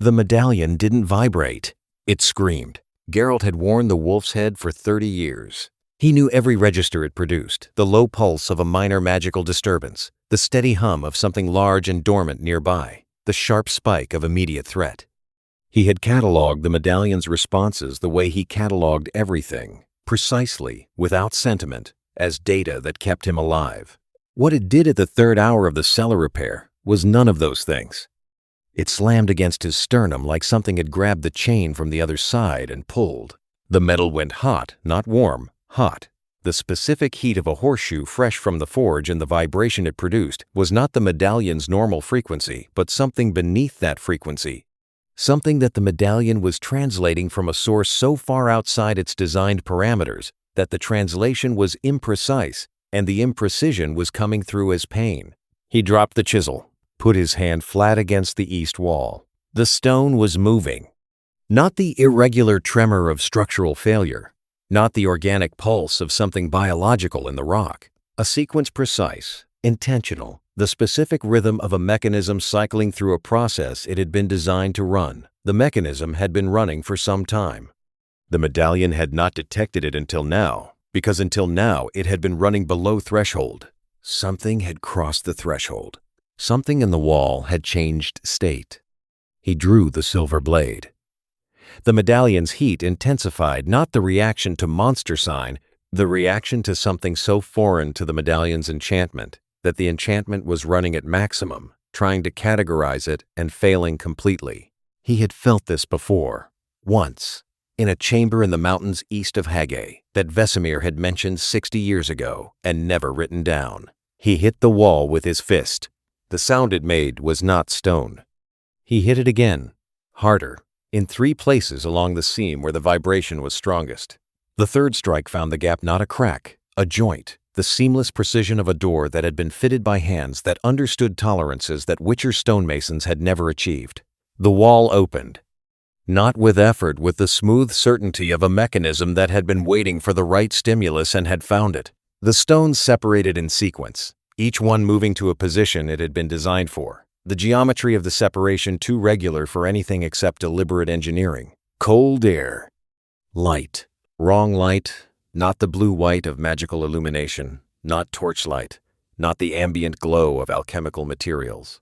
The medallion didn't vibrate. It screamed. Geralt had worn the wolf's head for 30 years. He knew every register it produced, the low pulse of a minor magical disturbance, the steady hum of something large and dormant nearby, the sharp spike of immediate threat. He had catalogued the medallion's responses the way he catalogued everything, precisely, without sentiment, as data that kept him alive. What it did at the third hour of the cellar repair was none of those things. It slammed against his sternum like something had grabbed the chain from the other side and pulled. The metal went hot, not warm, hot. The specific heat of a horseshoe fresh from the forge and the vibration it produced was not the medallion's normal frequency, but something beneath that frequency. Something that the medallion was translating from a source so far outside its designed parameters that the translation was imprecise, and the imprecision was coming through as pain. He dropped the chisel, put his hand flat against the east wall. The stone was moving. Not the irregular tremor of structural failure, not the organic pulse of something biological in the rock. A sequence precise, intentional, the specific rhythm of a mechanism cycling through a process it had been designed to run. The mechanism had been running for some time. The medallion had not detected it until now, because until now it had been running below threshold. Something had crossed the threshold. Something in the wall had changed state. He drew the silver blade. The medallion's heat intensified not the reaction to monster sign, the reaction to something so foreign to the medallion's enchantment that the enchantment was running at maximum, trying to categorize it and failing completely. He had felt this before, once, in a chamber in the mountains east of Hage that Vesemir had mentioned 60 years ago and never written down. He hit the wall with his fist. The sound it made was not stone. He hit it again, harder, in 3 places along the seam where the vibration was strongest. The third strike found the gap not a crack, a joint, the seamless precision of a door that had been fitted by hands that understood tolerances that Witcher stonemasons had never achieved. The wall opened. Not with effort, with the smooth certainty of a mechanism that had been waiting for the right stimulus and had found it. The stones separated in sequence, each one moving to a position it had been designed for. The geometry of the separation too regular for anything except deliberate engineering. Cold air. Light. Wrong light, not the blue-white of magical illumination, not torchlight, not the ambient glow of alchemical materials.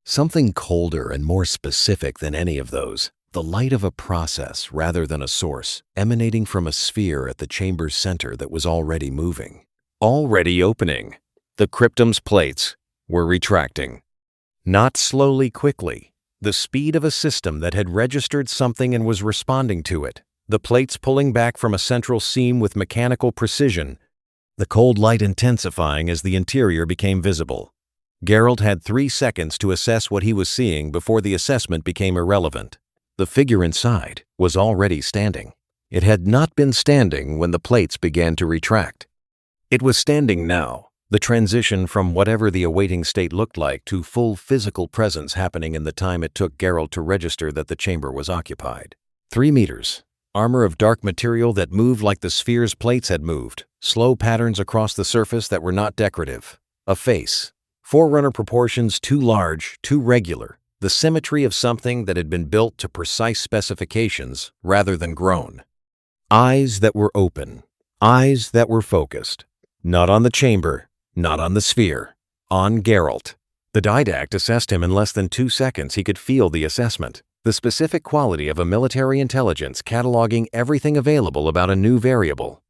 Something colder and more specific than any of those. The light of a process rather than a source, emanating from a sphere at the chamber's center that was already moving. Already opening. The cryptum's plates were retracting. Not slowly, quickly. The speed of a system that had registered something and was responding to it. The plates pulling back from a central seam with mechanical precision. The cold light intensifying as the interior became visible. Geralt had 3 seconds to assess what he was seeing before the assessment became irrelevant. The figure inside was already standing. It had not been standing when the plates began to retract. It was standing now, the transition from whatever the awaiting state looked like to full physical presence happening in the time it took Geralt to register that the chamber was occupied. 3 meters. Armor of dark material that moved like the sphere's plates had moved. Slow patterns across the surface that were not decorative. A face. Forerunner proportions too large, too regular. The symmetry of something that had been built to precise specifications rather than grown. Eyes that were open. Eyes that were focused. Not on the chamber, not on the sphere. On Geralt. The Didact assessed him in less than 2 seconds. He could feel the assessment. The specific quality of a military intelligence cataloging everything available about a new variable.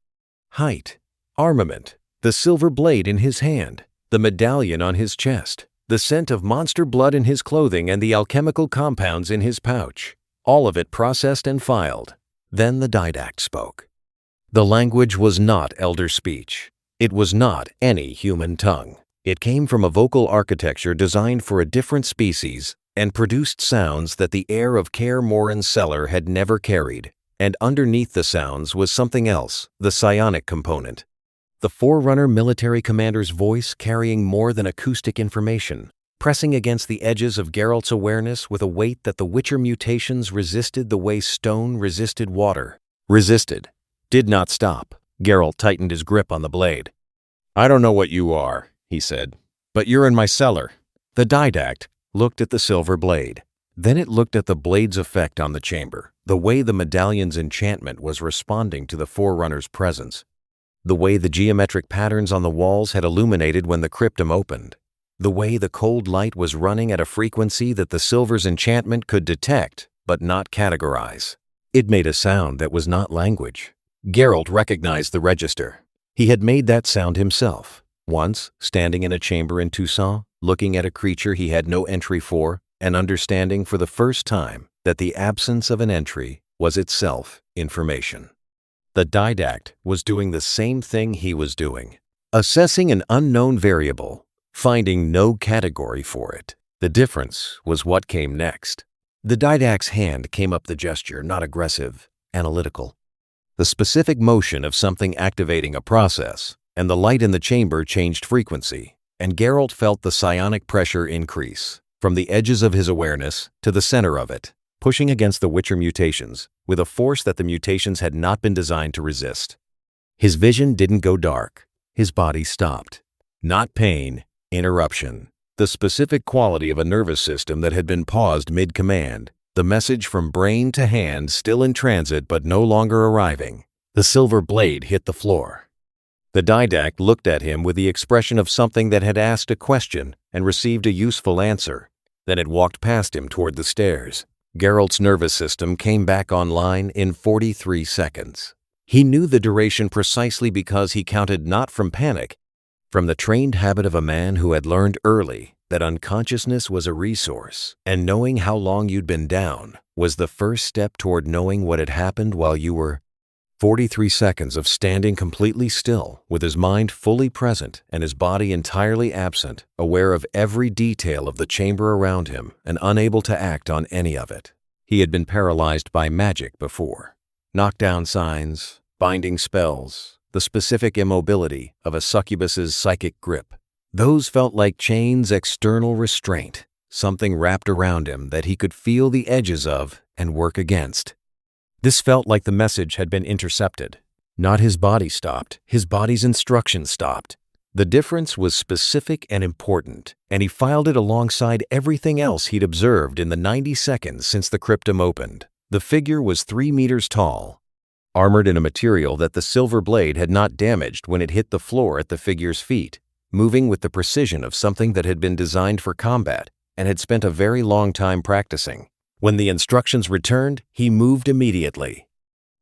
Height. Armament. The silver blade in his hand. The medallion on his chest. The scent of monster blood in his clothing and the alchemical compounds in his pouch. All of it processed and filed. Then the Didact spoke. The language was not elder speech. It was not any human tongue. It came from a vocal architecture designed for a different species and produced sounds that the air of Kaer Morhen's cellar had never carried. And underneath the sounds was something else, the psionic component. The Forerunner military commander's voice carrying more than acoustic information, pressing against the edges of Geralt's awareness with a weight that the Witcher mutations resisted the way stone resisted water. Resisted. Did not stop. Geralt tightened his grip on the blade. "I don't know what you are," he said, "but you're in my cellar." The Didact looked at the silver blade. Then it looked at the blade's effect on the chamber, the way the medallion's enchantment was responding to the Forerunner's presence, the way the geometric patterns on the walls had illuminated when the cryptum opened, the way the cold light was running at a frequency that the silver's enchantment could detect but not categorize. It made a sound that was not language. Geralt recognized the register. He had made that sound himself, once, standing in a chamber in Toussaint, looking at a creature he had no entry for, and understanding for the first time that the absence of an entry was itself information. The Didact was doing the same thing he was doing, assessing an unknown variable, finding no category for it. The difference was what came next. The Didact's hand came up the gesture, not aggressive, analytical. The specific motion of something activating a process, and the light in the chamber changed frequency, and Geralt felt the psionic pressure increase, from the edges of his awareness to the center of it, pushing against the Witcher mutations with a force that the mutations had not been designed to resist. His vision didn't go dark. His body stopped. Not pain, interruption. The specific quality of a nervous system that had been paused mid-command, the message from brain to hand still in transit but no longer arriving. The silver blade hit the floor. The Didact looked at him with the expression of something that had asked a question and received a useful answer. Then it walked past him toward the stairs. Geralt's nervous system came back online in 43 seconds. He knew the duration precisely because he counted not from panic, from the trained habit of a man who had learned early that unconsciousness was a resource, and knowing how long you'd been down was the first step toward knowing what had happened while you were. 43 seconds of standing completely still, with his mind fully present and his body entirely absent, aware of every detail of the chamber around him and unable to act on any of it. He had been paralyzed by magic before. Knockdown signs, binding spells, the specific immobility of a succubus's psychic grip. Those felt like chains, external restraint, something wrapped around him that he could feel the edges of and work against. This felt like the message had been intercepted. Not his body stopped, his body's instructions stopped. The difference was specific and important, and he filed it alongside everything else he'd observed in the 90 seconds since the cryptum opened. The figure was 3 meters tall, armored in a material that the silver blade had not damaged when it hit the floor at the figure's feet, moving with the precision of something that had been designed for combat and had spent a very long time practicing. When the instructions returned, he moved immediately.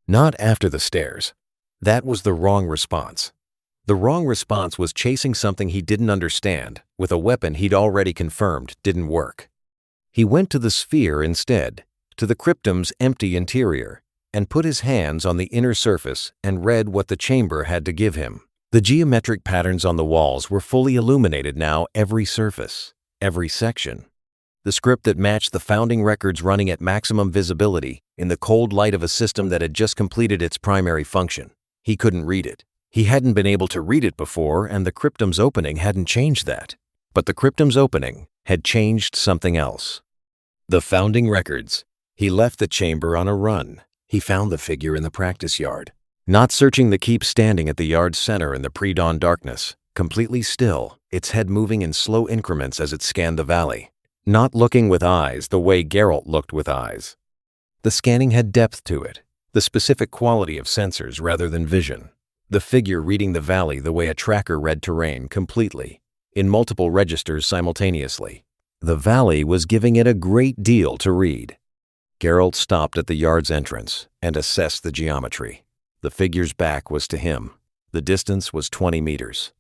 Not after the stairs. That was the wrong response. The wrong response was chasing something he didn't understand, with a weapon he'd already confirmed didn't work. He went to the sphere instead, to the cryptum's empty interior, and put his hands on the inner surface and read what the chamber had to give him. The geometric patterns on the walls were fully illuminated now, every surface, every section. The script that matched the founding records running at maximum visibility in the cold light of a system that had just completed its primary function. He couldn't read it. He hadn't been able to read it before, and the cryptum's opening hadn't changed that. But the cryptum's opening had changed something else. The founding records. He left the chamber on a run. He found the figure in the practice yard, not searching the keep, standing at the yard's center in the pre-dawn darkness, completely still, its head moving in slow increments as it scanned the valley. Not looking with eyes the way Geralt looked with eyes. The scanning had depth to it, the specific quality of sensors rather than vision. The figure reading the valley the way a tracker read terrain, completely, in multiple registers simultaneously. The valley was giving it a great deal to read. Geralt stopped at the yard's entrance and assessed the geometry. The figure's back was to him. The distance was 20 meters.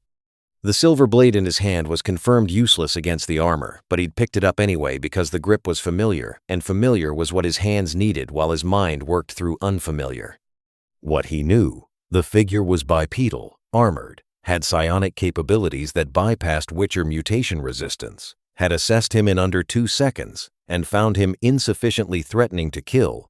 The silver blade in his hand was confirmed useless against the armor, but he'd picked it up anyway because the grip was familiar, and familiar was what his hands needed while his mind worked through unfamiliar. What he knew, the figure was bipedal, armored, had psionic capabilities that bypassed Witcher mutation resistance, had assessed him in under 2 seconds, and found him insufficiently threatening to kill,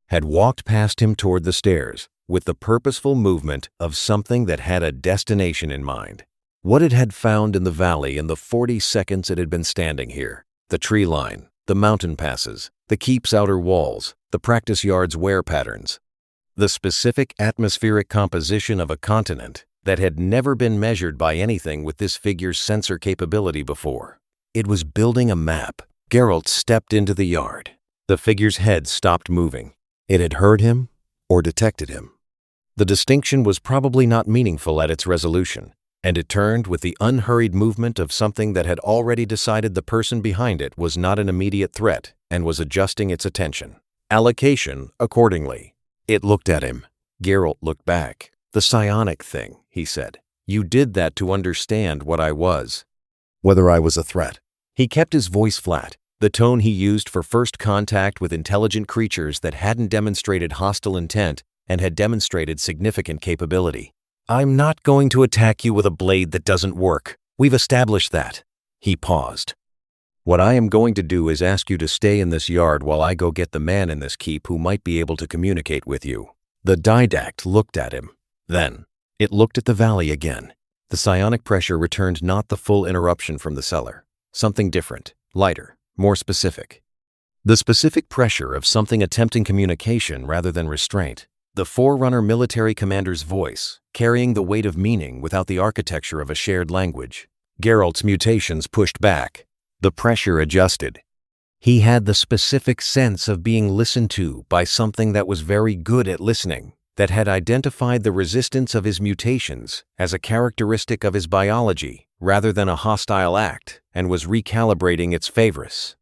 had walked past him toward the stairs with the purposeful movement of something that had a destination in mind. What it had found in the valley in the 40 seconds it had been standing here, the tree line, the mountain passes, the keep's outer walls, the practice yard's wear patterns, the specific atmospheric composition of a continent that had never been measured by anything with this figure's sensor capability before. It was building a map, Geralt stepped into the yard. The figure's head stopped moving. It had heard him or detected him. The distinction was probably not meaningful at its resolution, and it turned with the unhurried movement of something that had already decided the person behind it was not an immediate threat and was adjusting its attention. Allocation accordingly. It looked at him. Geralt looked back. "The psionic thing," he said. "You did that to understand what I was. Whether I was a threat." He kept his voice flat, the tone he used for first contact with intelligent creatures that hadn't demonstrated hostile intent and had demonstrated significant capability. "I'm not going to attack you with a blade that doesn't work. We've established that." He paused. "What I am going to do is ask you to stay in this yard while I go get the man in this keep who might be able to communicate with you." The Didact looked at him. Then, it looked at the valley again. The psionic pressure returned, not the full interruption from the cellar. Something different, lighter, more specific. The specific pressure of something attempting communication rather than restraint. The Forerunner military commander's voice, carrying the weight of meaning without the architecture of a shared language. Geralt's mutations pushed back. The pressure adjusted. He had the specific sense of being listened to by something that was very good at listening, that had identified the resistance of his mutations as a characteristic of his biology rather than a hostile act, and was recalibrating its favorites.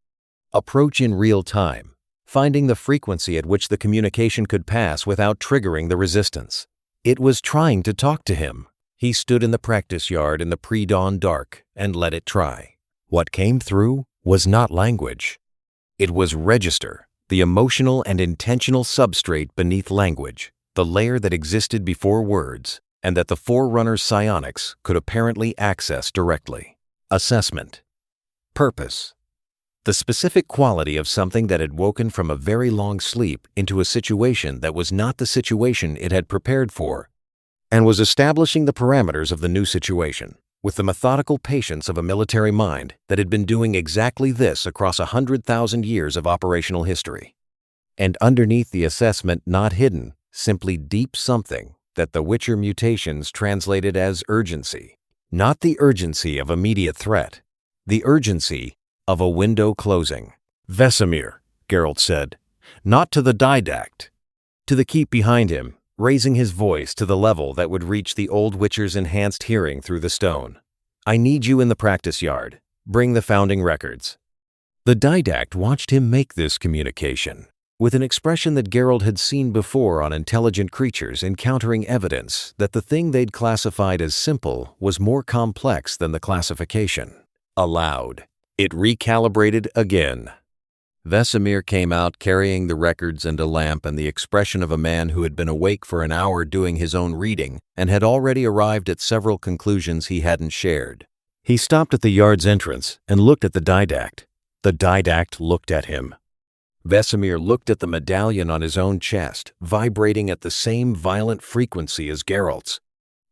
Approach in real time, finding the frequency at which the communication could pass without triggering the resistance. It was trying to talk to him. He stood in the practice yard in the pre-dawn dark and let it try. What came through was not language. It was register, the emotional and intentional substrate beneath language, the layer that existed before words, and that the Forerunner's psionics could apparently access directly. Assessment. Purpose. The specific quality of something that had woken from a very long sleep into a situation that was not the situation it had prepared for, and was establishing the parameters of the new situation, with the methodical patience of a military mind that had been doing exactly this across 100,000 years of operational history. And underneath the assessment, not hidden, simply deep something that the Witcher mutations translated as urgency. Not the urgency of immediate threat, the urgency of a window closing. "Vesemir," Geralt said, not to the Didact, to the keep behind him, raising his voice to the level that would reach the old Witcher's enhanced hearing through the stone. "I need you in the practice yard. Bring the founding records." The Didact watched him make this communication, with an expression that Geralt had seen before on intelligent creatures encountering evidence that the thing they'd classified as simple was more complex than the classification. Aloud, it recalibrated again. Vesemir came out carrying the records and a lamp and the expression of a man who had been awake for an hour doing his own reading and had already arrived at several conclusions he hadn't shared. He stopped at the yard's entrance and looked at the Didact. The Didact looked at him. Vesemir looked at the medallion on his own chest, vibrating at the same violent frequency as Geralt's.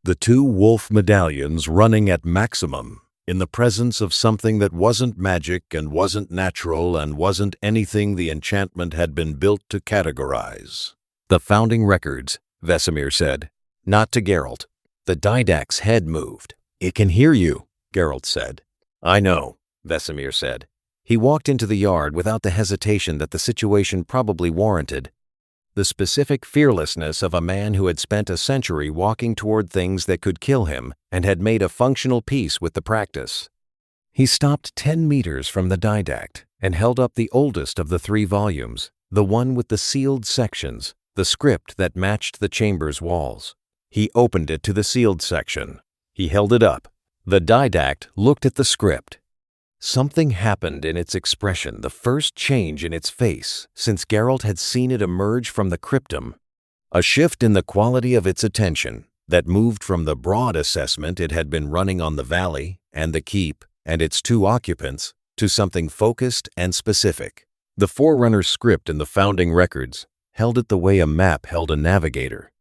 The two wolf medallions running at maximum, in the presence of something that wasn't magic and wasn't natural and wasn't anything the enchantment had been built to categorize. "The founding records," Vesemir said, not to Geralt. The Didact's head moved. "It can hear you," Geralt said. "I know," Vesemir said. He walked into the yard without the hesitation that the situation probably warranted. The specific fearlessness of a man who had spent a century walking toward things that could kill him and had made a functional peace with the practice. He stopped 10 meters from the Didact and held up the oldest of the 3 volumes, the one with the sealed sections, the script that matched the chamber's walls. He opened it to the sealed section. He held it up. The Didact looked at the script. Something happened in its expression, the first change in its face since Geralt had seen it emerge from the cryptum. A shift in the quality of its attention that moved from the broad assessment it had been running on the valley and the keep and its 2 occupants to something focused and specific. The Forerunner script in the founding records held it the way a map held a navigator.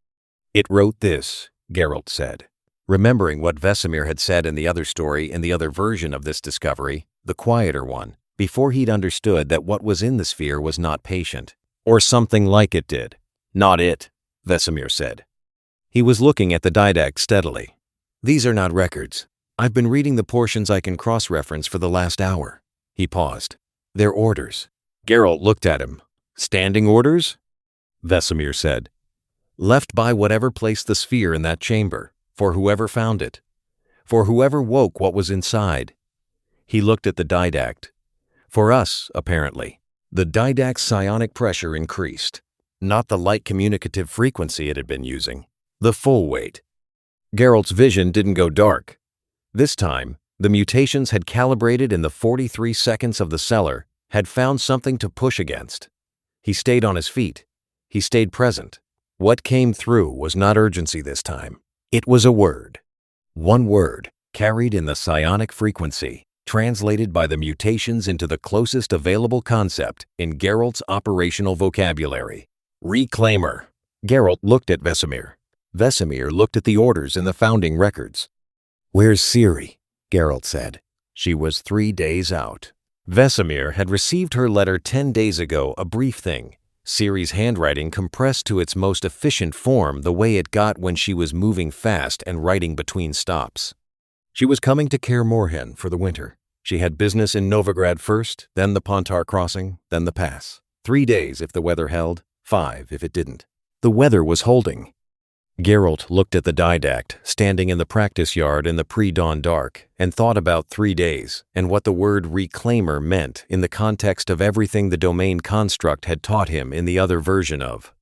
"It wrote this," Geralt said. Remembering what Vesemir had said in the other story, in the other version of this discovery, the quieter one, before he'd understood that what was in the sphere was not patient, or something like it did. "Not it," Vesemir said. He was looking at the Didact steadily. "These are not records. I've been reading the portions I can cross-reference for the last hour." He paused. They're orders. Geralt looked at him. Standing orders? Vesemir said. Left by whatever placed the sphere in that chamber, for whoever found it, for whoever woke what was inside. He looked at the Didact. For us, apparently. The Didact's psionic pressure increased. Not the light communicative frequency it had been using. The full weight. Geralt's vision didn't go dark. This time, the mutations had calibrated in the 43 seconds of the cellar, had found something to push against. He stayed on his feet. He stayed present. What came through was not urgency this time. It was a word. One word, carried in the psionic frequency, translated by the mutations into the closest available concept in Geralt's operational vocabulary. Reclaimer. Geralt looked at Vesemir. Vesemir looked at the orders in the founding records. Where's Ciri? Geralt said. She was 3 days out. Vesemir had received her letter 10 days ago, a brief thing. Ciri's handwriting compressed to its most efficient form the way it got when she was moving fast and writing between stops. She was coming to Kaer Morhen for the winter. She had business in Novigrad first, then the Pontar crossing, then the pass. 3 days if the weather held, 5 if it didn't. The weather was holding. Geralt looked at the Didact, standing in the practice yard in the pre-dawn dark, and thought about 3 days and what the word reclaimer meant in the context of everything the domain construct had taught him in the other version of.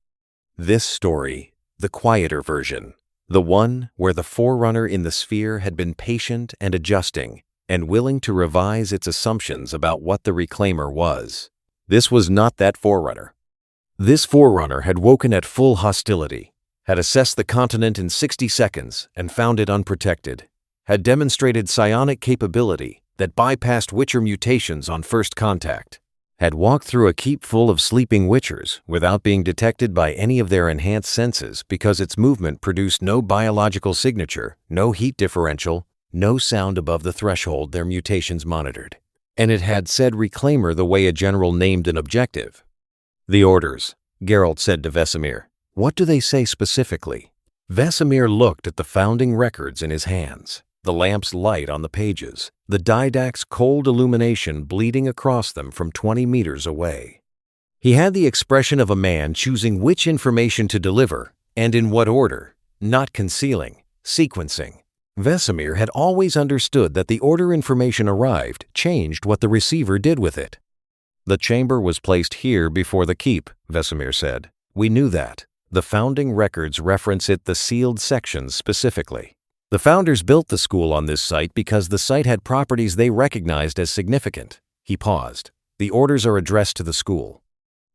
This story, the quieter version, the one where the Forerunner in the sphere had been patient and adjusting, and willing to revise its assumptions about what the reclaimer was. This was not that Forerunner. This Forerunner had woken at full hostility, had assessed the continent in 60 seconds and found it unprotected, had demonstrated psionic capability that bypassed Witcher mutations on first contact, had walked through a keep full of sleeping Witchers without being detected by any of their enhanced senses because its movement produced no biological signature, no heat differential, no sound above the threshold their mutations monitored. And it had said reclaimer the way a general named an objective. The orders, Geralt said to Vesemir. What do they say specifically? Vesemir looked at the founding records in his hands, the lamp's light on the pages, the Didact's cold illumination bleeding across them from 20 meters away. He had the expression of a man choosing which information to deliver and in what order, not concealing, sequencing. Vesemir had always understood that the order information arrived changed what the receiver did with it. The chamber was placed here before the keep, Vesemir said. We knew that. The founding records reference it the sealed sections specifically. The founders built the school on this site because the site had properties they recognized as significant. He paused. The orders are addressed to the school.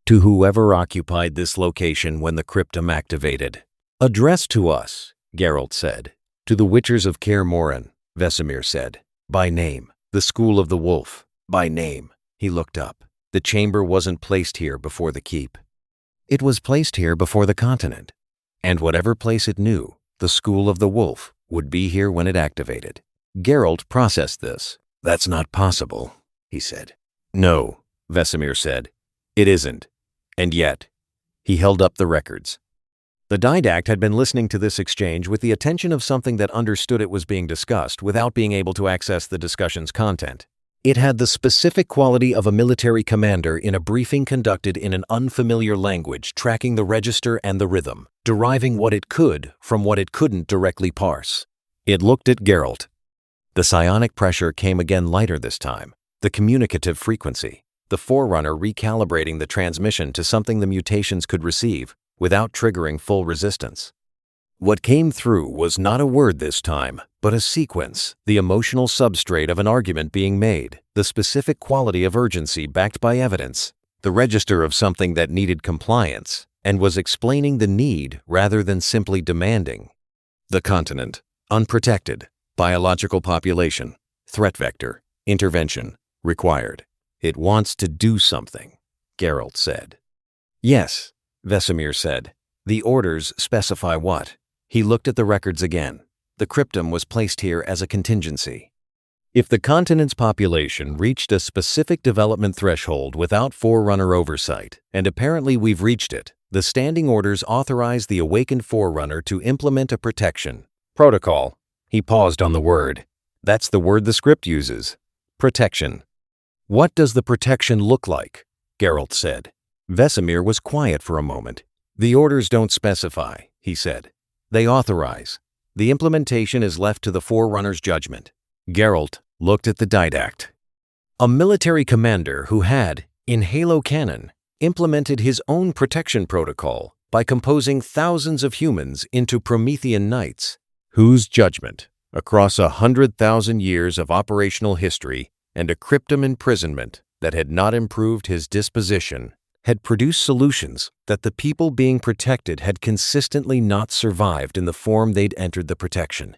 To whoever occupied this location when the cryptum activated. Addressed to us, Geralt said. To the Witchers of Kaer Morhen, Vesemir said. By name. The School of the Wolf. By name. He looked up. The chamber wasn't placed here before the keep. It was placed here before the continent, and whatever place it knew, the School of the Wolf, would be here when it activated. Geralt processed this. That's not possible, he said. No, Vesemir said. It isn't. And yet, he held up the records. The Didact had been listening to this exchange with the attention of something that understood it was being discussed without being able to access the discussion's content. It had the specific quality of a military commander in a briefing conducted in an unfamiliar language, tracking the register and the rhythm, deriving what it could from what it couldn't directly parse. It looked at Geralt. The psionic pressure came again lighter this time, the communicative frequency, the Forerunner recalibrating the transmission to something the mutations could receive without triggering full resistance. What came through was not a word this time, but a sequence, the emotional substrate of an argument being made, the specific quality of urgency backed by evidence, the register of something that needed compliance, and was explaining the need rather than simply demanding. The continent, unprotected, biological population, threat vector, intervention, required. It wants to do something, Geralt said. Yes, Vesemir said. The orders specify what? He looked at the records again. The cryptum was placed here as a contingency. If the continent's population reached a specific development threshold without Forerunner oversight, and apparently we've reached it, the standing orders authorize the awakened Forerunner to implement a protection. Protocol. He paused on the word. That's the word the script uses. Protection. "What does the protection look like?" Geralt said. Vesemir was quiet for a moment. "The orders don't specify," he said. "They authorize. The implementation is left to the Forerunner's judgment." Geralt looked at the Didact. A military commander who had, in Halo canon, implemented his own protection protocol by composing thousands of humans into Promethean knights, whose judgment, across 100,000 years of operational history and a cryptum imprisonment that had not improved his disposition, had produced solutions that the people being protected had consistently not survived in the form they'd entered the protection.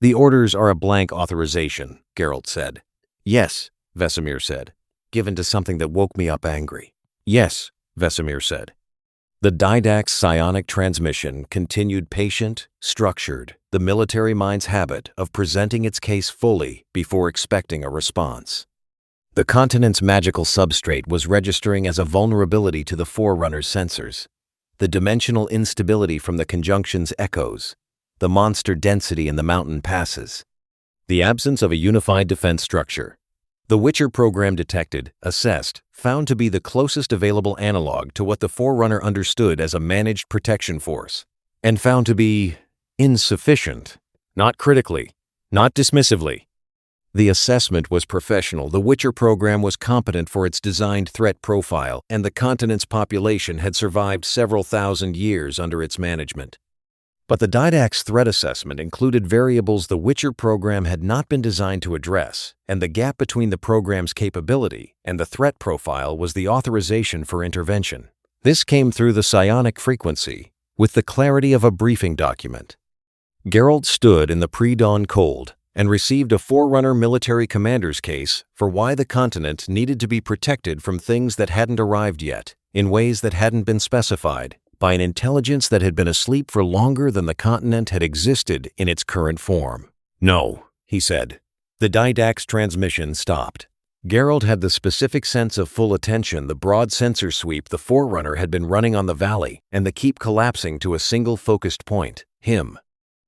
"The orders are a blank authorization," Geralt said. "Yes," Vesemir said, "given to something that woke me up angry." "Yes," Vesemir said. The Didact's psionic transmission continued patient, structured, the military mind's habit of presenting its case fully before expecting a response. The continent's magical substrate was registering as a vulnerability to the Forerunner's sensors. The dimensional instability from the conjunction's echoes, the monster density in the mountain passes, the absence of a unified defense structure. The Witcher program detected, assessed, found to be the closest available analog to what the Forerunner understood as a managed protection force, and found to be insufficient, not critically, not dismissively. The assessment was professional, the Witcher program was competent for its designed threat profile, and the continent's population had survived several thousand years under its management. But the Didact's threat assessment included variables the Witcher program had not been designed to address, and the gap between the program's capability and the threat profile was the authorization for intervention. This came through the psionic frequency, with the clarity of a briefing document. Geralt stood in the pre-dawn cold and received a Forerunner military commander's case for why the continent needed to be protected from things that hadn't arrived yet, in ways that hadn't been specified, by an intelligence that had been asleep for longer than the continent had existed in its current form. "No," he said. The Didact's transmission stopped. Geralt had the specific sense of full attention, the broad sensor sweep the Forerunner had been running on the valley, and the keep collapsing to a single focused point, him.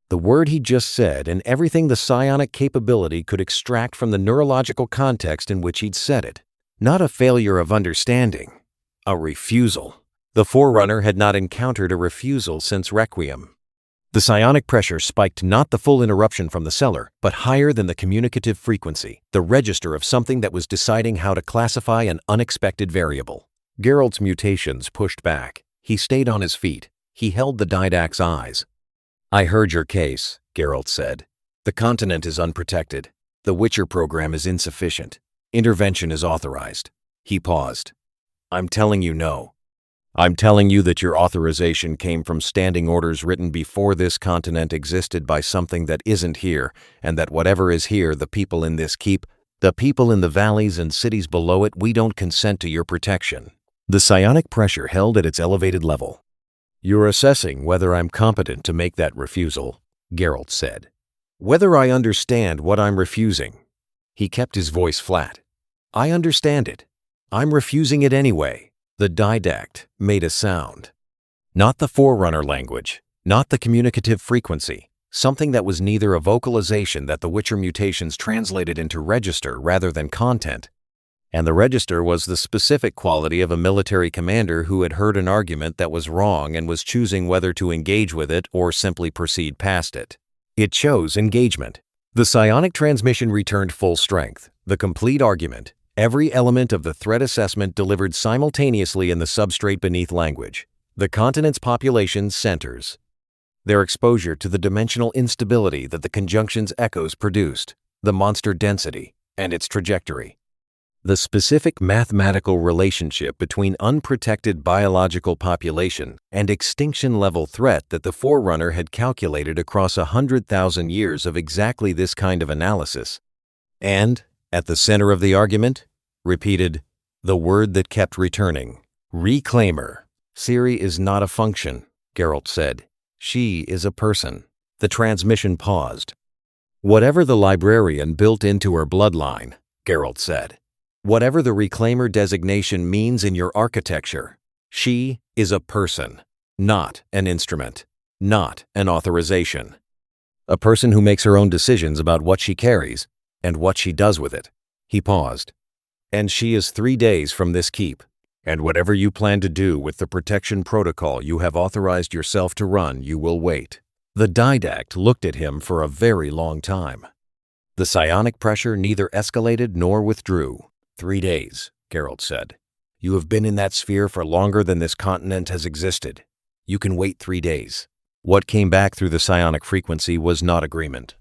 The word he just said and everything the psionic capability could extract from the neurological context in which he'd said it. Not a failure of understanding. A refusal. The Forerunner had not encountered a refusal since Requiem. The psionic pressure spiked not the full interruption from the cellar, but higher than the communicative frequency, the register of something that was deciding how to classify an unexpected variable. Geralt's mutations pushed back. He stayed on his feet. He held the Didact's eyes. "I heard your case," Geralt said. "The continent is unprotected. The Witcher program is insufficient. Intervention is authorized." He paused. "I'm telling you no. I'm telling you that your authorization came from standing orders written before this continent existed by something that isn't here, and that whatever is here, the people in this keep, the people in the valleys and cities below it, we don't consent to your protection." The psionic pressure held at its elevated level. "You're assessing whether I'm competent to make that refusal," Geralt said. "Whether I understand what I'm refusing." He kept his voice flat. "I understand it. I'm refusing it anyway." The Didact made a sound. Not the Forerunner language, not the communicative frequency, something that was neither a vocalization that the Witcher mutations translated into register rather than content. And the register was the specific quality of a military commander who had heard an argument that was wrong and was choosing whether to engage with it or simply proceed past it. It chose engagement. The psionic transmission returned full strength, the complete argument, every element of the threat assessment delivered simultaneously in the substrate beneath language, the continent's population centers, their exposure to the dimensional instability that the conjunction's echoes produced, the monster density, and its trajectory. The specific mathematical relationship between unprotected biological population and extinction-level threat that the Forerunner had calculated across 100,000 years of exactly this kind of analysis. And, at the center of the argument, repeated, the word that kept returning, reclaimer. "Ciri is not a function," Geralt said. "She is a person." The transmission paused. "Whatever the librarian built into her bloodline," Geralt said. "Whatever the reclaimer designation means in your architecture, she is a person, not an instrument, not an authorization. A person who makes her own decisions about what she carries and what she does with it." He paused. and she is 3 days from this keep. And whatever you plan to do with the protection protocol you have authorized yourself to run, you will wait." The Didact looked at him for a very long time. The psionic pressure neither escalated nor withdrew. 3 days, Geralt said. "You have been in that sphere for longer than this continent has existed. You can wait 3 days. What came back through the psionic frequency was not agreement.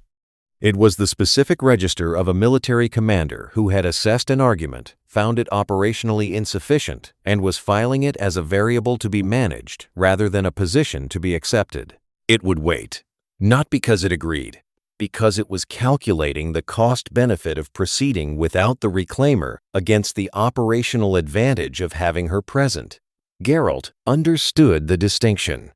It was the specific register of a military commander who had assessed an argument, found it operationally insufficient, and was filing it as a variable to be managed rather than a position to be accepted. It would wait. Not because it agreed, because it was calculating the cost-benefit of proceeding without the reclaimer against the operational advantage of having her present. Geralt understood the distinction.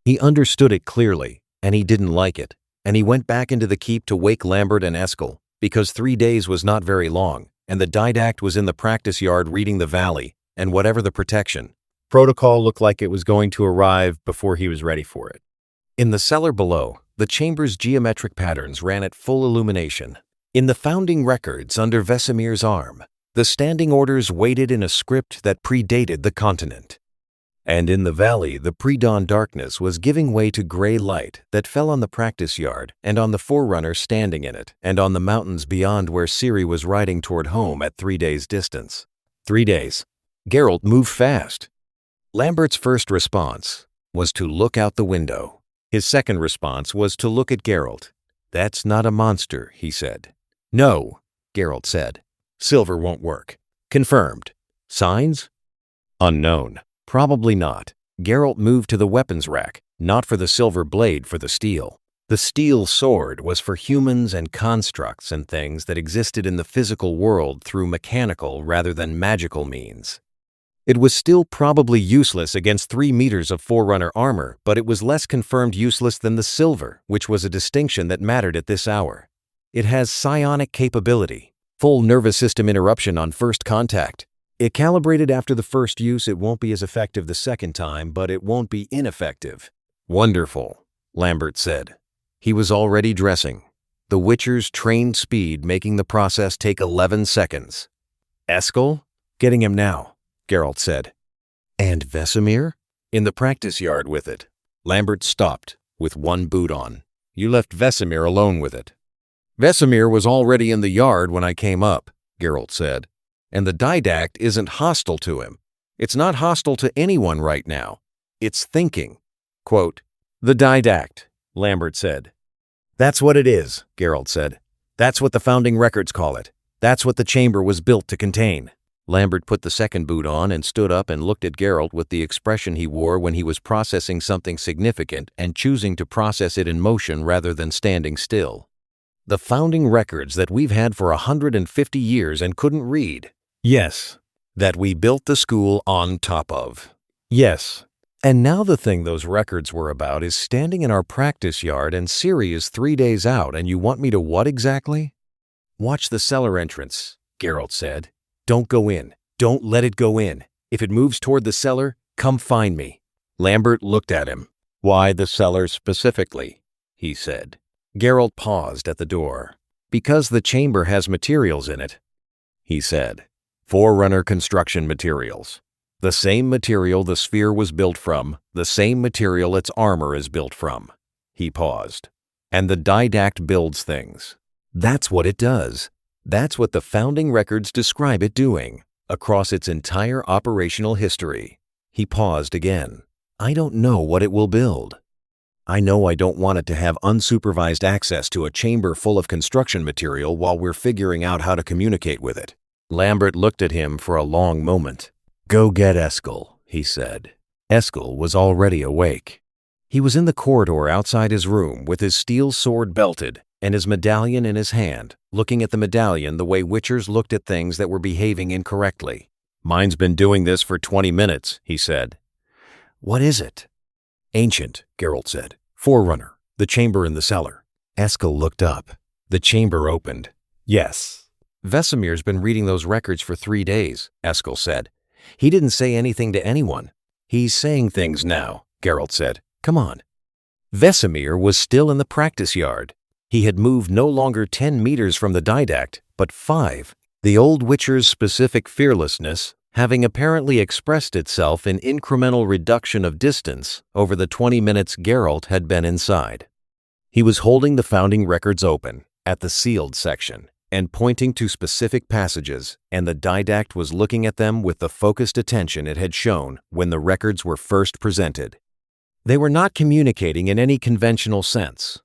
He understood it clearly, and he didn't like it, and he went back into the keep to wake Lambert and Eskel, because 3 days was not very long, and the Didact was in the practice yard reading the valley, and whatever the protection protocol looked like it was going to arrive before he was ready for it. In the cellar below, the chamber's geometric patterns ran at full illumination. In the founding records under Vesemir's arm, the standing orders waited in a script that predated the continent. And in the valley, the pre-dawn darkness was giving way to gray light that fell on the practice yard and on the Forerunner standing in it and on the mountains beyond where Ciri was riding toward home at 3 days' distance. 3 days. Geralt moved fast. Lambert's first response was to look out the window. His second response was to look at Geralt. "That's not a monster," he said. "No," Geralt said. "Silver won't work." "Confirmed. Signs?" "Unknown. Probably not." Geralt moved to the weapons rack, not for the silver blade, for the steel. The steel sword was for humans and constructs and things that existed in the physical world through mechanical rather than magical means. It was still probably useless against 3 meters of Forerunner armor, but it was less confirmed useless than the silver, which was a distinction that mattered at this hour. It has psionic capability, full nervous system interruption on first contact. It calibrated after the first use. It won't be as effective the second time, but it won't be ineffective. "Wonderful," Lambert said. He was already dressing, the Witcher's trained speed making the process take 11 seconds. "Eskel?" "Getting him now," Geralt said. "And Vesemir?" "In the practice yard with it." Lambert stopped, with one boot on. "You left Vesemir alone with it." "Vesemir was already in the yard when I came up," Geralt said. "And the Didact isn't hostile to him. It's not hostile to anyone right now. It's thinking." Quote, "The Didact," Lambert said. "That's what it is," Geralt said. "That's what the founding records call it. That's what the chamber was built to contain." Lambert put the second boot on and stood up and looked at Geralt with the expression he wore when he was processing something significant and choosing to process it in motion rather than standing still. "The founding records that we've had for 150 years and couldn't read." "Yes." "That we built the school on top of." "Yes." "And now the thing those records were about is standing in our practice yard, and Ciri is 3 days out, and you want me to what exactly?" "Watch the cellar entrance," Geralt said. "Don't go in. Don't let it go in. If it moves toward the cellar, come find me." Lambert looked at him. "Why the cellar specifically?" he said. Geralt paused at the door. "Because the chamber has materials in it," he said. "Forerunner construction materials. The same material the sphere was built from, the same material its armor is built from." He paused. "And the Didact builds things. That's what it does. That's what the founding records describe it doing, across its entire operational history." He paused again. "I don't know what it will build. I know I don't want it to have unsupervised access to a chamber full of construction material while we're figuring out how to communicate with it." Lambert looked at him for a long moment. "Go get Eskel," he said. Eskel was already awake. He was in the corridor outside his room with his steel sword belted and his medallion in his hand, looking at the medallion the way Witchers looked at things that were behaving incorrectly. "Mine's been doing this for 20 minutes, he said. "What is it?" "Ancient," Geralt said. "Forerunner, the chamber in the cellar." Eskel looked up. The chamber opened. "Yes." "Vesemir's been reading those records for 3 days, Eskel said. "He didn't say anything to anyone." "He's saying things now," Geralt said. "Come on." Vesemir was still in the practice yard. He had moved no longer 10 meters from the Didact, but 5, The old witcher's specific fearlessness having apparently expressed itself in incremental reduction of distance over the 20 minutes Geralt had been inside. He was holding the founding records open at the sealed section and pointing to specific passages, and the Didact was looking at them with the focused attention it had shown when the records were first presented. They were not communicating in any conventional sense,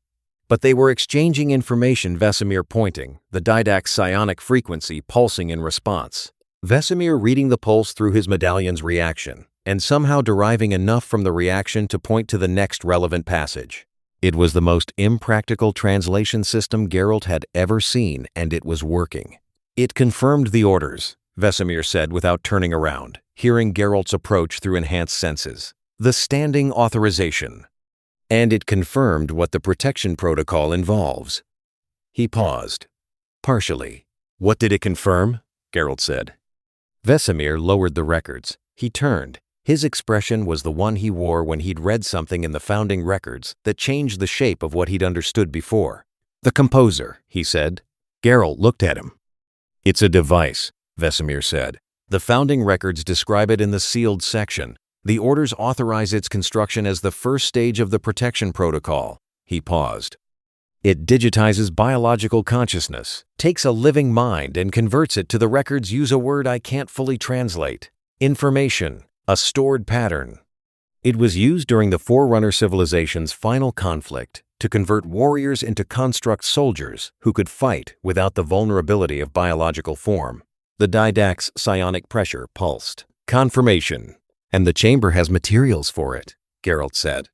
but they were exchanging information. Vesemir pointing, the Didact's psionic frequency pulsing in response. Vesemir reading the pulse through his medallion's reaction, and somehow deriving enough from the reaction to point to the next relevant passage. It was the most impractical translation system Geralt had ever seen, and it was working. It confirmed the orders, Vesemir said without turning around, hearing Geralt's approach through enhanced senses. The standing authorization. And it confirmed what the protection protocol involves. He paused. Partially. What did it confirm? Geralt said. Vesemir lowered the records. He turned. His expression was the one he wore when he'd read something in the founding records that changed the shape of what he'd understood before. The composer, he said. Geralt looked at him. It's a device, Vesemir said. The founding records describe it in the sealed section. The orders authorize its construction as the first stage of the protection protocol. He paused. It digitizes biological consciousness, takes a living mind and converts it to the records. Use a word I can't fully translate. Information. A stored pattern. It was used during the Forerunner civilization's final conflict to convert warriors into construct soldiers who could fight without the vulnerability of biological form. The Didact's psionic pressure pulsed. Confirmation. And the chamber has materials for it, Geralt said.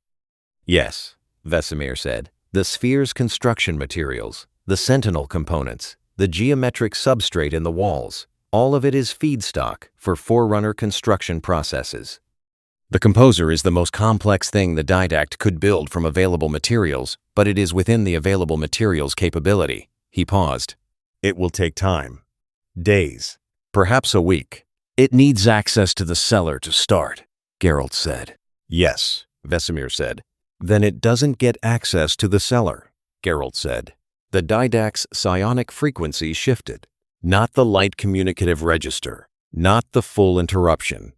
Yes, Vesemir said. The sphere's construction materials, the sentinel components, the geometric substrate in the walls, all of it is feedstock for Forerunner construction processes. The composer is the most complex thing the Didact could build from available materials, but it is within the available materials capability. He paused. It will take time. Days. Perhaps a week. It needs access to the cellar to start, Geralt said. Yes, Vesemir said. Then it doesn't get access to the cellar, Geralt said. The Didact's psionic frequency shifted. Not the light communicative register, not the full interruption.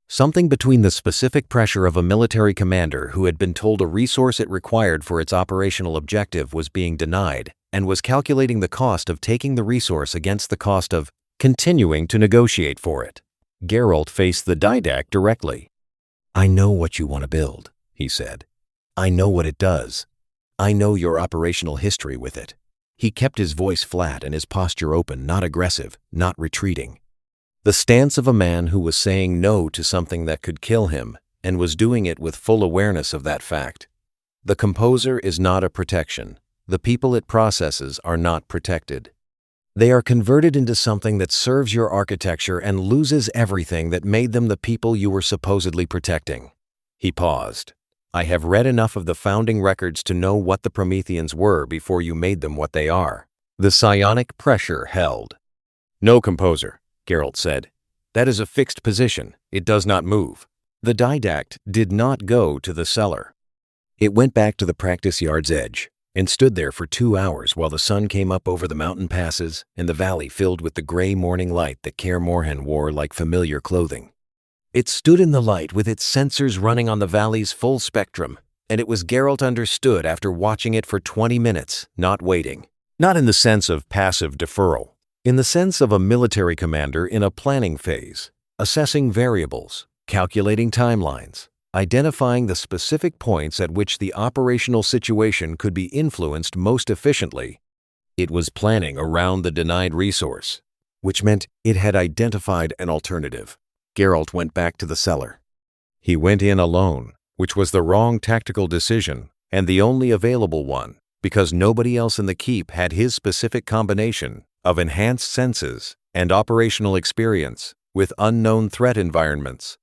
Something between the specific pressure of a military commander who had been told a resource it required for its operational objective was being denied and was calculating the cost of taking the resource against the cost of continuing to negotiate for it. Geralt faced the Didact directly. I know what you want to build, he said. I know what it does. I know your operational history with it. He kept his voice flat and his posture open, not aggressive, not retreating. The stance of a man who was saying no to something that could kill him and was doing it with full awareness of that fact. The composer is not a protection. The people it processes are not protected. They are converted into something that serves your architecture and loses everything that made them the people you were supposedly protecting. He paused. I have read enough of the founding records to know what the Prometheans were before you made them what they are. The psionic pressure held. No, composer, Geralt said. That is a fixed position. It does not move. The Didact did not go to the cellar. It went back to the practice yard's edge and stood there for 2 hours while the sun came up over the mountain passes and the valley filled with the gray morning light that Kaer Morhen wore like familiar clothing. It stood in the light with its sensors running on the valley's full spectrum, and it was Geralt understood after watching it for 20 minutes, not waiting. Not in the sense of passive deferral, in the sense of a military commander in a planning phase, assessing variables, calculating timelines, identifying the specific points at which the operational situation could be influenced most efficiently. It was planning around the denied resource, which meant it had identified an alternative. Geralt went back to the cellar. He went in alone, which was the wrong tactical decision and the only available one, because nobody else in the keep had his specific combination of enhanced senses and operational experience with unknown threat environments.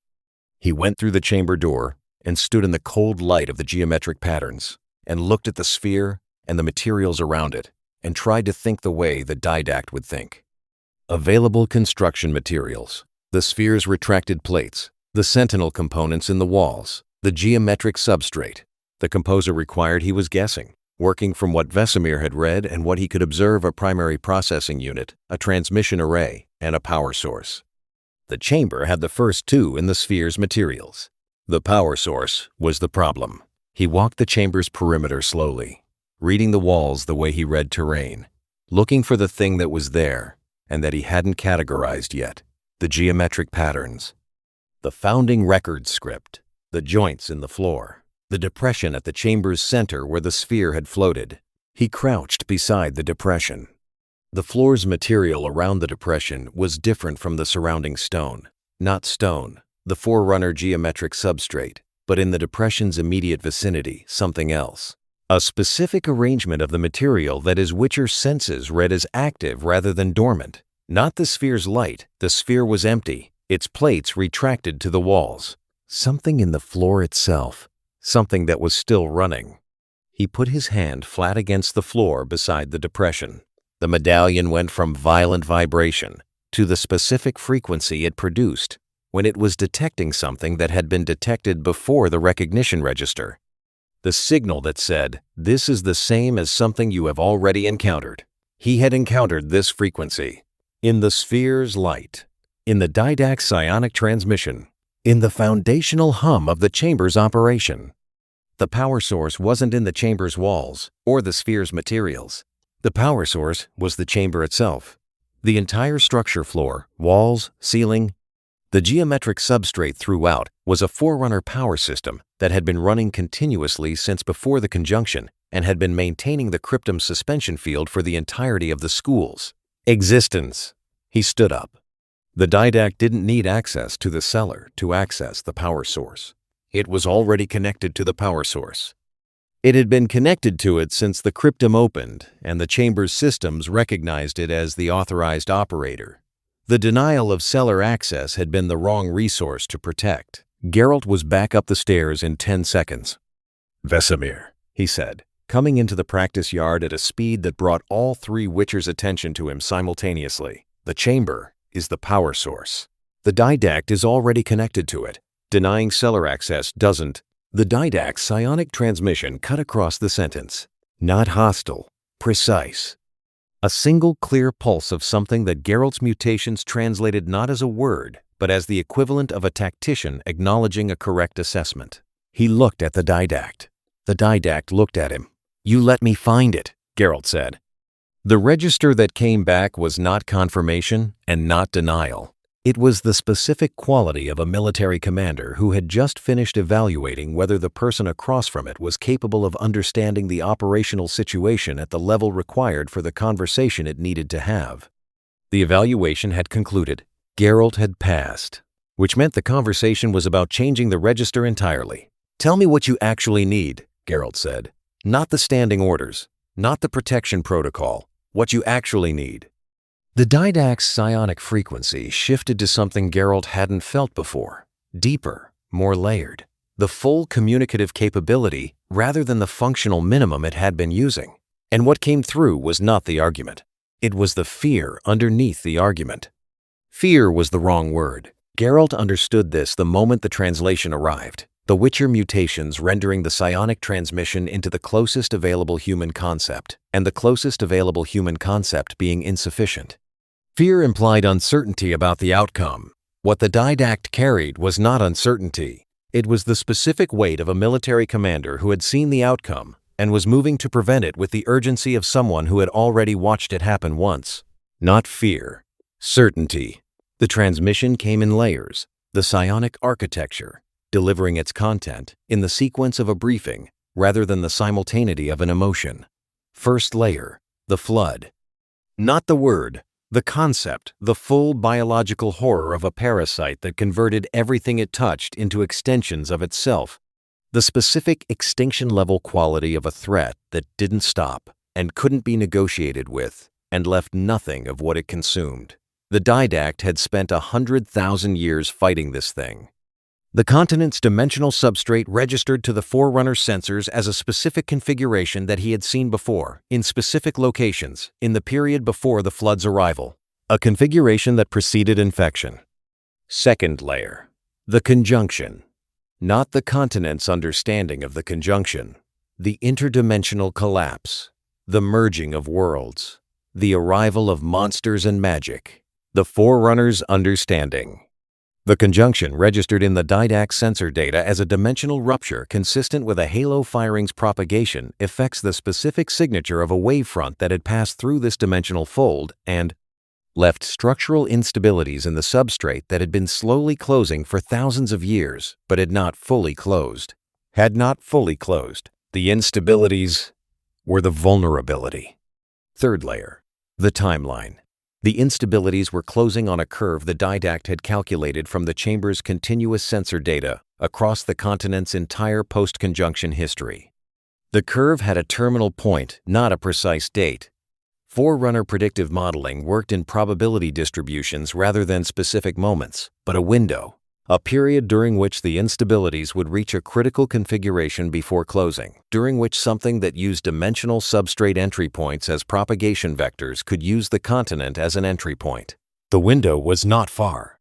He went through the chamber door and stood in the cold light of the geometric patterns and looked at the sphere and the materials around it and tried to think the way the Didact would think. Available construction materials. The sphere's retracted plates, the sentinel components in the walls, the geometric substrate. The composer required he was guessing. Working from what Vesemir had read and what he could observe, a primary processing unit, a transmission array, and a power source. The chamber had the first two in the sphere's materials. The power source was the problem. He walked the chamber's perimeter slowly, reading the walls the way he read terrain, looking for the thing that was there and that he hadn't categorized yet, the geometric patterns. The founding record script, the joints in the floor, the depression at the chamber's center where the sphere had floated. He crouched beside the depression. The floor's material around the depression was different from the surrounding stone. Not stone, the Forerunner geometric substrate, but in the depression's immediate vicinity, something else. A specific arrangement of the material that his Witcher senses read as active rather than dormant. Not the sphere's light, the sphere was empty, its plates retracted to the walls. Something in the floor itself, something that was still running. He put his hand flat against the floor beside the depression. The medallion went from violent vibration to the specific frequency it produced when it was detecting something that had been detected before the recognition register. The signal that said, "This is the same as something you have already encountered." He had encountered this frequency in the sphere's light, in the Didact psionic transmission, in the foundational hum of the chamber's operation. The power source wasn't in the chamber's walls or the sphere's materials. The power source was the chamber itself. The entire structure floor, walls, ceiling. The geometric substrate throughout was a Forerunner power system that had been running continuously since before the conjunction and had been maintaining the Cryptum suspension field for the entirety of the school's existence. He stood up. The Didact didn't need access to the cellar to access the power source. It was already connected to the power source. It had been connected to it since the Cryptum opened, and the chamber's systems recognized it as the authorized operator. The denial of cellar access had been the wrong resource to protect. Geralt was back up the stairs in 10 seconds. "Vesemir," he said, coming into the practice yard at a speed that brought all three Witchers' attention to him simultaneously. "The chamber is the power source. The Didact is already connected to it. Denying cellar access doesn't." The Didact's psionic transmission cut across the sentence. Not hostile, precise. A single clear pulse of something that Geralt's mutations translated not as a word, but as the equivalent of a tactician acknowledging a correct assessment. He looked at the Didact. The Didact looked at him. "You let me find it," Geralt said. The register that came back was not confirmation and not denial. It was the specific quality of a military commander who had just finished evaluating whether the person across from it was capable of understanding the operational situation at the level required for the conversation it needed to have. The evaluation had concluded. Geralt had passed, which meant the conversation was about changing the register entirely. "Tell me what you actually need," Geralt said. "Not the standing orders, not the protection protocol, what you actually need." The Didact's psionic frequency shifted to something Geralt hadn't felt before, deeper, more layered, the full communicative capability rather than the functional minimum it had been using. And what came through was not the argument. It was the fear underneath the argument. Fear was the wrong word. Geralt understood this the moment the translation arrived, the Witcher mutations rendering the psionic transmission into the closest available human concept, and the closest available human concept being insufficient. Fear implied uncertainty about the outcome. What the Didact carried was not uncertainty. It was the specific weight of a military commander who had seen the outcome and was moving to prevent it with the urgency of someone who had already watched it happen once. Not fear. Certainty. The transmission came in layers, the psionic architecture, delivering its content in the sequence of a briefing rather than the simultaneity of an emotion. First layer, the flood. Not the word, the concept, the full biological horror of a parasite that converted everything it touched into extensions of itself. The specific extinction-level quality of a threat that didn't stop and couldn't be negotiated with and left nothing of what it consumed. The Didact had spent 100,000 years fighting this thing. The continent's dimensional substrate registered to the Forerunner sensors as a specific configuration that he had seen before, in specific locations, in the period before the flood's arrival. A configuration that preceded infection. Second layer. The conjunction. Not the continent's understanding of the conjunction. The interdimensional collapse, the merging of worlds, the arrival of monsters and magic, the Forerunner's understanding. The conjunction registered in the Didact sensor data as a dimensional rupture consistent with a halo firing's propagation affects the specific signature of a wavefront that had passed through this dimensional fold and left structural instabilities in the substrate that had been slowly closing for thousands of years but had not fully closed. The instabilities were the vulnerability. Third layer, the timeline. The instabilities were closing on a curve the Didact had calculated from the chamber's continuous sensor data across the continent's entire post-conjunction history. The curve had a terminal point, not a precise date. Forerunner predictive modeling worked in probability distributions rather than specific moments, but a window, a period during which the instabilities would reach a critical configuration before closing, during which something that used dimensional substrate entry points as propagation vectors could use the continent as an entry point. The window was not far.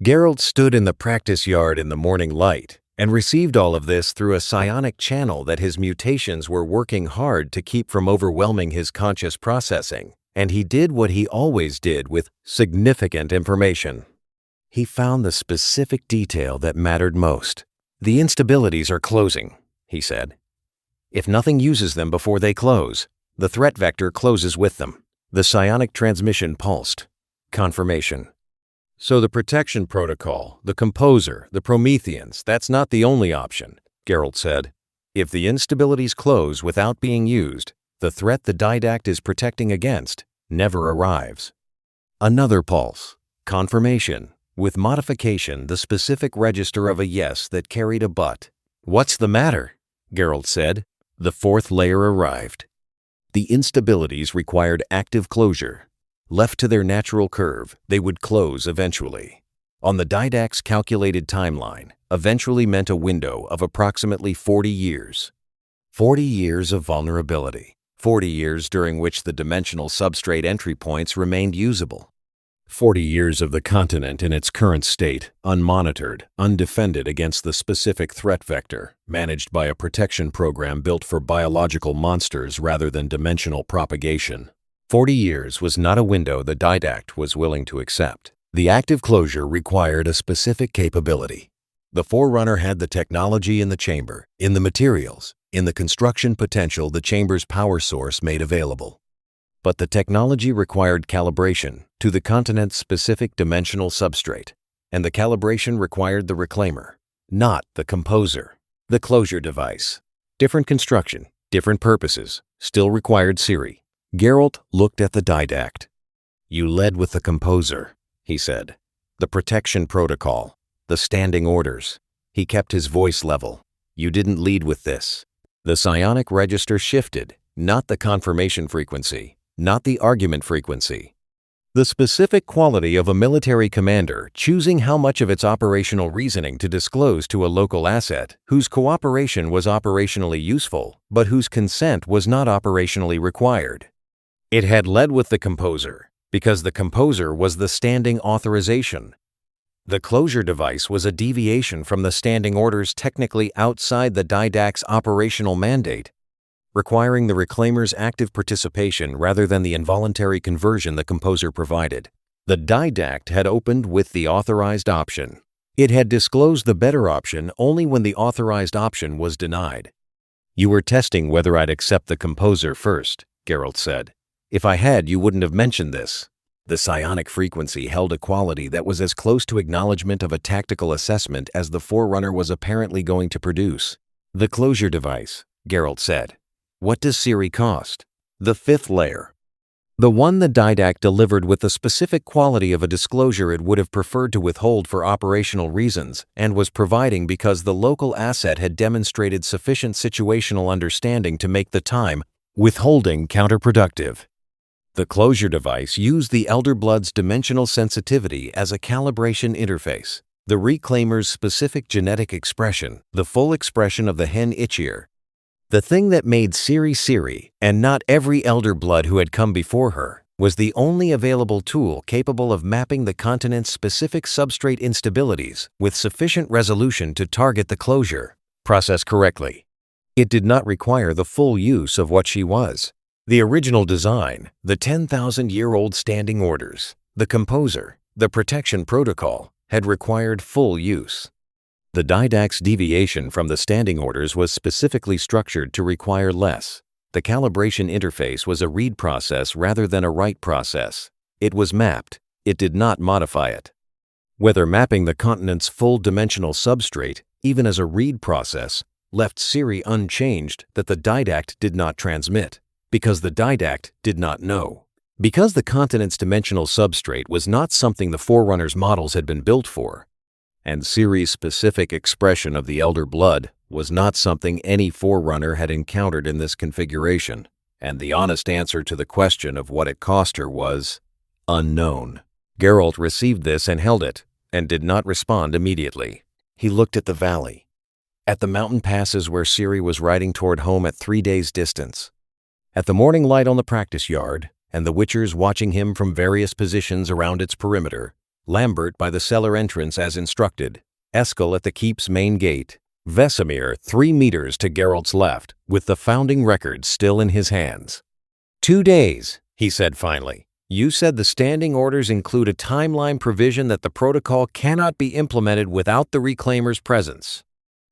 Geralt stood in the practice yard in the morning light and received all of this through a psionic channel that his mutations were working hard to keep from overwhelming his conscious processing, and he did what he always did with significant information. He found the specific detail that mattered most. The instabilities are closing, he said. If nothing uses them before they close, the threat vector closes with them. The psionic transmission pulsed. Confirmation. So the protection protocol, the composer, the Prometheans, that's not the only option, Geralt said. If the instabilities close without being used, the threat the Didact is protecting against never arrives. Another pulse. Confirmation. With modification, the specific register of a yes that carried a but. What's the matter? Geralt said. The fourth layer arrived. The instabilities required active closure. Left to their natural curve, they would close eventually. On the Didact's calculated timeline, eventually meant a window of approximately 40 years. 40 years of vulnerability. 40 years during which the dimensional substrate entry points remained usable. 40 years of the continent in its current state, unmonitored, undefended against the specific threat vector, managed by a protection program built for biological monsters rather than dimensional propagation. 40 years was not a window the Didact was willing to accept. The active closure required a specific capability. The Forerunner had the technology in the chamber, in the materials, in the construction potential the chamber's power source made available. But the technology required calibration to the continent's specific dimensional substrate, and the calibration required the reclaimer, not the composer. The closure device. Different construction, different purposes, still required Siri. Geralt looked at the Didact. You led with the composer, he said. The protection protocol, the standing orders. He kept his voice level. You didn't lead with this. The psionic register shifted, not the confirmation frequency. Not the argument frequency. The specific quality of a military commander choosing how much of its operational reasoning to disclose to a local asset whose cooperation was operationally useful, but whose consent was not operationally required. It had led with the composer, because the composer was the standing authorization. The closure device was a deviation from the standing orders technically outside the Didact's operational mandate, requiring the reclaimer's active participation rather than the involuntary conversion the composer provided. The Didact had opened with the authorized option. It had disclosed the better option only when the authorized option was denied. You were testing whether I'd accept the composer first, Geralt said. If I had, you wouldn't have mentioned this. The psionic frequency held a quality that was as close to acknowledgement of a tactical assessment as the Forerunner was apparently going to produce. The closure device, Geralt said. What does Siri cost? The fifth layer. The one the Didact delivered with the specific quality of a disclosure it would have preferred to withhold for operational reasons and was providing because the local asset had demonstrated sufficient situational understanding to make the time withholding counterproductive. The closure device used the Elder Blood's dimensional sensitivity as a calibration interface, the reclaimer's specific genetic expression, the full expression of the hen Itchier. The thing that made Siri Siri, and not every Elder Blood who had come before her, was the only available tool capable of mapping the continent's specific substrate instabilities with sufficient resolution to target the closure process correctly. It did not require the full use of what she was. The original design, the 10,000-year-old standing orders, the composer, the protection protocol, had required full use. The Didact's deviation from the standing orders was specifically structured to require less. The calibration interface was a read process rather than a write process. It was mapped. It did not modify it. Whether mapping the continent's full-dimensional substrate, even as a read process, left Siri unchanged that the Didact did not transmit, because the Didact did not know. Because the continent's dimensional substrate was not something the Forerunner's models had been built for, and Siri's specific expression of the Elder Blood was not something any Forerunner had encountered in this configuration, and the honest answer to the question of what it cost her was unknown. Geralt received this and held it, and did not respond immediately. He looked at the valley, at the mountain passes where Siri was riding toward home at 3 days' distance, at the morning light on the practice yard, and the Witchers watching him from various positions around its perimeter, Lambert by the cellar entrance as instructed, Eskel at the keep's main gate, Vesemir 3 meters to Geralt's left, with the founding records still in his hands. 2 days, he said finally. You said the standing orders include a timeline provision that the protocol cannot be implemented without the Reclaimer's presence.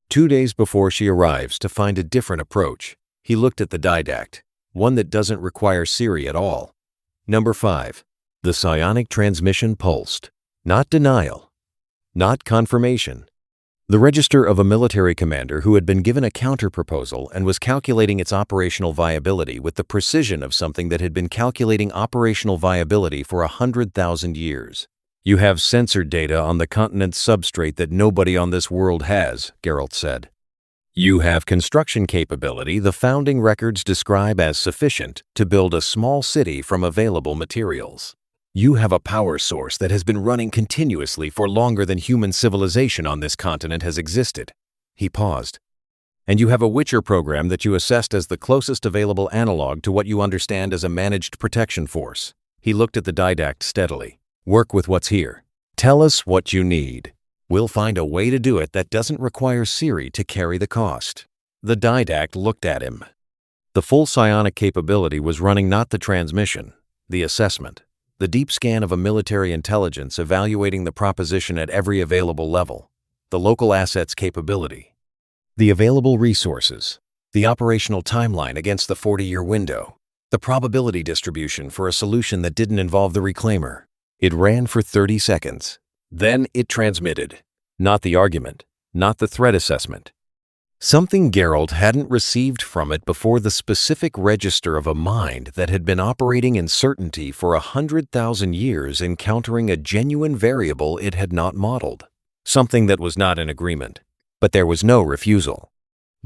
2 days before she arrives to find a different approach, he looked at the Didact, one that doesn't require Siri at all. Number 5. The psionic transmission pulsed. Not denial. Not confirmation. The register of a military commander who had been given a counter-proposal and was calculating its operational viability with the precision of something that had been calculating operational viability for 100,000 years. You have censored data on the continent's substrate that nobody on this world has, Geralt said. You have construction capability the founding records describe as sufficient to build a small city from available materials. You have a power source that has been running continuously for longer than human civilization on this continent has existed. He paused. And you have a Witcher program that you assessed as the closest available analog to what you understand as a managed protection force. He looked at the Didact steadily. Work with what's here. Tell us what you need. We'll find a way to do it that doesn't require Siri to carry the cost. The Didact looked at him. The full psionic capability was running not the transmission, the assessment, the deep scan of a military intelligence evaluating the proposition at every available level, the local assets capability, the available resources, the operational timeline against the 40-year window, the probability distribution for a solution that didn't involve the Reclaimer. It ran for 30 seconds. Then it transmitted. Not the argument, not the threat assessment. Something Geralt hadn't received from it before the specific register of a mind that had been operating in certainty for 100,000 years encountering a genuine variable it had not modeled. Something that was not in agreement. But there was no refusal.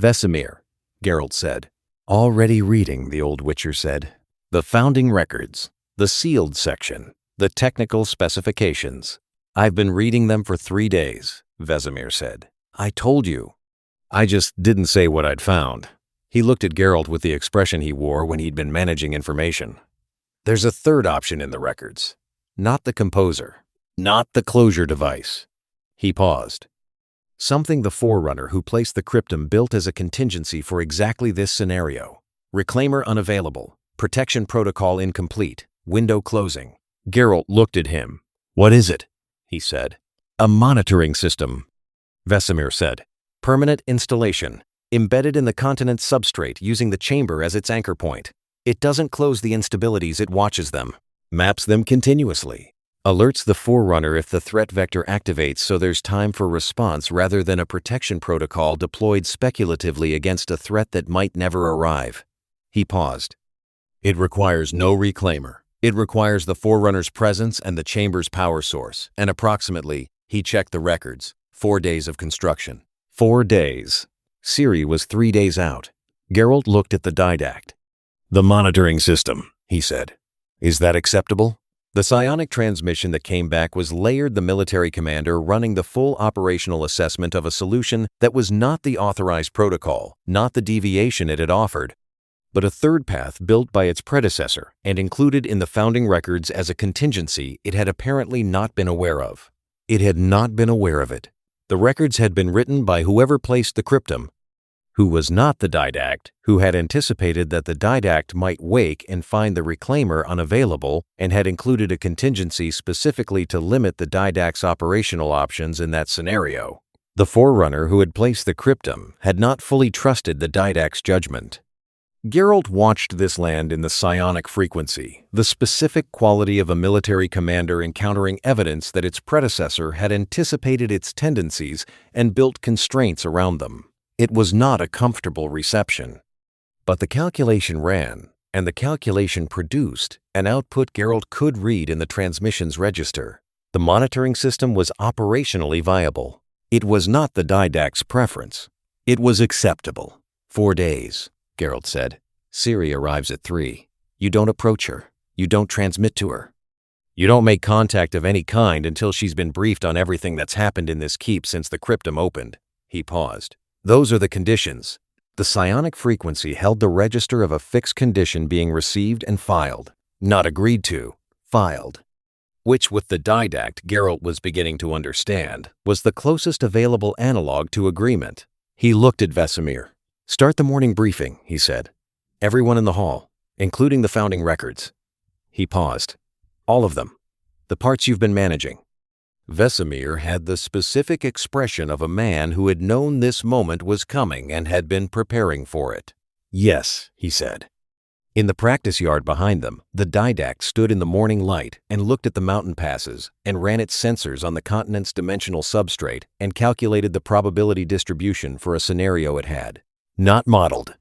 Vesemir, Geralt said. Already reading, the old Witcher said. The founding records, the sealed section, the technical specifications. I've been reading them for 3 days, Vesemir said. I told you. I just didn't say what I'd found. He looked at Geralt with the expression he wore when he'd been managing information. There's a third option in the records. Not the composer. Not the closure device. He paused. Something the Forerunner who placed the Cryptum built as a contingency for exactly this scenario. Reclaimer unavailable. Protection protocol incomplete. Window closing. Geralt looked at him. What is it? He said. A monitoring system, Vesemir said. Permanent installation, embedded in the continent's substrate using the chamber as its anchor point. It doesn't close the instabilities, it watches them, maps them continuously, alerts the Forerunner if the threat vector activates so there's time for response rather than a protection protocol deployed speculatively against a threat that might never arrive. He paused. It requires no Reclaimer. It requires the Forerunner's presence and the chamber's power source, and approximately, he checked the records, 4 days of construction. 4 days. Siri was 3 days out. Geralt looked at the Didact. The monitoring system, he said. Is that acceptable? The psionic transmission that came back was layered the military commander running the full operational assessment of a solution that was not the authorized protocol, not the deviation it had offered, but a third path built by its predecessor and included in the founding records as a contingency it had apparently not been aware of. It had not been aware of it. The records had been written by whoever placed the Cryptum, who was not the Didact, who had anticipated that the Didact might wake and find the Reclaimer unavailable and had included a contingency specifically to limit the Didact's operational options in that scenario. The Forerunner who had placed the Cryptum had not fully trusted the Didact's judgment. Geralt watched this land in the psionic frequency, the specific quality of a military commander encountering evidence that its predecessor had anticipated its tendencies and built constraints around them. It was not a comfortable reception. But the calculation ran, and the calculation produced an output Geralt could read in the transmission's register. The monitoring system was operationally viable. It was not the Didact's preference. It was acceptable. 4 days, Geralt said. Ciri arrives at 3. You don't approach her. You don't transmit to her. You don't make contact of any kind until she's been briefed on everything that's happened in this keep since the Cryptum opened. He paused. Those are the conditions. The psionic frequency held the register of a fixed condition being received and filed. Not agreed to, filed. Which, with the Didact Geralt was beginning to understand, was the closest available analog to agreement. He looked at Vesemir. Start the morning briefing, he said. Everyone in the hall, including the founding records. He paused. All of them. The parts you've been managing. Vesemir had the specific expression of a man who had known this moment was coming and had been preparing for it. Yes, he said. In the practice yard behind them, the Didact stood in the morning light and looked at the mountain passes and ran its sensors on the continent's dimensional substrate and calculated the probability distribution for a scenario it had. Not modeled.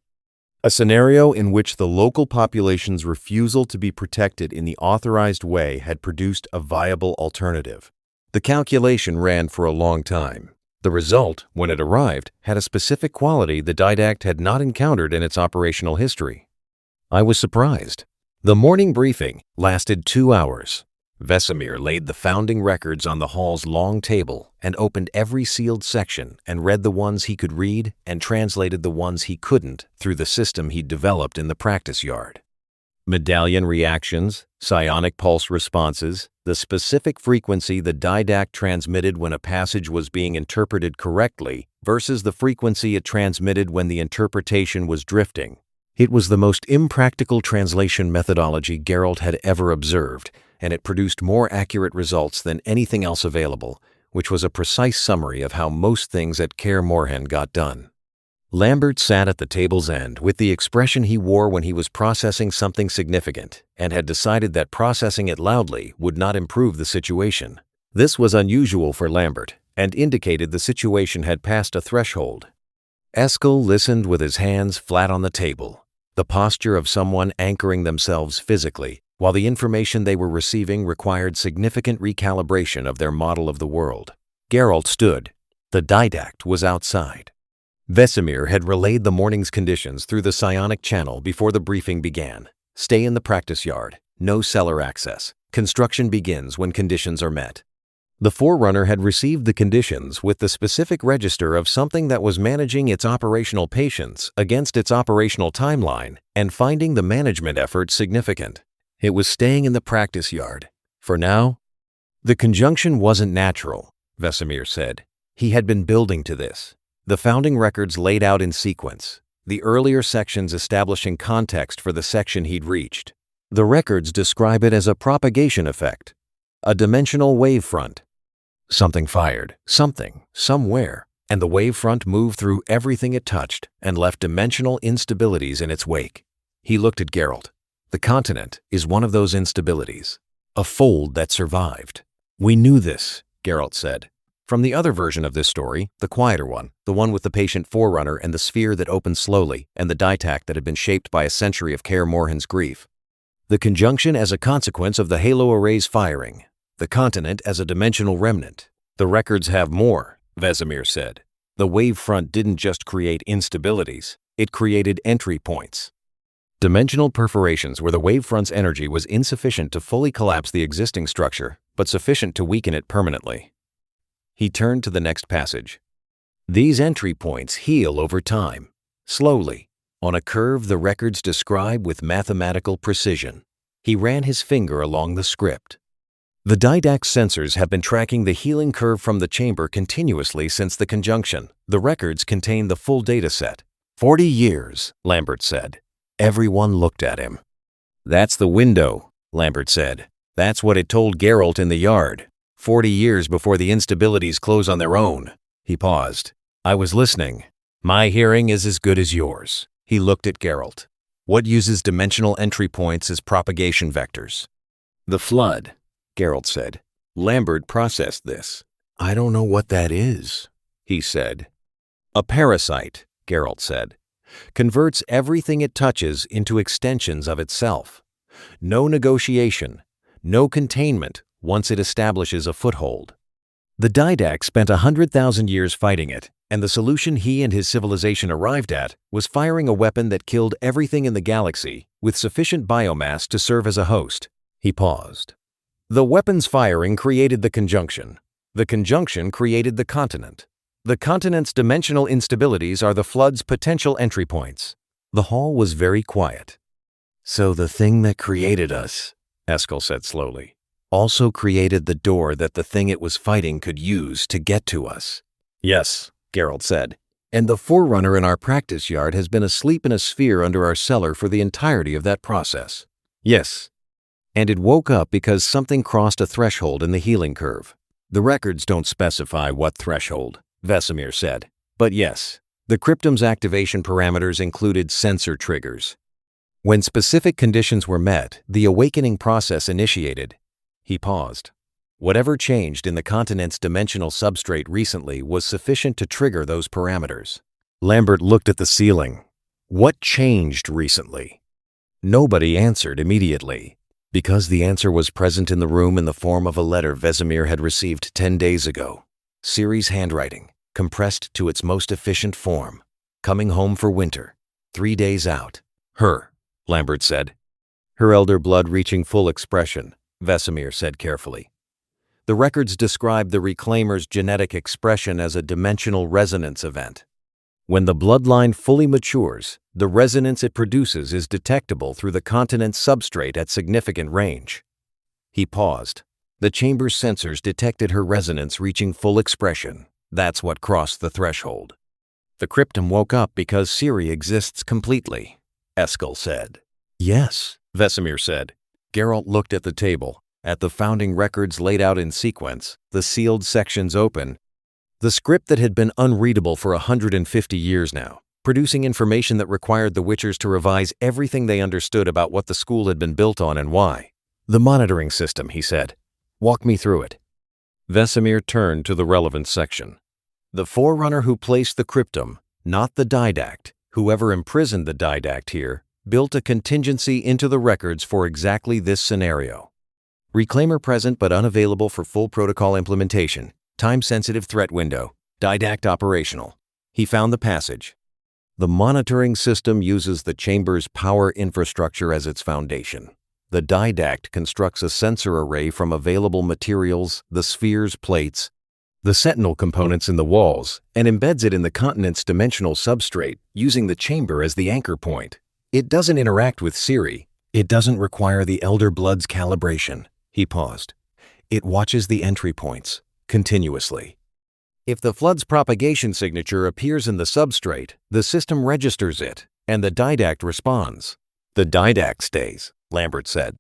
A scenario in which the local population's refusal to be protected in the authorized way had produced a viable alternative. The calculation ran for a long time. The result, when it arrived, had a specific quality the Didact had not encountered in its operational history. I was surprised. The morning briefing lasted 2 hours. Vesemir laid the founding records on the hall's long table and opened every sealed section and read the ones he could read and translated the ones he couldn't through the system he'd developed in the practice yard. Medallion reactions, psionic pulse responses, the specific frequency the Didact transmitted when a passage was being interpreted correctly versus the frequency it transmitted when the interpretation was drifting. It was the most impractical translation methodology Geralt had ever observed, and it produced more accurate results than anything else available, which was a precise summary of how most things at Kaer Morhen got done. Lambert sat at the table's end with the expression he wore when he was processing something significant and had decided that processing it loudly would not improve the situation. This was unusual for Lambert and indicated the situation had passed a threshold. Eskel listened with his hands flat on the table, the posture of someone anchoring themselves physically, while the information they were receiving required significant recalibration of their model of the world. Geralt stood. The Didact was outside. Vesemir had relayed the morning's conditions through the psionic channel before the briefing began. Stay in the practice yard. No cellar access. Construction begins when conditions are met. The Forerunner had received the conditions with the specific register of something that was managing its operational patience against its operational timeline and finding the management effort significant. It was staying in the practice yard. For now, the conjunction wasn't natural, Vesemir said. He had been building to this. The founding records laid out in sequence, the earlier sections establishing context for the section he'd reached. The records describe it as a propagation effect, a dimensional wave front. Something fired, something, somewhere, and the wave front moved through everything it touched and left dimensional instabilities in its wake. He looked at Geralt. The continent is one of those instabilities, a fold that survived. We knew this, Geralt said. From the other version of this story, the quieter one, the one with the patient Forerunner and the sphere that opened slowly and the Didact that had been shaped by a century of Kaer Morhen's grief. The conjunction as a consequence of the halo array's firing. The continent as a dimensional remnant. The records have more, Vesemir said. The wave front didn't just create instabilities, it created entry points. Dimensional perforations where the wave front's energy was insufficient to fully collapse the existing structure, but sufficient to weaken it permanently. He turned to the next passage. These entry points heal over time, slowly, on a curve the records describe with mathematical precision. He ran his finger along the script. The Didact's sensors have been tracking the healing curve from the chamber continuously since the conjunction. The records contain the full data set. 40 years, Lambert said. Everyone looked at him. That's the window, Lambert said. That's what it told Geralt in the yard. 40 years before the instabilities close on their own. He paused. I was listening. My hearing is as good as yours. He looked at Geralt. What uses dimensional entry points as propagation vectors? The flood, Geralt said. Lambert processed this. I don't know what that is, he said. A parasite, Geralt said, converts everything it touches into extensions of itself. No negotiation, no containment once it establishes a foothold. The Didact spent 100,000 years fighting it, and the solution he and his civilization arrived at was firing a weapon that killed everything in the galaxy with sufficient biomass to serve as a host. He paused. The weapon's firing created the conjunction. The conjunction created the continent. The continent's dimensional instabilities are the flood's potential entry points. The hall was very quiet. So the thing that created us, Eskel said slowly, also created the door that the thing it was fighting could use to get to us. Yes, Geralt said, and the Forerunner in our practice yard has been asleep in a sphere under our cellar for the entirety of that process. Yes. And it woke up because something crossed a threshold in the healing curve. The records don't specify what threshold, Vesemir said. But yes, the Cryptum's activation parameters included sensor triggers. When specific conditions were met, the awakening process initiated. He paused. Whatever changed in the continent's dimensional substrate recently was sufficient to trigger those parameters. Lambert looked at the ceiling. What changed recently? Nobody answered immediately, because the answer was present in the room in the form of a letter Vesemir had received 10 days ago. Ciri's handwriting, compressed to its most efficient form. Coming home for winter. 3 days out. Her, Lambert said. Her elder blood reaching full expression, Vesemir said carefully. The records describe the Reclaimer's genetic expression as a dimensional resonance event. When the bloodline fully matures, the resonance it produces is detectable through the continent's substrate at significant range. He paused. The chamber's sensors detected her resonance reaching full expression. That's what crossed the threshold. The Cryptum woke up because Ciri exists completely, Eskel said. Yes, Vesemir said. Geralt looked at the table, at the founding records laid out in sequence, the sealed sections open. The script that had been unreadable for 150 years now, producing information that required the Witchers to revise everything they understood about what the school had been built on and why. The monitoring system, he said. Walk me through it. Vesemir turned to the relevant section. The Forerunner who placed the Cryptum, not the Didact, whoever imprisoned the Didact here, built a contingency into the records for exactly this scenario. Reclaimer present but unavailable for full protocol implementation. Time-sensitive threat window. Didact operational. He found the passage. The monitoring system uses the chamber's power infrastructure as its foundation. The Didact constructs a sensor array from available materials, the sphere's plates, the sentinel components in the walls, and embeds it in the continent's dimensional substrate, using the chamber as the anchor point. It doesn't interact with Ciri. It doesn't require the Elder Blood's calibration. He paused. It watches the entry points, continuously. If the flood's propagation signature appears in the substrate, the system registers it, and the Didact responds. The Didact stays, Lambert said.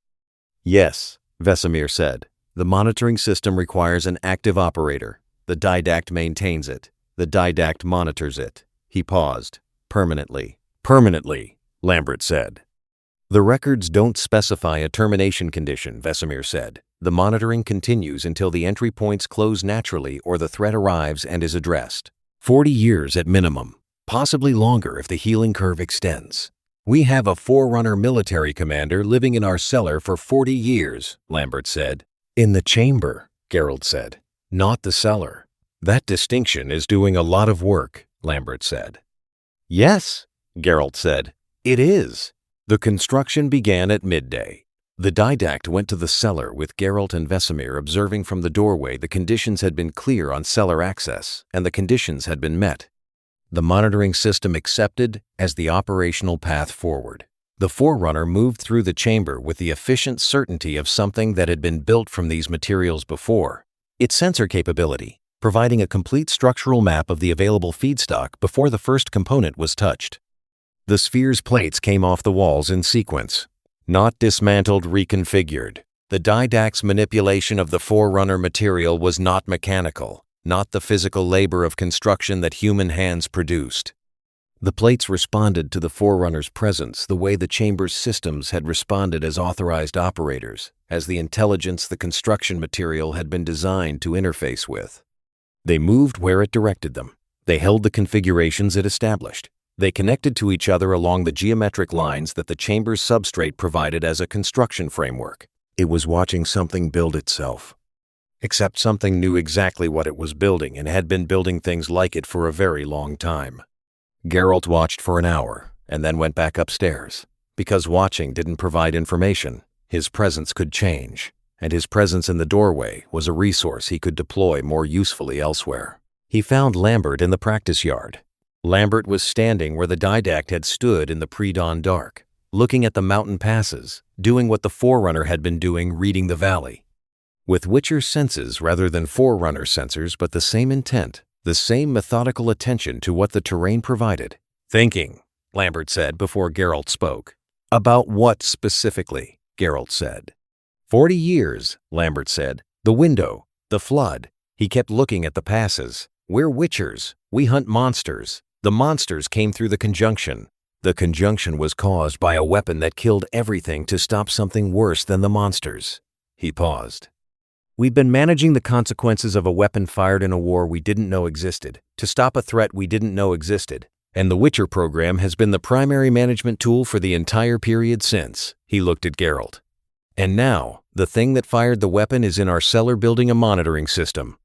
Yes, Vesemir said. The monitoring system requires an active operator. The Didact maintains it. The Didact monitors it. He paused. Permanently. Permanently, Lambert said. The records don't specify a termination condition, Vesemir said. The monitoring continues until the entry points close naturally or the threat arrives and is addressed. 40 years at minimum, possibly longer if the healing curve extends. We have a Forerunner military commander living in our cellar for 40 years, Lambert said. In the chamber, Geralt said, not the cellar. That distinction is doing a lot of work, Lambert said. Yes, Geralt said, it is. The construction began at midday. The Didact went to the cellar with Geralt and Vesemir observing from the doorway the conditions had been clear on cellar access, and the conditions had been met. The monitoring system accepted as the operational path forward. The Forerunner moved through the chamber with the efficient certainty of something that had been built from these materials before. Its sensor capability, providing a complete structural map of the available feedstock before the first component was touched. The sphere's plates came off the walls in sequence. Not dismantled, reconfigured. The Didact's manipulation of the Forerunner material was not mechanical, not the physical labor of construction that human hands produced. The plates responded to the Forerunner's presence the way the chamber's systems had responded as authorized operators, as the intelligence the construction material had been designed to interface with. They moved where it directed them. They held the configurations it established. They connected to each other along the geometric lines that the chamber's substrate provided as a construction framework. It was watching something build itself. Except something knew exactly what it was building and had been building things like it for a very long time. Geralt watched for an hour and then went back upstairs. Because watching didn't provide information, his presence could change, and his presence in the doorway was a resource he could deploy more usefully elsewhere. He found Lambert in the practice yard. Lambert was standing where the Didact had stood in the pre-dawn dark, looking at the mountain passes, doing what the Forerunner had been doing, reading the valley. With Witcher senses rather than Forerunner sensors, but the same intent, the same methodical attention to what the terrain provided. Thinking, Lambert said before Geralt spoke. About what specifically? Geralt said. 40 years, Lambert said. The window, the flood. He kept looking at the passes. We're Witchers. We hunt monsters. The monsters came through the conjunction. The conjunction was caused by a weapon that killed everything to stop something worse than the monsters. He paused. We've been managing the consequences of a weapon fired in a war we didn't know existed, to stop a threat we didn't know existed, and the Witcher program has been the primary management tool for the entire period since. He looked at Geralt. And now, the thing that fired the weapon is in our cellar building a monitoring system.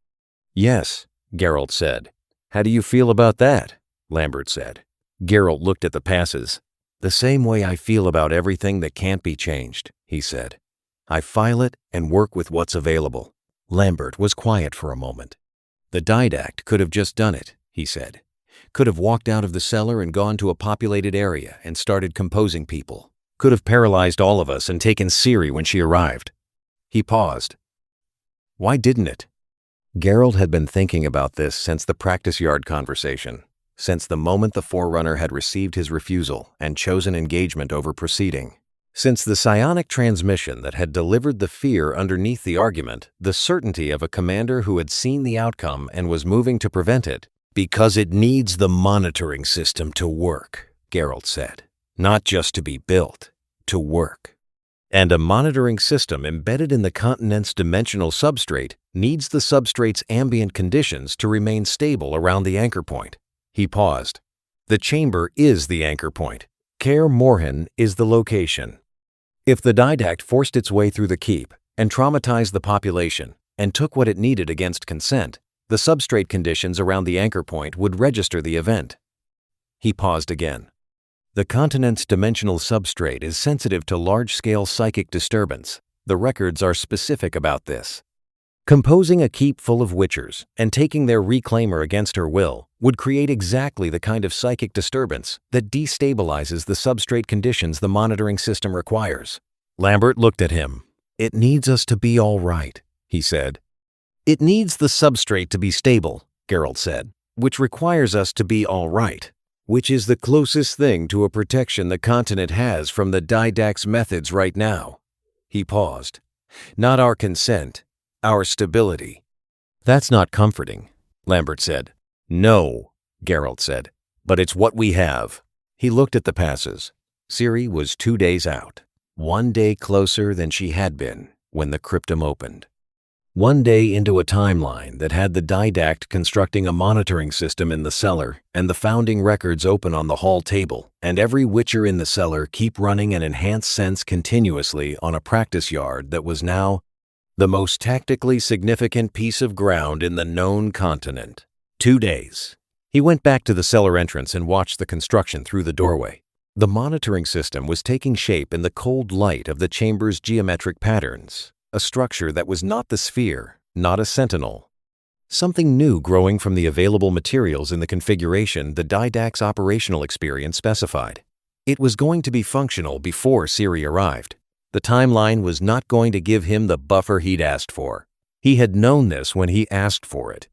Yes, Geralt said. How do you feel about that? Lambert said. Geralt looked at the passes. The same way I feel about everything that can't be changed, he said. I file it and work with what's available. Lambert was quiet for a moment. The Didact could have just done it, he said. Could have walked out of the cellar and gone to a populated area and started composing people. Could have paralyzed all of us and taken Ciri when she arrived. He paused. Why didn't it? Geralt had been thinking about this since the practice yard conversation, since the moment the Forerunner had received his refusal and chosen engagement over proceeding. Since the psionic transmission that had delivered the fear underneath the argument, the certainty of a commander who had seen the outcome and was moving to prevent it. Because it needs the monitoring system to work, Geralt said. Not just to be built, to work. And a monitoring system embedded in the continent's dimensional substrate needs the substrate's ambient conditions to remain stable around the anchor point. He paused. The chamber is the anchor point. Kaer Morhen is the location. If the Didact forced its way through the keep and traumatized the population and took what it needed against consent, the substrate conditions around the anchor point would register the event. He paused again. The continent's dimensional substrate is sensitive to large-scale psychic disturbance. The records are specific about this. Composing a keep full of Witchers and taking their reclaimer against her will would create exactly the kind of psychic disturbance that destabilizes the substrate conditions the monitoring system requires. Lambert looked at him. It needs us to be all right, he said. It needs the substrate to be stable, Geralt said, which requires us to be all right, which is the closest thing to a protection the continent has from the Didact's methods right now. He paused. Not our consent. Our stability. That's not comforting, Lambert said. No, Geralt said, but it's what we have. He looked at the passes. Ciri was 2 days out, 1 day closer than she had been when the cryptum opened. 1 day into a timeline that had the Didact constructing a monitoring system in the cellar and the founding records open on the hall table, and every Witcher in the cellar keep running an enhanced sense continuously on a practice yard that was now the most tactically significant piece of ground in the known continent. 2 days. He went back to the cellar entrance and watched the construction through the doorway. The monitoring system was taking shape in the cold light of the chamber's geometric patterns, a structure that was not the sphere, not a sentinel. Something new growing from the available materials in the configuration the Didact's operational experience specified. It was going to be functional before Ciri arrived. The timeline was not going to give him the buffer he'd asked for. He had known this when he asked for it.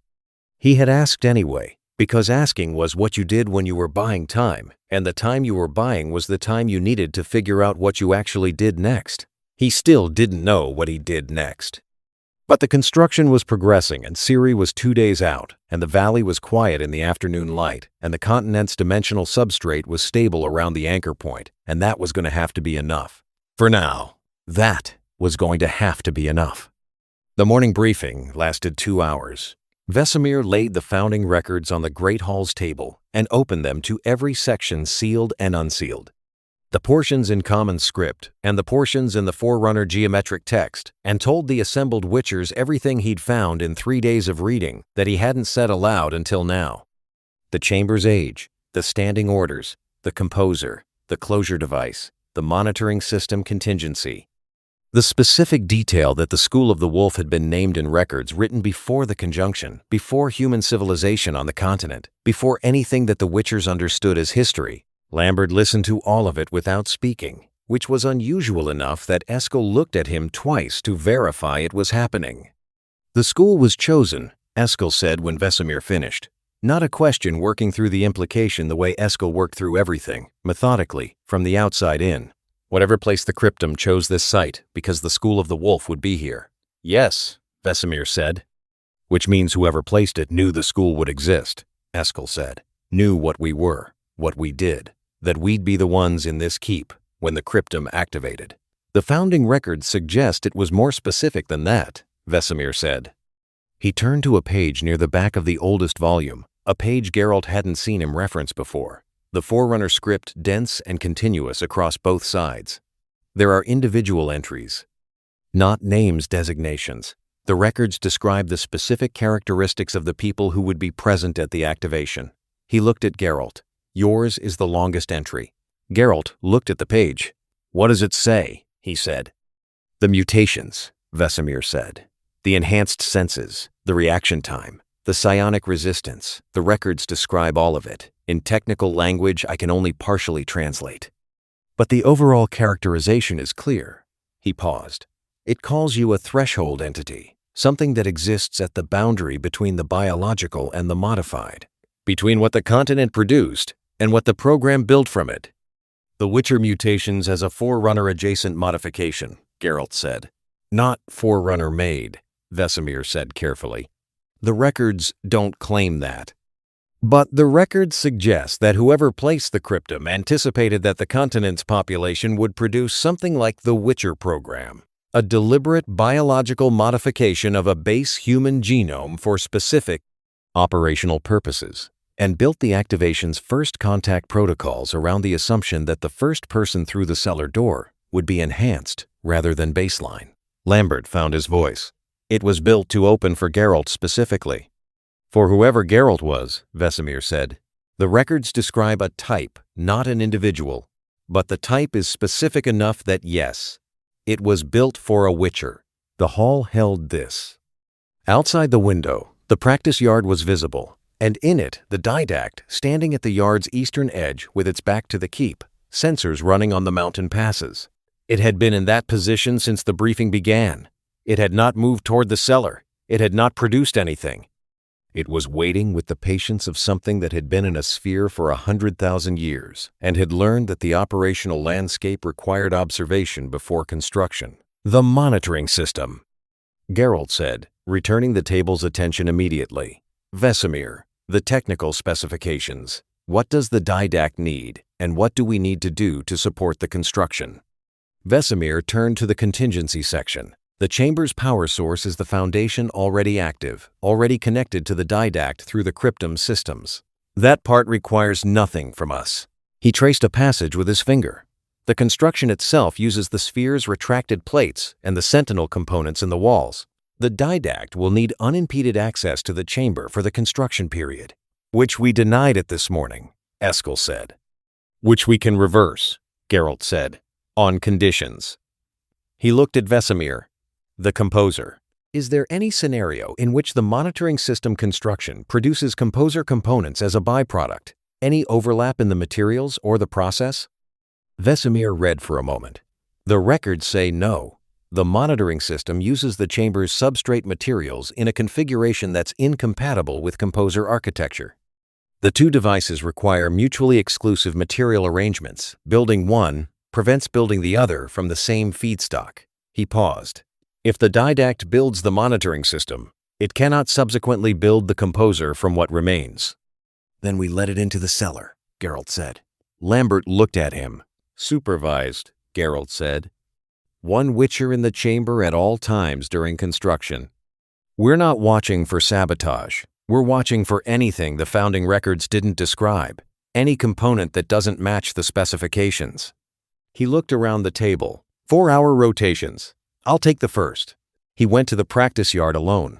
He had asked anyway, Because asking was what you did when you were buying time, and the time you were buying was the time you needed to figure out what you actually did next. He still didn't know what he did next. But the construction was progressing, and Siri was 2 days out, and the valley was quiet in the afternoon light, and the continent's dimensional substrate was stable around the anchor point, and that was going to have to be enough. For now, that was going to have to be enough. The morning briefing lasted 2 hours. Vesemir laid the founding records on the Great Hall's table and opened them to every section sealed and unsealed. The portions in common script and the portions in the Forerunner geometric text, and told the assembled Witchers everything he'd found in 3 days of reading that he hadn't said aloud until now. The chamber's age, the standing orders, the composer, the closure device, the monitoring system contingency. The specific detail that the School of the Wolf had been named in records written before the conjunction, before human civilization on the continent, before anything that the Witchers understood as history. Lambert listened to all of it without speaking, which was unusual enough that Eskel looked at him twice to verify it was happening. The school was chosen, Eskel said when Vesemir finished. Not a question working through the implication the way Eskel worked through everything, methodically, from the outside in. Whatever place the Cryptum chose this site because the School of the Wolf would be here. Yes, Vesemir said. Which means whoever placed it knew the school would exist, Eskel said. Knew what we were, what we did. That we'd be the ones in this keep when the Cryptum activated. The founding records suggest it was more specific than that, Vesemir said. He turned to a page near the back of the oldest volume, a page Geralt hadn't seen him reference before. The Forerunner script dense and continuous across both sides. There are individual entries, not names designations. The records describe the specific characteristics of the people who would be present at the activation. He looked at Geralt. Yours is the longest entry. Geralt looked at the page. What does it say? He said. The mutations, Vesemir said. The enhanced senses, the reaction time, the psionic resistance. The records describe all of it. In technical language, I can only partially translate. But the overall characterization is clear. He paused. It calls you a threshold entity, something that exists at the boundary between the biological and the modified, between what the continent produced and what the program built from it. The Witcher mutations as a Forerunner-adjacent modification, Geralt said. Not Forerunner-made, Vesemir said carefully. The records don't claim that. But the records suggest that whoever placed the Cryptum anticipated that the continent's population would produce something like the Witcher program, a deliberate biological modification of a base human genome for specific operational purposes, and built the activation's first contact protocols around the assumption that the first person through the cellar door would be enhanced rather than baseline. Lambert found his voice. It was built to open for Geralt specifically. For whoever Geralt was, Vesemir said, the records describe a type, not an individual, but the type is specific enough that yes, it was built for a Witcher. The hall held this. Outside the window, the practice yard was visible, and in it the Didact standing at the yard's eastern edge with its back to the keep, sensors running on the mountain passes. It had been in that position since the briefing began. It had not moved toward the cellar. It had not produced anything. It was waiting with the patience of something that had been in a sphere for 100,000 years and had learned that the operational landscape required observation before construction. The monitoring system, Geralt said, returning the table's attention immediately. Vesemir, the technical specifications. What does the Didact need, and what do we need to do to support the construction? Vesemir turned to the contingency section. The chamber's power source is the foundation already active, already connected to the Didact through the Cryptum systems. That part requires nothing from us. He traced a passage with his finger. The construction itself uses the sphere's retracted plates and the sentinel components in the walls. The Didact will need unimpeded access to the chamber for the construction period, which we denied it this morning, Eskel said. Which we can reverse, Geralt said, on conditions. He looked at Vesemir. The composer. Is there any scenario in which the monitoring system construction produces composer components as a byproduct? Any overlap in the materials or the process? Vesemir read for a moment. The records say no. The monitoring system uses the chamber's substrate materials in a configuration that's incompatible with composer architecture. The two devices require mutually exclusive material arrangements. Building one prevents building the other from the same feedstock. He paused. If the Didact builds the monitoring system, it cannot subsequently build the composer from what remains. Then we let it into the cellar, Geralt said. Lambert looked at him. Supervised, Geralt said. One Witcher in the chamber at all times during construction. We're not watching for sabotage. We're watching for anything the founding records didn't describe, any component that doesn't match the specifications. He looked around the table. 4-hour rotations. I'll take the first. He went to the practice yard alone.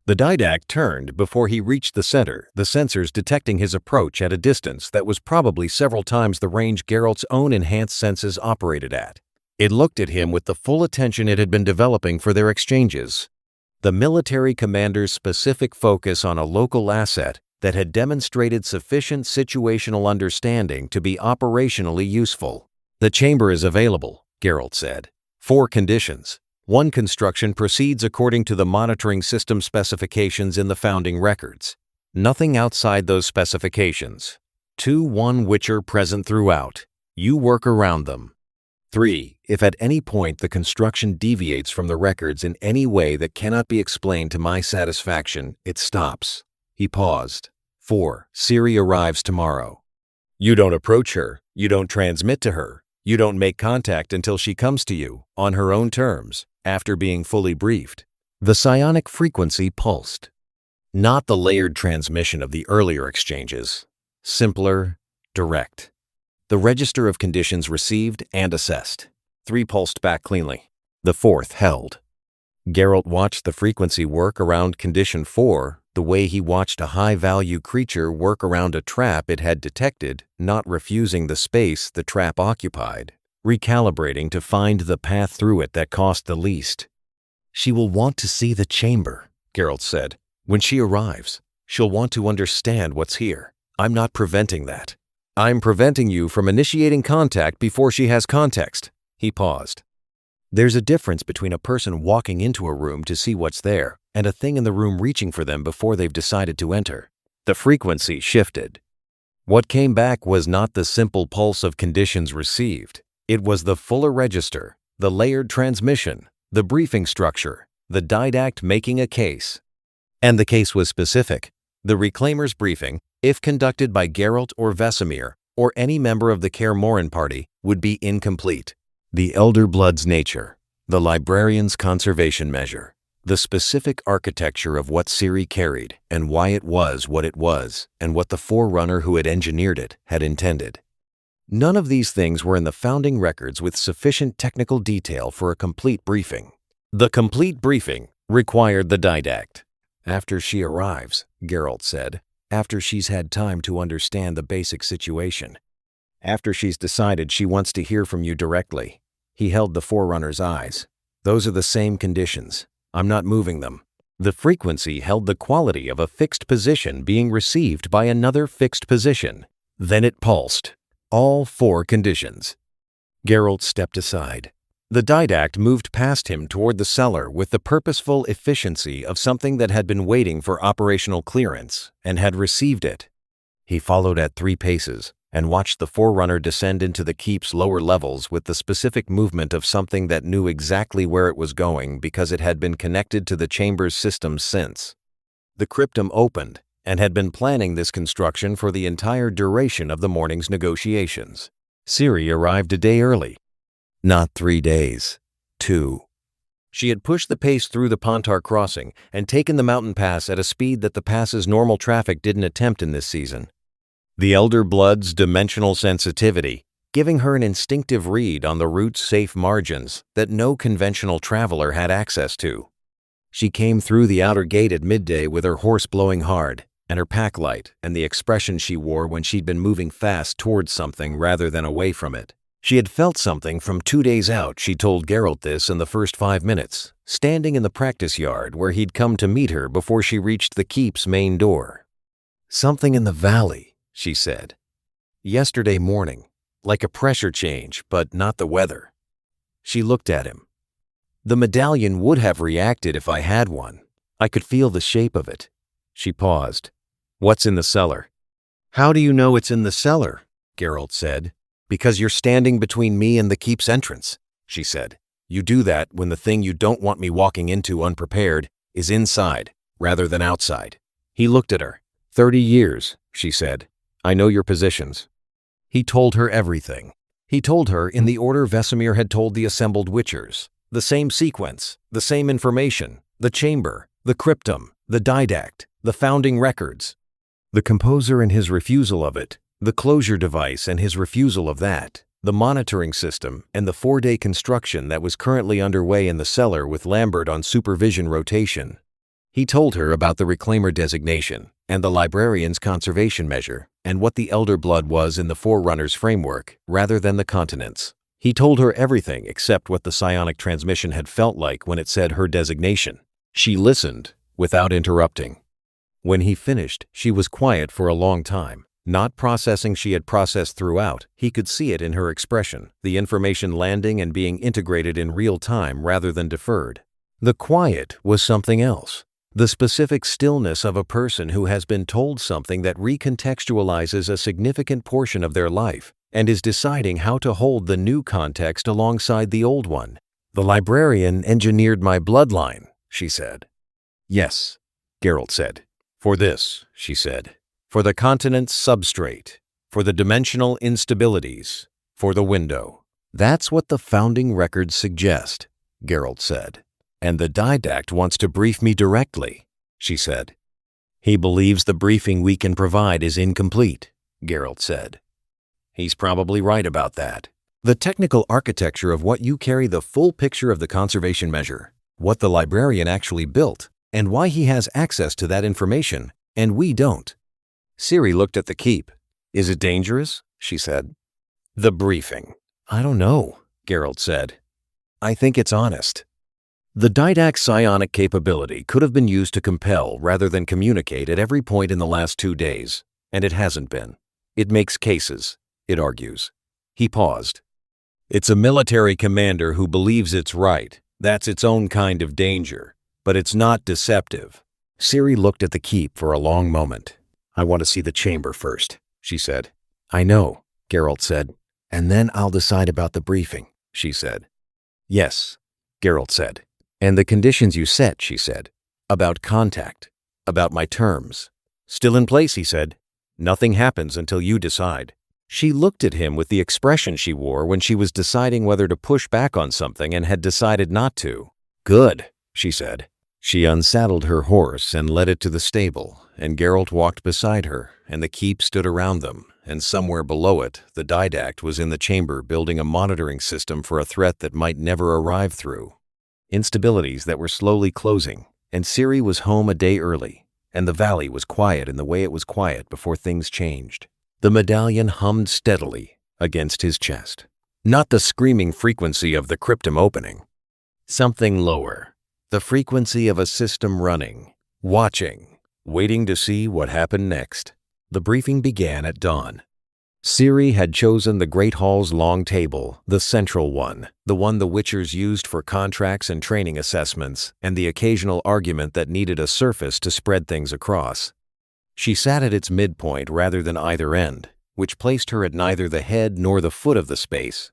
The Didact turned before he reached the center, the sensors detecting his approach at a distance that was probably several times the range Geralt's own enhanced senses operated at. It looked at him with the full attention it had been developing for their exchanges. The military commander's specific focus on a local asset that had demonstrated sufficient situational understanding to be operationally useful. The chamber is available, Geralt said. 4 conditions. 1. Construction proceeds according to the monitoring system specifications in the founding records. Nothing outside those specifications. 2. 1 Witcher present throughout. You work around them. 3. If at any point the construction deviates from the records in any way that cannot be explained to my satisfaction, it stops. He paused. 4. Ciri arrives tomorrow. You don't approach her. You don't transmit to her. You don't make contact until she comes to you, on her own terms, after being fully briefed. The psionic frequency pulsed. Not the layered transmission of the earlier exchanges. Simpler, direct. The register of conditions received and assessed. 3 pulsed back cleanly. The 4th held. Geralt watched the frequency work around condition 4 the way he watched a high-value creature work around a trap it had detected, not refusing the space the trap occupied, recalibrating to find the path through it that cost the least. She will want to see the chamber, Geralt said. When she arrives, she'll want to understand what's here. I'm not preventing that. I'm preventing you from initiating contact before she has context. He paused. There's a difference between a person walking into a room to see what's there and a thing in the room reaching for them before they've decided to enter. The frequency shifted. What came back was not the simple pulse of conditions received. It was the fuller register, the layered transmission, the briefing structure, the Didact making a case. And the case was specific. The Reclaimer's briefing, if conducted by Geralt or Vesemir, or any member of the Kaer Morhen party, would be incomplete. The Elder Blood's nature, the Librarian's conservation measure, the specific architecture of what Ciri carried and why it was what it was and what the Forerunner who had engineered it had intended. None of these things were in the founding records with sufficient technical detail for a complete briefing. The complete briefing required the Didact. After she arrives, Geralt said, after she's had time to understand the basic situation. After she's decided she wants to hear from you directly. He held the Forerunner's eyes. Those are the same conditions. I'm not moving them. The frequency held the quality of a fixed position being received by another fixed position. Then it pulsed. All 4 conditions. Geralt stepped aside. The Didact moved past him toward the cellar with the purposeful efficiency of something that had been waiting for operational clearance and had received it. He followed at 3 paces and watched the Forerunner descend into the keep's lower levels with the specific movement of something that knew exactly where it was going because it had been connected to the chamber's systems since. The cryptum opened and had been planning this construction for the entire duration of the morning's negotiations. Ciri arrived a day early. Not 3 days. 2. She had pushed the pace through the Pontar crossing and taken the mountain pass at a speed that the pass's normal traffic didn't attempt in this season. The Elder Blood's dimensional sensitivity, giving her an instinctive read on the route's safe margins that no conventional traveler had access to. She came through the outer gate at midday with her horse blowing hard, and her pack light, and the expression she wore when she'd been moving fast towards something rather than away from it. She had felt something from 2 days out. She told Geralt this in the first 5 minutes, standing in the practice yard where he'd come to meet her before she reached the keep's main door. Something in the valley, she said. Yesterday morning, like a pressure change, but not the weather. She looked at him. The medallion would have reacted if I had one. I could feel the shape of it. She paused. What's in the cellar? How do you know it's in the cellar? Geralt said. Because you're standing between me and the keep's entrance, she said. You do that when the thing you don't want me walking into unprepared is inside rather than outside. He looked at her. 30 years, she said. I know your positions. He told her everything. He told her in the order Vesemir had told the assembled Witchers. The same sequence, the same information, the chamber, the cryptum, the didact, the founding records. The composer and his refusal of it, the closure device and his refusal of that, the monitoring system and the 4-day construction that was currently underway in the cellar with Lambert on supervision rotation. He told her about the Reclaimer designation and the Librarian's conservation measure and what the Elder Blood was in the Forerunner's framework rather than the continents. He told her everything except what the psionic transmission had felt like when it said her designation. She listened without interrupting. When he finished, she was quiet for a long time, not processing she had processed throughout. He could see it in her expression, the information landing and being integrated in real time rather than deferred. The quiet was something else. The specific stillness of a person who has been told something that recontextualizes a significant portion of their life and is deciding how to hold the new context alongside the old one. The librarian engineered my bloodline, she said. Yes, Geralt said. For this, she said. For the continent's substrate. For the dimensional instabilities. For the window. That's what the founding records suggest, Geralt said. And the didact wants to brief me directly, she said. He believes the briefing we can provide is incomplete, Geralt said. He's probably right about that. The technical architecture of what you carry the full picture of the conservation measure, what the librarian actually built, and why he has access to that information, and we don't. Ciri looked at the keep. Is it dangerous? She said. The briefing. I don't know, Geralt said. I think it's honest. The didact's psionic capability could have been used to compel rather than communicate at every point in the last 2 days, and it hasn't been. It makes cases, it argues. He paused. It's a military commander who believes it's right. That's its own kind of danger, but it's not deceptive. Ciri looked at the keep for a long moment. I want to see the chamber first, she said. I know, Geralt said. And then I'll decide about the briefing, she said. Yes, Geralt said. And the conditions you set, she said. About contact. About my terms. Still in place, he said. Nothing happens until you decide. She looked at him with the expression she wore when she was deciding whether to push back on something and had decided not to. Good, she said. She unsaddled her horse and led it to the stable, and Geralt walked beside her, and the keep stood around them, and somewhere below it, the didact was in the chamber building a monitoring system for a threat that might never arrive through. Instabilities that were slowly closing, and Ciri was home a day early, and the valley was quiet in the way it was quiet before things changed. The medallion hummed steadily against his chest. Not the screaming frequency of the cryptum opening. Something lower. The frequency of a system running, watching, waiting to see what happened next. The briefing began at dawn. Ciri had chosen the Great Hall's long table, the central one, the one the Witchers used for contracts and training assessments, and the occasional argument that needed a surface to spread things across. She sat at its midpoint rather than either end, which placed her at neither the head nor the foot of the space.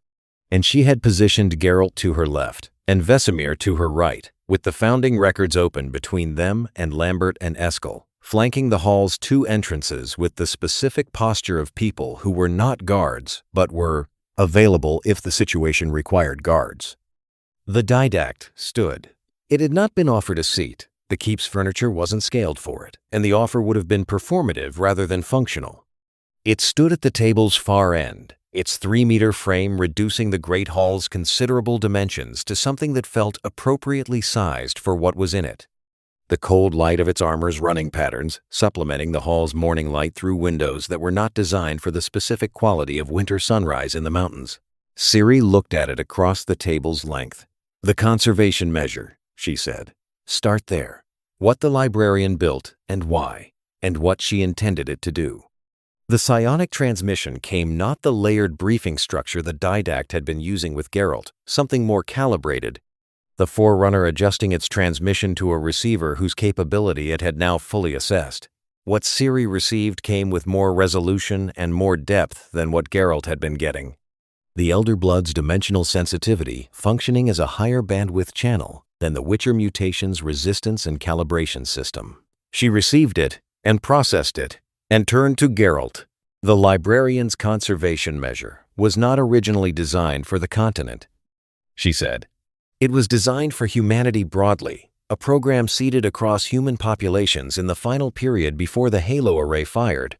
And she had positioned Geralt to her left, and Vesemir to her right, with the founding records open between them and Lambert and Eskel, flanking the hall's 2 entrances with the specific posture of people who were not guards, but were available if the situation required guards. The didact stood. It had not been offered a seat. The keep's furniture wasn't scaled for it, and the offer would have been performative rather than functional. It stood at the table's far end, its 3-meter frame reducing the Great Hall's considerable dimensions to something that felt appropriately sized for what was in it. The cold light of its armor's running patterns, supplementing the hall's morning light through windows that were not designed for the specific quality of winter sunrise in the mountains. Ciri looked at it across the table's length. The conservation measure, she said. Start there. What the librarian built and why, and what she intended it to do. The psionic transmission came not the layered briefing structure the didact had been using with Geralt, something more calibrated, the Forerunner adjusting its transmission to a receiver whose capability it had now fully assessed. What Ciri received came with more resolution and more depth than what Geralt had been getting. The Elder Blood's dimensional sensitivity functioning as a higher bandwidth channel than the Witcher mutation's resistance and calibration system. She received it and processed it and turned to Geralt. The librarian's conservation measure was not originally designed for the continent, she said. It was designed for humanity broadly, a program seeded across human populations in the final period before the Halo array fired.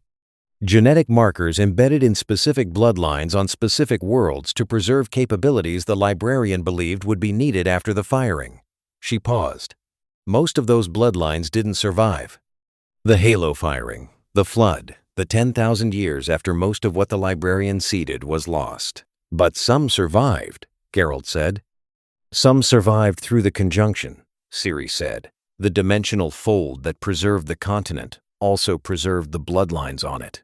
Genetic markers embedded in specific bloodlines on specific worlds to preserve capabilities the librarian believed would be needed after the firing. She paused. Most of those bloodlines didn't survive. The Halo firing, the flood, the 10,000 years after most of what the librarian seeded was lost. But some survived, Geralt said. Some survived through the conjunction, Ciri said. The dimensional fold that preserved the continent also preserved the bloodlines on it.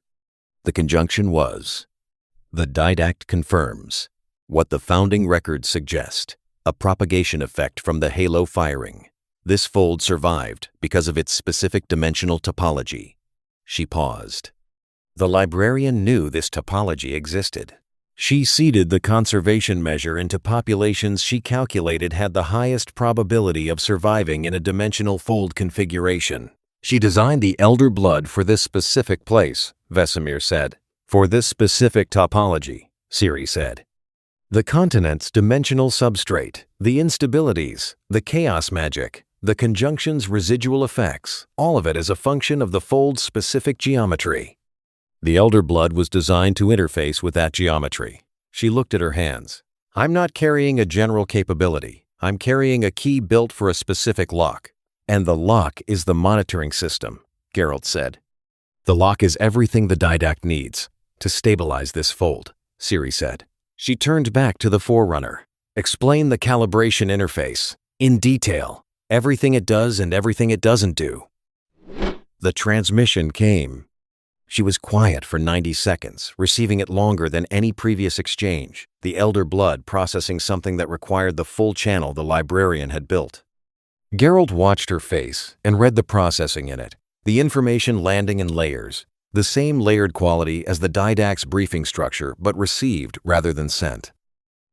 The conjunction was, the Didact confirms what the founding records suggest, a propagation effect from the Halo firing. This fold survived because of its specific dimensional topology. She paused. The librarian knew this topology existed. She seeded the conservation measure into populations she calculated had the highest probability of surviving in a dimensional fold configuration. She designed the Elder Blood for this specific place, Vesemir said. For this specific topology, Ciri said. The continent's dimensional substrate, the instabilities, the chaos magic, the conjunction's residual effects, all of it is a function of the fold's specific geometry. The Elder Blood was designed to interface with that geometry. She looked at her hands. I'm not carrying a general capability. I'm carrying a key built for a specific lock. And the lock is the monitoring system, Geralt said. The lock is everything the Didact needs to stabilize this fold, Ciri said. She turned back to the Forerunner. Explain the calibration interface, in detail, everything it does and everything it doesn't do. The transmission came. She was quiet for 90 seconds, receiving it longer than any previous exchange, the Elder Blood processing something that required the full channel the librarian had built. Geralt watched her face and read the processing in it, the information landing in layers, the same layered quality as the Didact's briefing structure but received rather than sent.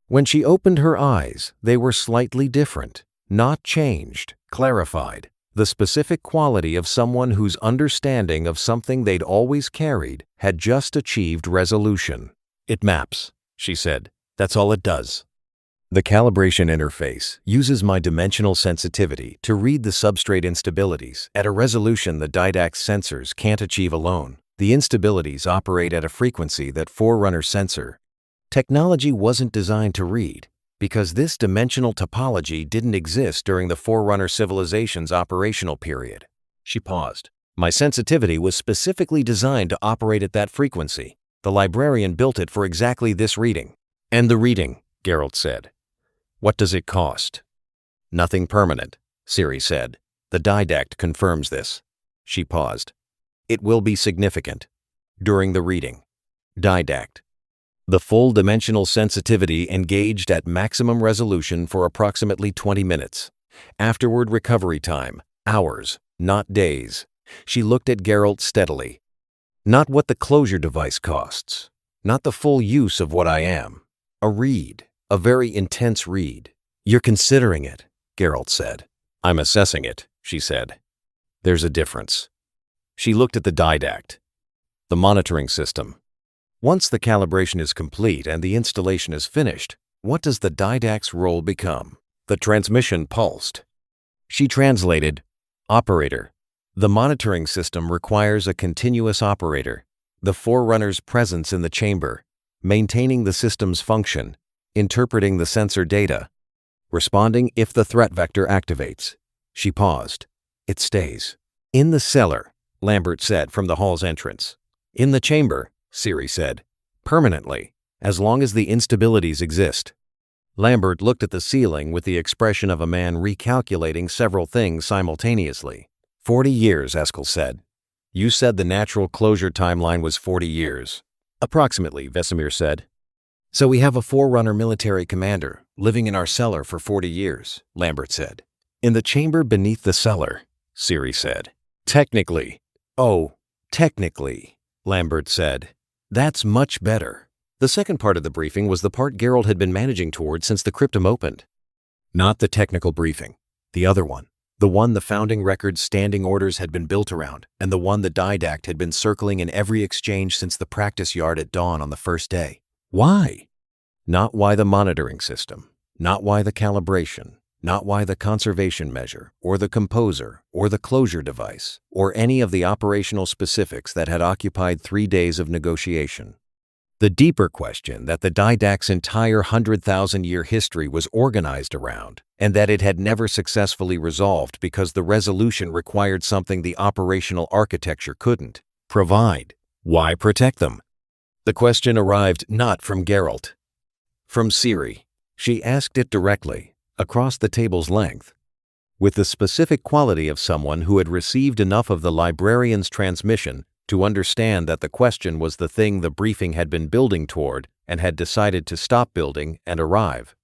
When she opened her eyes, they were slightly different, not changed, clarified, the specific quality of someone whose understanding of something they'd always carried had just achieved resolution. It maps, she said. That's all it does. The calibration interface uses my dimensional sensitivity to read the substrate instabilities at a resolution the Didact's sensors can't achieve alone. The instabilities operate at a frequency that Forerunner sensor technology wasn't designed to read, because this dimensional topology didn't exist during the Forerunner civilization's operational period. She paused. My sensitivity was specifically designed to operate at that frequency. The librarian built it for exactly this reading. And the reading, Geralt said. What does it cost? Nothing permanent, Ciri said. The Didact confirms this. She paused. It will be significant. During the reading. Didact. The full dimensional sensitivity engaged at maximum resolution for approximately 20 minutes. Afterward recovery time, hours, not days. She looked at Geralt steadily. Not what the closure device costs. Not the full use of what I am. A read. A very intense read. You're considering it, Geralt said. I'm assessing it, she said. There's a difference. She looked at the Didact. The monitoring system. Once the calibration is complete and the installation is finished, what does the Didact's role become? The transmission pulsed. She translated, operator. The monitoring system requires a continuous operator, the Forerunner's presence in the chamber, maintaining the system's function, interpreting the sensor data, responding if the threat vector activates. She paused. It stays. In the cellar, Lambert said from the hall's entrance. In the chamber, Ciri said. Permanently, as long as the instabilities exist. Lambert looked at the ceiling with the expression of a man recalculating several things simultaneously. 40 years, Eskel said. You said the natural closure timeline was 40 years. Approximately, Vesemir said. So we have a Forerunner military commander living in our cellar for 40 years, Lambert said. In the chamber beneath the cellar, Ciri said. Technically. Oh, Technically, Lambert said. That's much better. The second part of the briefing was the part Geralt had been managing toward since the cryptum opened. Not the technical briefing. The other one. The one the founding record's standing orders had been built around, and the one the Didact had been circling in every exchange since the practice yard at dawn on the first day. Why? Not why the monitoring system, not why the calibration, not why the conservation measure, or the composer, or the closure device, or any of the operational specifics that had occupied 3 days of negotiation. The deeper question that the Didact's entire 100,000-year history was organized around, and that it had never successfully resolved because the resolution required something the operational architecture couldn't provide. Why protect them? The question arrived not from Geralt. From Ciri. She asked it directly, across the table's length, with the specific quality of someone who had received enough of the librarian's transmission to understand that the question was the thing the briefing had been building toward and had decided to stop building and arrive.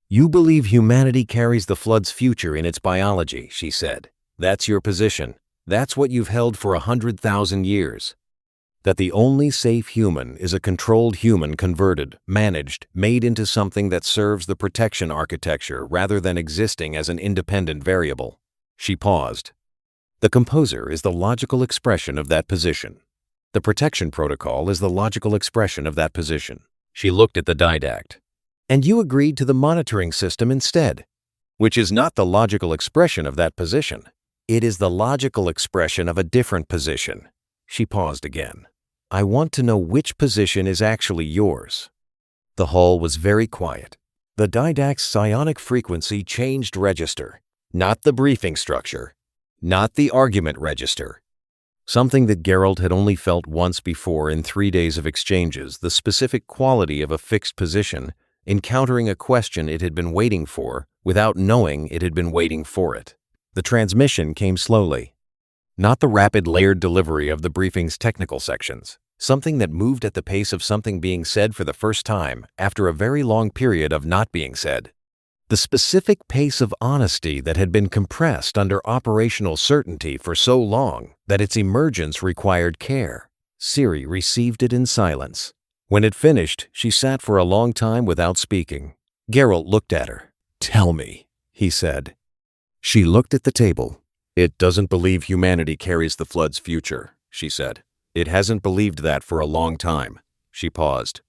You believe humanity carries the flood's future in its biology, she said. That's your position. That's what you've held for 100,000 years. That the only safe human is a controlled human converted, managed, made into something that serves the protection architecture rather than existing as an independent variable. She paused. The composer is the logical expression of that position. The protection protocol is the logical expression of that position. She looked at the Didact. And you agreed to the monitoring system instead, which is not the logical expression of that position. It is the logical expression of a different position. She paused again. I want to know which position is actually yours. The hall was very quiet. The Didact's psionic frequency changed register, not the briefing structure, not the argument register. Something that Geralt had only felt once before in 3 days of exchanges, the specific quality of a fixed position, encountering a question it had been waiting for without knowing it had been waiting for it. The transmission came slowly. Not the rapid layered delivery of the briefing's technical sections, something that moved at the pace of something being said for the first time after a very long period of not being said. The specific pace of honesty that had been compressed under operational certainty for so long that its emergence required care. Ciri received it in silence. When it finished, she sat for a long time without speaking. Geralt looked at her. Tell me, he said. She looked at the table. It doesn't believe humanity carries the flood's future, she said. It hasn't believed that for a long time. She paused.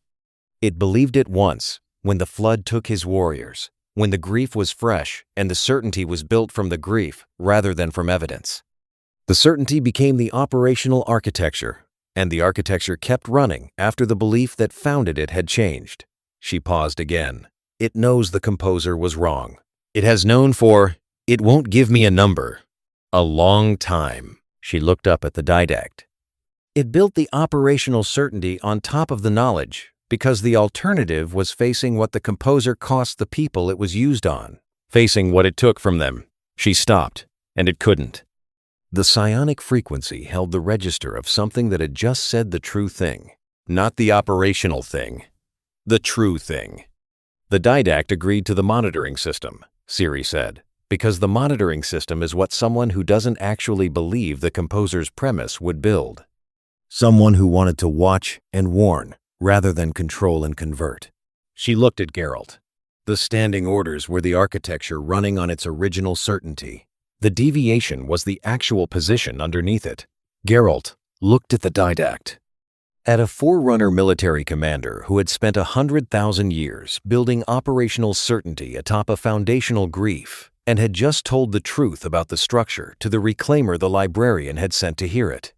It believed it once, when the flood took his warriors, when the grief was fresh and the certainty was built from the grief rather than from evidence. The certainty became the operational architecture, and the architecture kept running after the belief that founded it had changed. She paused again. It knows the composer was wrong. It has known for, it won't give me a number. A long time. She looked up at the Didact. It built the operational certainty on top of the knowledge because the alternative was facing what the composer cost the people it was used on, facing what it took from them. She stopped, and it couldn't. The psionic frequency held the register of something that had just said the true thing, not the operational thing, the true thing. The Didact agreed to the monitoring system, Ciri said. Because the monitoring system is what someone who doesn't actually believe the composer's premise would build. Someone who wanted to watch and warn rather than control and convert. She looked at Geralt. The standing orders were the architecture running on its original certainty. The deviation was the actual position underneath it. Geralt looked at the Didact. At a Forerunner military commander who had spent 100,000 years building operational certainty atop a foundational grief, and had just told the truth about the structure to the reclaimer the librarian had sent to hear it.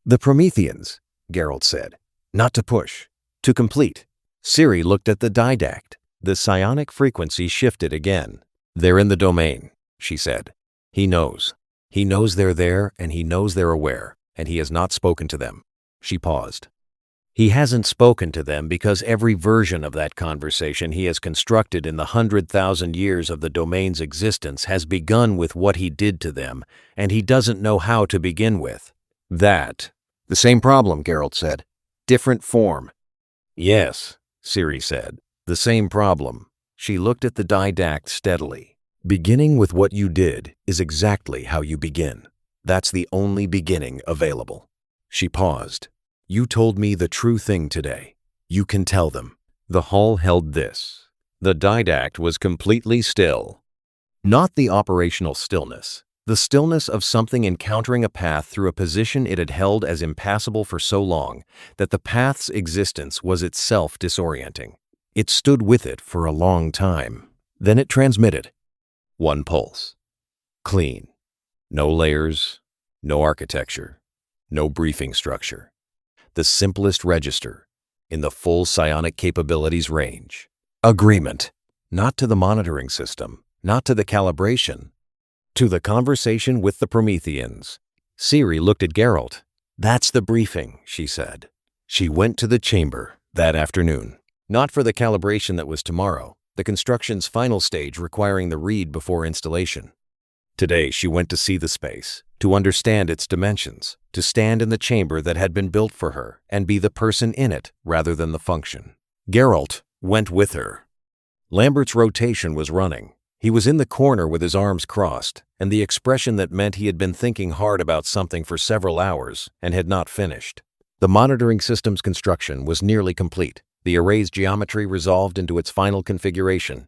The Prometheans, Geralt said. Not to push, to complete. Ciri looked at the Didact. The psionic frequency shifted again. They're in the domain, she said. He knows. He knows they're there, and he knows they're aware, and he has not spoken to them. She paused. He hasn't spoken to them because every version of that conversation he has constructed in the 100,000 years of the domain's existence has begun with what he did to them, and he doesn't know how to begin with. That. The same problem, Geralt said. Different form. Yes, Ciri said. The same problem. She looked at the Didact steadily. Beginning with what you did is exactly how you begin. That's the only beginning available. She paused. "You told me the true thing today. You can tell them." The hall held this. The Didact was completely still. Not the operational stillness. The stillness of something encountering a path through a position it had held as impassable for so long that the path's existence was itself disorienting. It stood with it for a long time. Then it transmitted. One pulse. Clean. No layers, no architecture, no briefing structure. The simplest register in the full psionic capabilities range. Agreement. Not to the monitoring system, not to the calibration, to the conversation with the Prometheans. Ciri looked at Geralt. "That's the briefing," she said. She went to the chamber that afternoon. Not for the calibration that was tomorrow, the construction's final stage requiring the read before installation. Today she went to see the space, to understand its dimensions, to stand in the chamber that had been built for her and be the person in it rather than the function. Geralt went with her. Lambert's rotation was running. He was in the corner with his arms crossed, and the expression that meant he had been thinking hard about something for several hours and had not finished. The monitoring system's construction was nearly complete, the array's geometry resolved into its final configuration.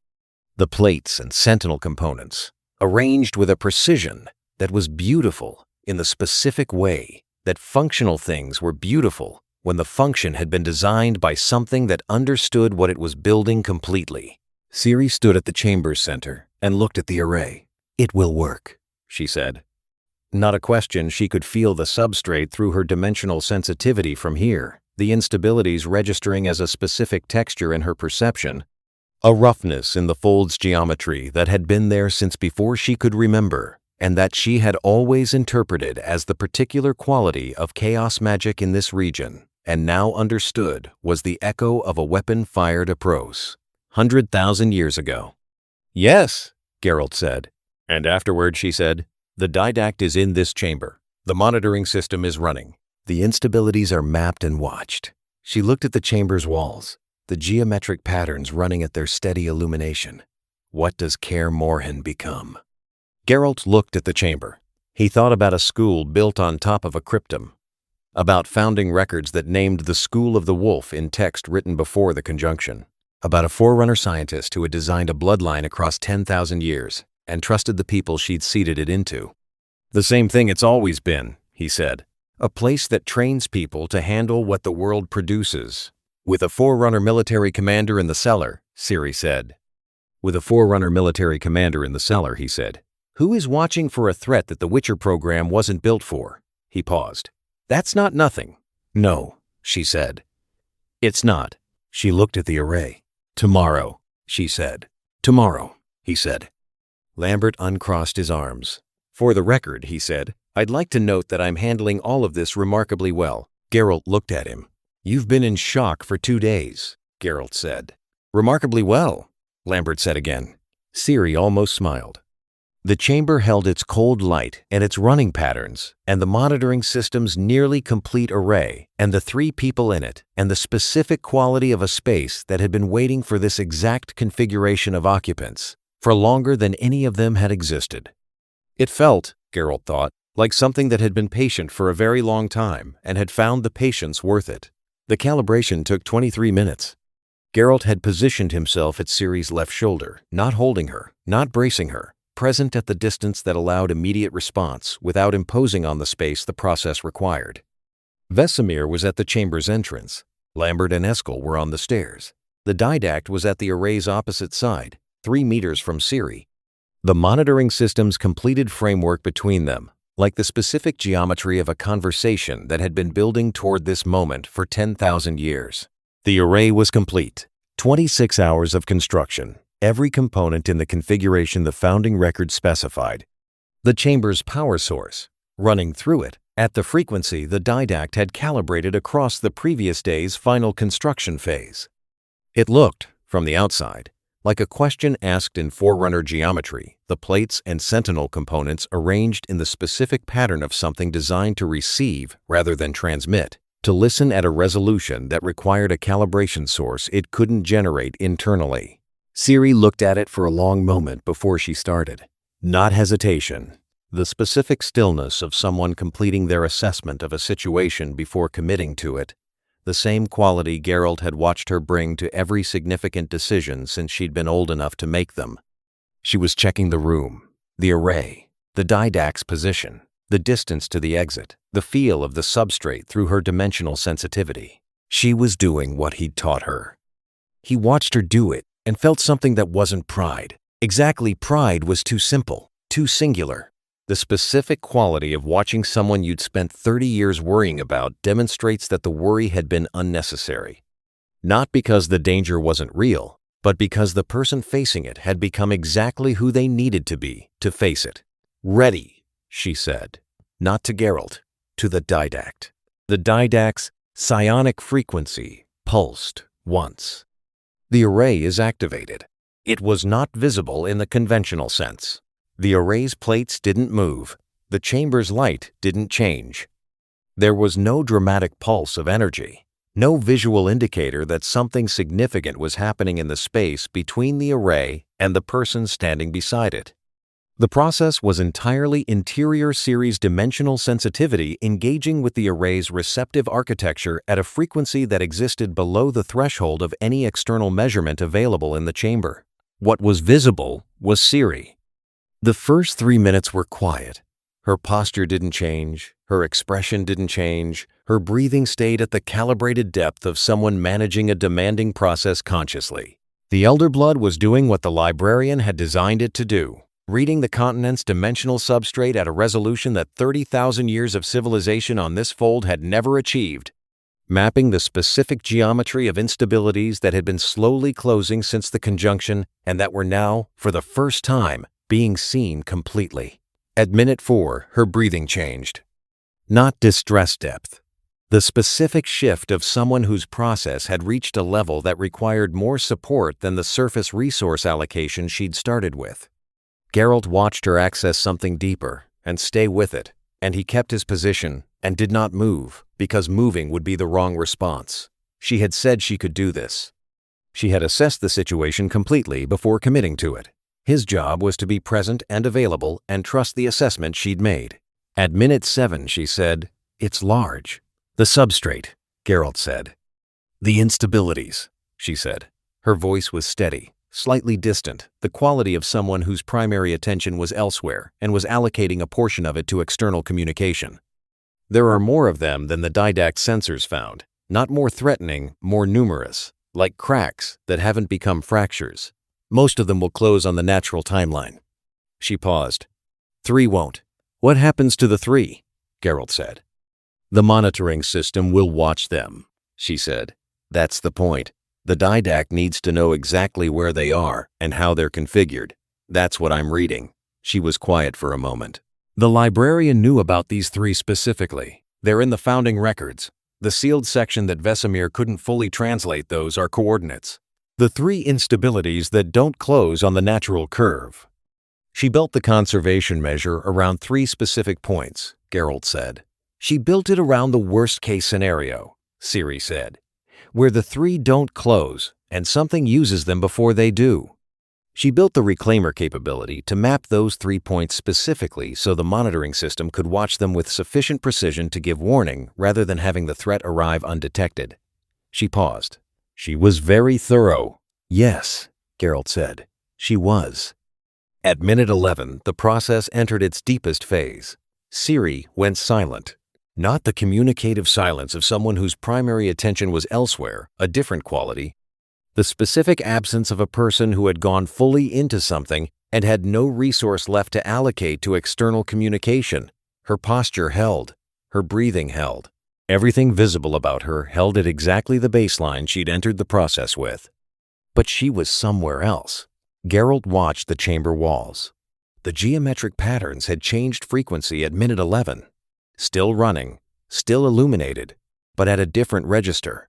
The plates and sentinel components, arranged with a precision that was beautiful in the specific way that functional things were beautiful when the function had been designed by something that understood what it was building completely. Ciri stood at the chamber's center and looked at the array. "It will work," she said. Not a question. She could feel the substrate through her dimensional sensitivity from here, the instabilities registering as a specific texture in her perception, a roughness in the fold's geometry that had been there since before she could remember, and that she had always interpreted as the particular quality of chaos magic in this region, and now understood was the echo of a weapon fired approach. 100,000 years ago. "Yes," Geralt said. And afterward she said, "The Didact is in this chamber. The monitoring system is running. The instabilities are mapped and watched." She looked at the chamber's walls, the geometric patterns running at their steady illumination. What does Kaer Morhen become? Geralt looked at the chamber. He thought about a school built on top of a cryptum, about founding records that named the School of the Wolf in text written before the conjunction, about a Forerunner scientist who had designed a bloodline across 10,000 years and trusted the people she'd seeded it into. "The same thing it's always been," he said. "A place that trains people to handle what the world produces." "With a Forerunner military commander in the cellar," Ciri said. "With a Forerunner military commander in the cellar," he said. "Who is watching for a threat that the Witcher program wasn't built for?" He paused. "That's not nothing." "No," she said. "It's not." She looked at the array. "Tomorrow," she said. "Tomorrow," he said. Lambert uncrossed his arms. "For the record," he said, "I'd like to note that I'm handling all of this remarkably well." Geralt looked at him. "You've been in shock for 2 days," Geralt said. "Remarkably well," Lambert said again. Ciri almost smiled. The chamber held its cold light and its running patterns, and the monitoring system's nearly complete array, and the 3 people in it, and the specific quality of a space that had been waiting for this exact configuration of occupants, for longer than any of them had existed. It felt, Geralt thought, like something that had been patient for a very long time and had found the patience worth it. The calibration took 23 minutes. Geralt had positioned himself at Ciri's left shoulder, not holding her, not bracing her, present at the distance that allowed immediate response without imposing on the space the process required. Vesemir was at the chamber's entrance. Lambert and Eskel were on the stairs. The Didact was at the array's opposite side, 3 meters from Ciri. The monitoring system's completed framework between them, like the specific geometry of a conversation that had been building toward this moment for 10,000 years. The array was complete. 26 hours of construction. Every component in the configuration the founding record specified. The chamber's power source, running through it, at the frequency the Didact had calibrated across the previous day's final construction phase. It looked, from the outside, like a question asked in Forerunner geometry, the plates and sentinel components arranged in the specific pattern of something designed to receive rather than transmit, to listen at a resolution that required a calibration source it couldn't generate internally. Ciri looked at it for a long moment before she started. Not hesitation. The specific stillness of someone completing their assessment of a situation before committing to it, the same quality Geralt had watched her bring to every significant decision since she'd been old enough to make them. She was checking the room, the array, the Didact's position, the distance to the exit, the feel of the substrate through her dimensional sensitivity. She was doing what he'd taught her. He watched her do it and felt something that wasn't pride. Exactly, pride was too simple, too singular. The specific quality of watching someone you'd spent 30 years worrying about demonstrates that the worry had been unnecessary. Not because the danger wasn't real, but because the person facing it had become exactly who they needed to be to face it. "Ready," she said. Not to Geralt, to the Didact. The Didact's psionic frequency pulsed once. The array is activated. It was not visible in the conventional sense. The array's plates didn't move. The chamber's light didn't change. There was no dramatic pulse of energy, no visual indicator that something significant was happening in the space between the array and the person standing beside it. The process was entirely interior series dimensional sensitivity engaging with the array's receptive architecture at a frequency that existed below the threshold of any external measurement available in the chamber. What was visible was Ciri. The first 3 minutes were quiet. Her posture didn't change, her expression didn't change, her breathing stayed at the calibrated depth of someone managing a demanding process consciously. The Elder Blood was doing what the librarian had designed it to do, reading the continent's dimensional substrate at a resolution that 30,000 years of civilization on this fold had never achieved, mapping the specific geometry of instabilities that had been slowly closing since the conjunction and that were now, for the first time, being seen completely. At minute 4, her breathing changed. Not distress depth. The specific shift of someone whose process had reached a level that required more support than the surface resource allocation she'd started with. Geralt watched her access something deeper and stay with it, and he kept his position and did not move because moving would be the wrong response. She had said she could do this. She had assessed the situation completely before committing to it. His job was to be present and available and trust the assessment she'd made. At minute 7, she said, "It's large." "The substrate," Geralt said. "The instabilities," she said. Her voice was steady, slightly distant, the quality of someone whose primary attention was elsewhere and was allocating a portion of it to external communication. There are more of them than the Didact sensors found, not more threatening, more numerous, like cracks that haven't become fractures. Most of them will close on the natural timeline. She paused. 3 won't. "What happens to the 3? Geralt said. "The monitoring system will watch them," she said. "That's the point. The Didact needs to know exactly where they are and how they're configured. That's what I'm reading." She was quiet for a moment. The librarian knew about these 3 specifically. They're in the founding records. The sealed section that Vesemir couldn't fully translate those are coordinates. The 3 instabilities that don't close on the natural curve. She built the conservation measure around 3 specific points, Geralt said. She built it around the worst-case scenario, Ciri said, where the 3 don't close and something uses them before they do. She built the reclaimer capability to map those 3 points specifically so the monitoring system could watch them with sufficient precision to give warning rather than having the threat arrive undetected. She paused. She was very thorough. Yes, Geralt said. She was. At minute 11, the process entered its deepest phase. Ciri went silent. Not the communicative silence of someone whose primary attention was elsewhere, a different quality. The specific absence of a person who had gone fully into something and had no resource left to allocate to external communication. Her posture held. Her breathing held. Everything visible about her held at exactly the baseline she'd entered the process with. But she was somewhere else. Geralt watched the chamber walls. The geometric patterns had changed frequency at minute 11. Still running, still illuminated, but at a different register.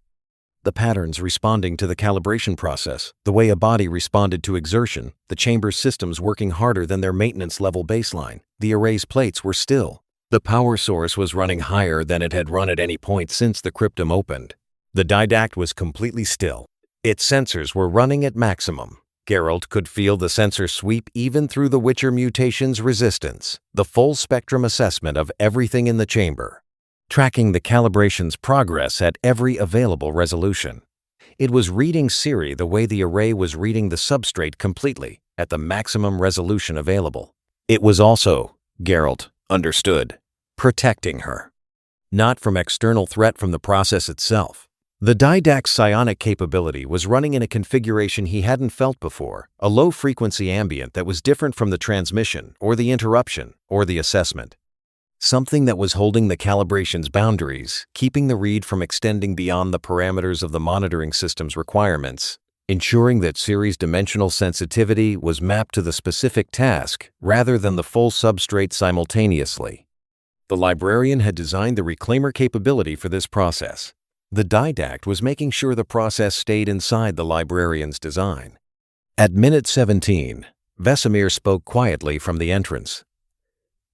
The patterns responding to the calibration process, the way a body responded to exertion, the chamber's systems working harder than their maintenance level baseline. The array's plates were still. The power source was running higher than it had run at any point since the cryptum opened. The Didact was completely still. Its sensors were running at maximum. Geralt could feel the sensor sweep even through the Witcher mutation's resistance, the full spectrum assessment of everything in the chamber, tracking the calibration's progress at every available resolution. It was reading Ciri the way the array was reading the substrate completely, at the maximum resolution available. It was also, Geralt understood, protecting her. Not from external threat from the process itself. The Didact's psionic capability was running in a configuration he hadn't felt before, a low-frequency ambient that was different from the transmission, or the interruption, or the assessment. Something that was holding the calibration's boundaries, keeping the read from extending beyond the parameters of the monitoring system's requirements, ensuring that Ciri's dimensional sensitivity was mapped to the specific task rather than the full substrate simultaneously. The librarian had designed the reclaimer capability for this process. The Didact was making sure the process stayed inside the librarian's design. At minute 17, Vesemir spoke quietly from the entrance.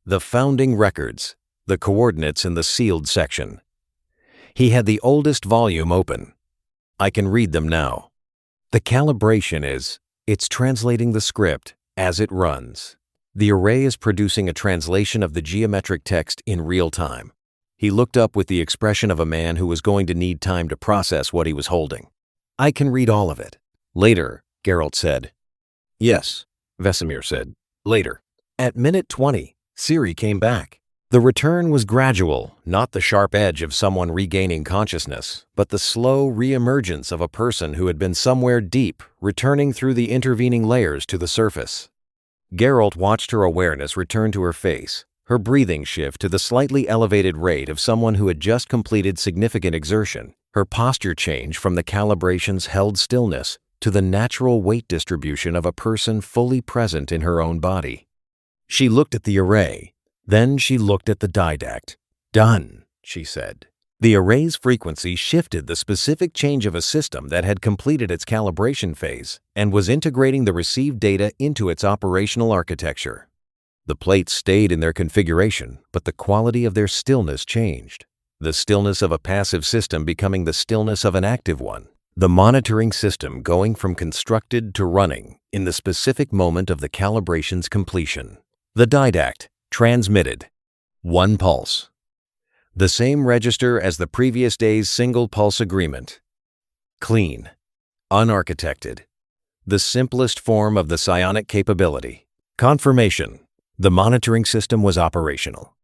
The founding records, the coordinates in the sealed section. He had the oldest volume open. I can read them now. The calibration it's translating the script as it runs. The array is producing a translation of the geometric text in real time. He looked up with the expression of a man who was going to need time to process what he was holding. I can read all of it. Later, Geralt said. Yes, Vesemir said. Later. At minute 20, Ciri came back. The return was gradual, not the sharp edge of someone regaining consciousness, but the slow re-emergence of a person who had been somewhere deep, returning through the intervening layers to the surface. Geralt watched her awareness return to her face, her breathing shift to the slightly elevated rate of someone who had just completed significant exertion, her posture change from the calibration's held stillness to the natural weight distribution of a person fully present in her own body. She looked at the array. Then she looked at the Didact. Done, she said. The array's frequency shifted the specific change of a system that had completed its calibration phase and was integrating the received data into its operational architecture. The plates stayed in their configuration, but the quality of their stillness changed. The stillness of a passive system becoming the stillness of an active one. The monitoring system going from constructed to running in the specific moment of the calibration's completion. The Didact transmitted. 1 pulse. The same register as the previous day's single pulse agreement. Clean. Unarchitected. The simplest form of the psionic capability. Confirmation. The monitoring system was operational.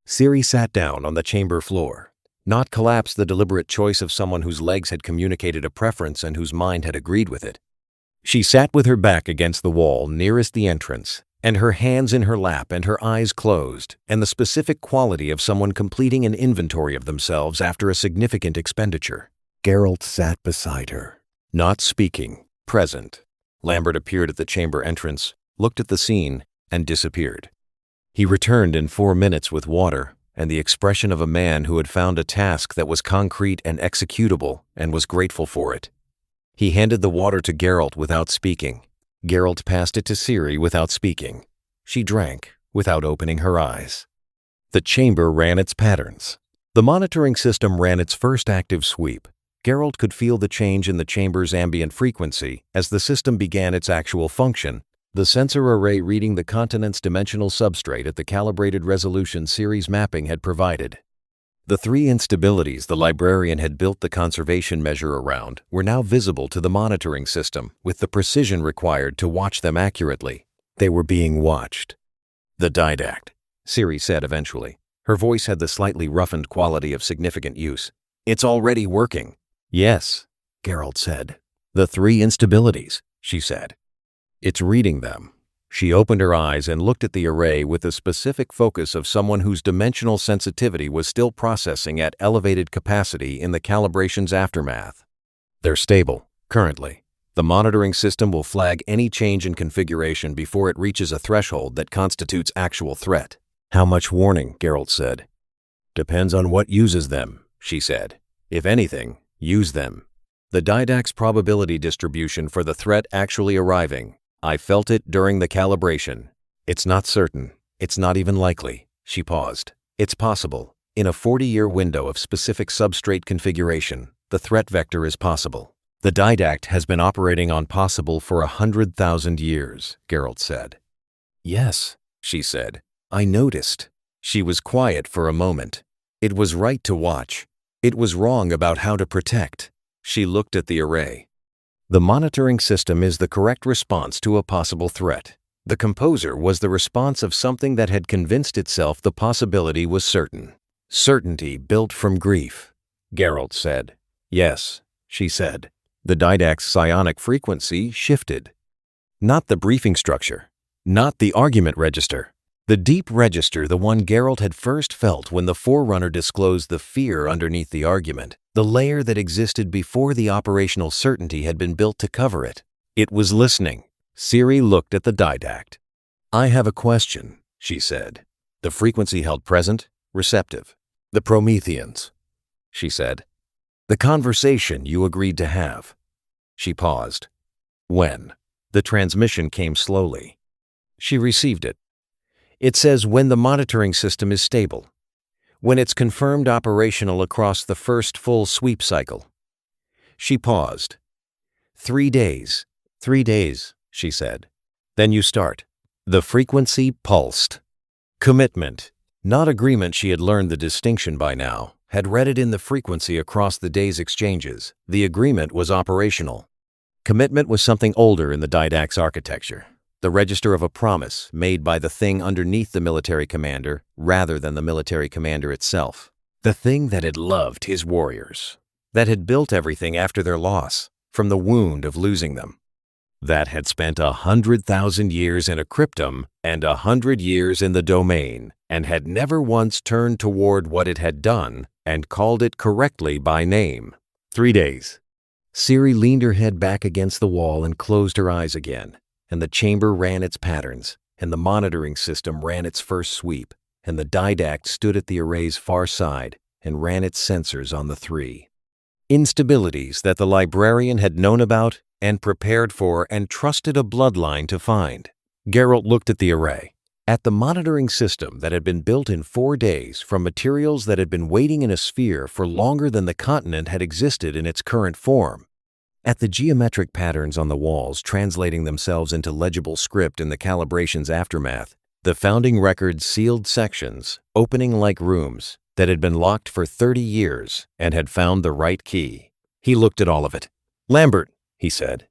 Ciri sat down on the chamber floor. Not collapse the deliberate choice of someone whose legs had communicated a preference and whose mind had agreed with it. She sat with her back against the wall nearest the entrance, and her hands in her lap and her eyes closed, and the specific quality of someone completing an inventory of themselves after a significant expenditure. Geralt sat beside her, not speaking, present. Lambert appeared at the chamber entrance, looked at the scene, and disappeared. He returned in 4 minutes with water and the expression of a man who had found a task that was concrete and executable and was grateful for it. He handed the water to Geralt without speaking. Geralt passed it to Ciri without speaking. She drank without opening her eyes. The chamber ran its patterns. The monitoring system ran its first active sweep. Geralt could feel the change in the chamber's ambient frequency as the system began its actual function, the sensor array reading the continent's dimensional substrate at the calibrated resolution Ciri's mapping had provided. The 3 instabilities the librarian had built the conservation measure around were now visible to the monitoring system with the precision required to watch them accurately. They were being watched. The Didact, Ciri said eventually. Her voice had the slightly roughened quality of significant use. It's already working. Yes, Geralt said. The 3 instabilities, she said. It's reading them. She opened her eyes and looked at the array with the specific focus of someone whose dimensional sensitivity was still processing at elevated capacity in the calibration's aftermath. They're stable, currently. The monitoring system will flag any change in configuration before it reaches a threshold that constitutes actual threat. How much warning, Geralt said. Depends on what uses them, she said. If anything, use them. The Didact's probability distribution for the threat actually arriving. I felt it during the calibration. It's not certain. It's not even likely. She paused. It's possible. In a 40-year window of specific substrate configuration, the threat vector is possible. The Didact has been operating on possible for 100,000 years, Geralt said. Yes, she said. I noticed. She was quiet for a moment. It was right to watch. It was wrong about how to protect. She looked at the array. The monitoring system is the correct response to a possible threat. The composer was the response of something that had convinced itself the possibility was certain. Certainty built from grief, Geralt said. Yes, she said. The Didact's psionic frequency shifted. Not the briefing structure. Not the argument register. The deep register, the one Geralt had first felt when the Forerunner disclosed the fear underneath the argument, the layer that existed before the operational certainty had been built to cover it. It was listening. Ciri looked at the Didact. I have a question, she said. The frequency held present, receptive. The Prometheans, she said. The conversation you agreed to have. She paused. When? The transmission came slowly. She received it. It says when the monitoring system is stable. When it's confirmed operational across the first full sweep cycle. She paused. 3 days. 3 days, she said. Then you start. The frequency pulsed. Commitment. Not agreement. She had learned the distinction by now, had read it in the frequency across the day's exchanges. The agreement was operational. Commitment was something older in the Didact's architecture. The register of a promise made by the thing underneath the military commander rather than the military commander itself. The thing that had loved his warriors. That had built everything after their loss, from the wound of losing them. That had spent 100,000 years in a cryptum and 100 years in the domain, and had never once turned toward what it had done and called it correctly by name. 3 days. Ciri leaned her head back against the wall and closed her eyes again. And the chamber ran its patterns, and the monitoring system ran its first sweep, and the Didact stood at the array's far side and ran its sensors on the 3 instabilities that the librarian had known about and prepared for and trusted a bloodline to find. Geralt looked at the array, at the monitoring system that had been built in 4 days from materials that had been waiting in a sphere for longer than the continent had existed in its current form. At the geometric patterns on the walls translating themselves into legible script in the calibration's aftermath, the founding record's sealed sections, opening like rooms that had been locked for 30 years and had found the right key. He looked at all of it. Lambert, he said.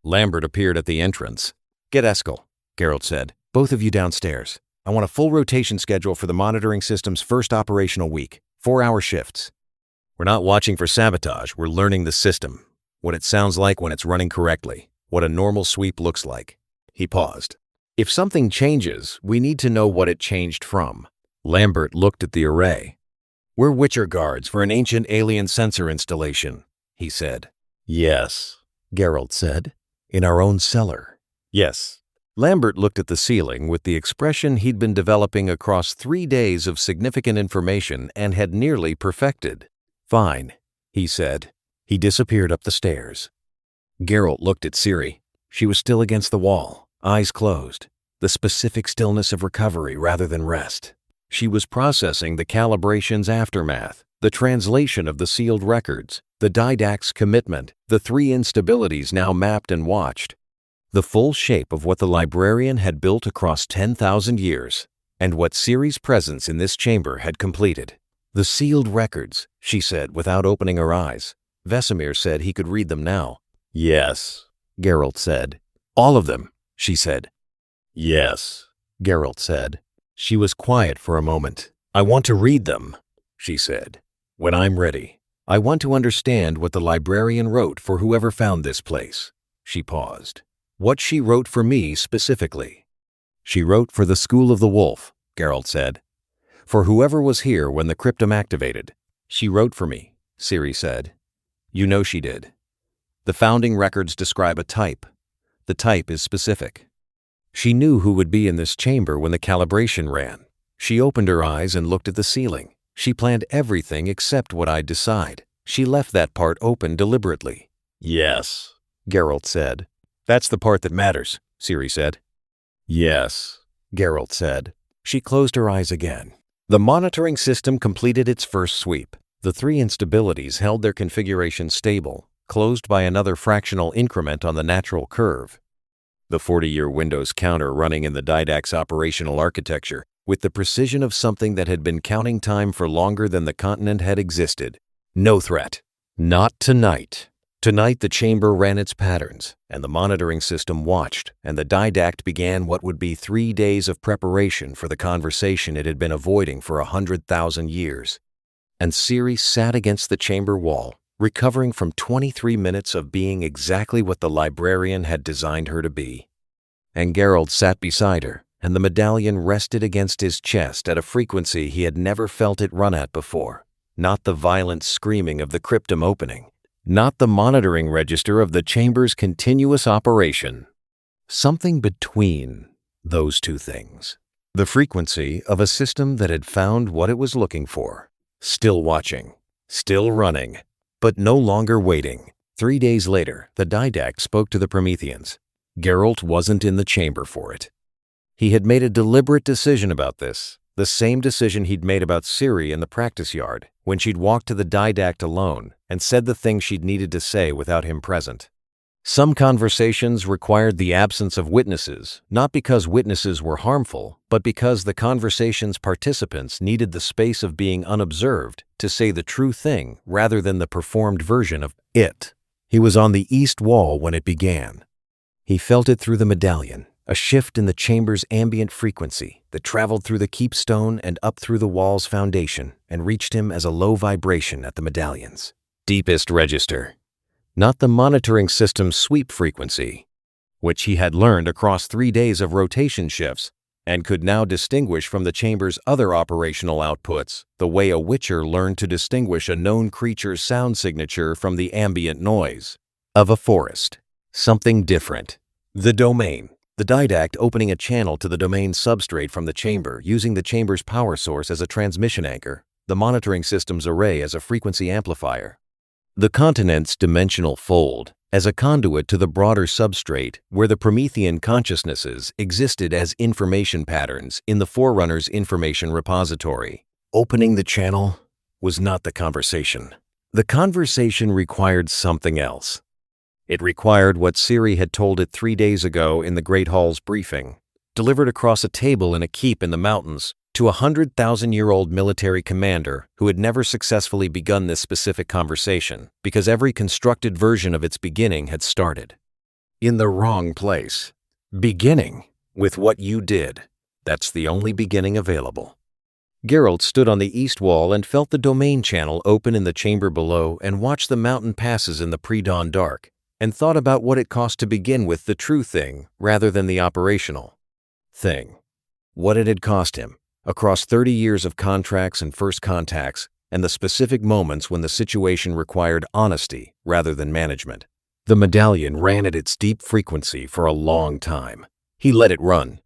Lambert appeared at the entrance. Get Eskel, Geralt said. Both of you downstairs. I want a full rotation schedule for the monitoring system's first operational week. 4-hour shifts. We're not watching for sabotage, we're learning the system. What it sounds like when it's running correctly, what a normal sweep looks like. He paused. If something changes, we need to know what it changed from. Lambert looked at the array. We're Witcher guards for an ancient alien sensor installation, he said. Yes, Geralt said. In our own cellar. Yes. Lambert looked at the ceiling with the expression he'd been developing across 3 days of significant information and had nearly perfected. Fine, he said. He disappeared up the stairs. Geralt looked at Ciri. She was still against the wall, eyes closed, the specific stillness of recovery rather than rest. She was processing the calibration's aftermath, the translation of the sealed records, the Didact's commitment, the 3 instabilities now mapped and watched, the full shape of what the librarian had built across 10,000 years, and what Ciri's presence in this chamber had completed. The sealed records, she said without opening her eyes. Vesemir said he could read them now. Yes, Geralt said. All of them, she said. Yes, Geralt said. She was quiet for a moment. I want to read them, she said. When I'm ready. I want to understand what the librarian wrote for whoever found this place. She paused. What she wrote for me specifically. She wrote for the School of the Wolf, Geralt said. For whoever was here when the cryptum activated. She wrote for me, Ciri said. You know she did. The founding records describe a type. The type is specific. She knew who would be in this chamber when the calibration ran. She opened her eyes and looked at the ceiling. She planned everything except what I'd decide. She left that part open deliberately. Yes, Geralt said. That's the part that matters, Ciri said. Yes, Geralt said. She closed her eyes again. The monitoring system completed its first sweep. The 3 instabilities held their configuration stable, closed by another fractional increment on the natural curve. The 40-year Windows counter running in the Didact's operational architecture with the precision of something that had been counting time for longer than the continent had existed. No threat. Not tonight. Tonight the chamber ran its patterns, and the monitoring system watched, and the Didact began what would be 3 days of preparation for the conversation it had been avoiding for 100,000 years. And Ciri sat against the chamber wall, recovering from 23 minutes of being exactly what the librarian had designed her to be. And Geralt sat beside her, and the medallion rested against his chest at a frequency he had never felt it run at before. Not the violent screaming of the cryptum opening. Not the monitoring register of the chamber's continuous operation. Something between those two things. The frequency of a system that had found what it was looking for. Still watching. Still running. But no longer waiting. 3 days later, the Didact spoke to the Prometheans. Geralt wasn't in the chamber for it. He had made a deliberate decision about this, the same decision he'd made about Ciri in the practice yard, when she'd walked to the Didact alone and said the things she'd needed to say without him present. Some conversations required the absence of witnesses, not because witnesses were harmful, but because the conversation's participants needed the space of being unobserved to say the true thing rather than the performed version of it. He was on the east wall when it began. He felt it through the medallion, a shift in the chamber's ambient frequency that traveled through the keepstone and up through the wall's foundation and reached him as a low vibration at the medallion's deepest register. Not the monitoring system's sweep frequency, which he had learned across 3 days of rotation shifts and could now distinguish from the chamber's other operational outputs, the way a witcher learned to distinguish a known creature's sound signature from the ambient noise of a forest. Something different. The domain. The Didact opening a channel to the domain substrate from the chamber, using the chamber's power source as a transmission anchor, the monitoring system's array as a frequency amplifier. The continent's dimensional fold as a conduit to the broader substrate where the Promethean consciousnesses existed as information patterns in the Forerunner's information repository. Opening the channel was not the conversation. The conversation required something else. It required what Ciri had told it 3 days ago in the Great Hall's briefing, delivered across a table in a keep in the mountains to a 100,000-year-old military commander who had never successfully begun this specific conversation because every constructed version of its beginning had started in the wrong place. Beginning with what you did. That's the only beginning available. Geralt stood on the east wall and felt the domain channel open in the chamber below and watched the mountain passes in the pre-dawn dark, and thought about what it cost to begin with the true thing rather than the operational thing. What it had cost him, across 30 years of contracts and first contacts, and the specific moments when the situation required honesty rather than management. The medallion ran at its deep frequency for a long time. He let it run.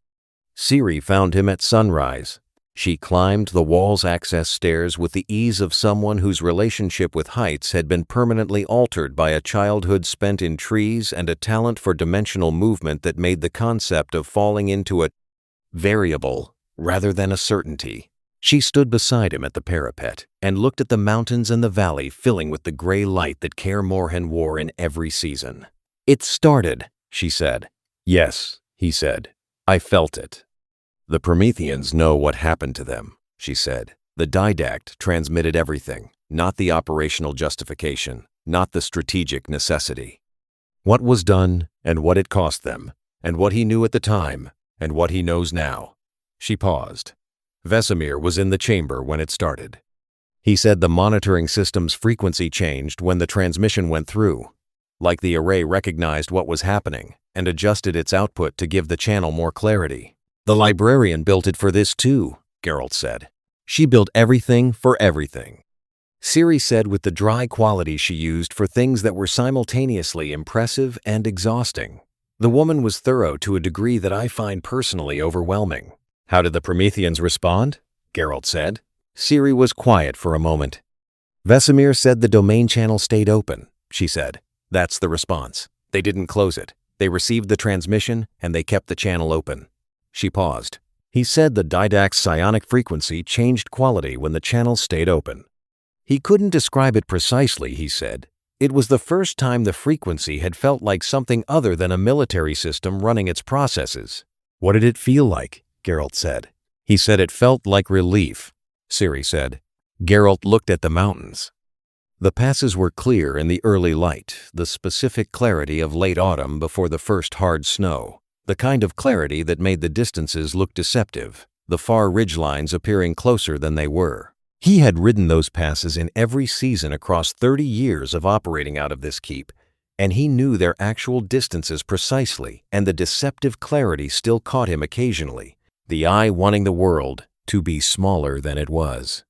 Ciri found him at sunrise. She climbed the wall's access stairs with the ease of someone whose relationship with heights had been permanently altered by a childhood spent in trees and a talent for dimensional movement that made the concept of falling into a variable rather than a certainty. She stood beside him at the parapet and looked at the mountains and the valley filling with the gray light that Kaer Morhen wore in every season. "It started," she said. "Yes," he said. "I felt it." "The Prometheans know what happened to them," she said. "The Didact transmitted everything, not the operational justification, not the strategic necessity. What was done, and what it cost them, and what he knew at the time, and what he knows now." She paused. Vesemir was in the chamber when it started. He said the monitoring system's frequency changed when the transmission went through, like the array recognized what was happening and adjusted its output to give the channel more clarity. "The librarian built it for this too," Geralt said. "She built everything for everything." Ciri said with the dry quality she used for things that were simultaneously impressive and exhausting. "The woman was thorough to a degree that I find personally overwhelming." "How did the Prometheans respond?" Geralt said. Ciri was quiet for a moment. "Vesemir said the domain channel stayed open," she said. "That's the response. They didn't close it. They received the transmission and they kept the channel open." She paused. "He said the Didact's psionic frequency changed quality when the channel stayed open. He couldn't describe it precisely," he said. It was the first time the frequency had felt like something other than a military system running its processes. "What did it feel like?" Geralt said. "He said it felt like relief," Ciri said. Geralt looked at the mountains. The passes were clear in the early light, the specific clarity of late autumn before the first hard snow, the kind of clarity that made the distances look deceptive, the far ridgelines appearing closer than they were. He had ridden those passes in every season across 30 years of operating out of this keep, and he knew their actual distances precisely, and the deceptive clarity still caught him occasionally, the eye wanting the world to be smaller than it was.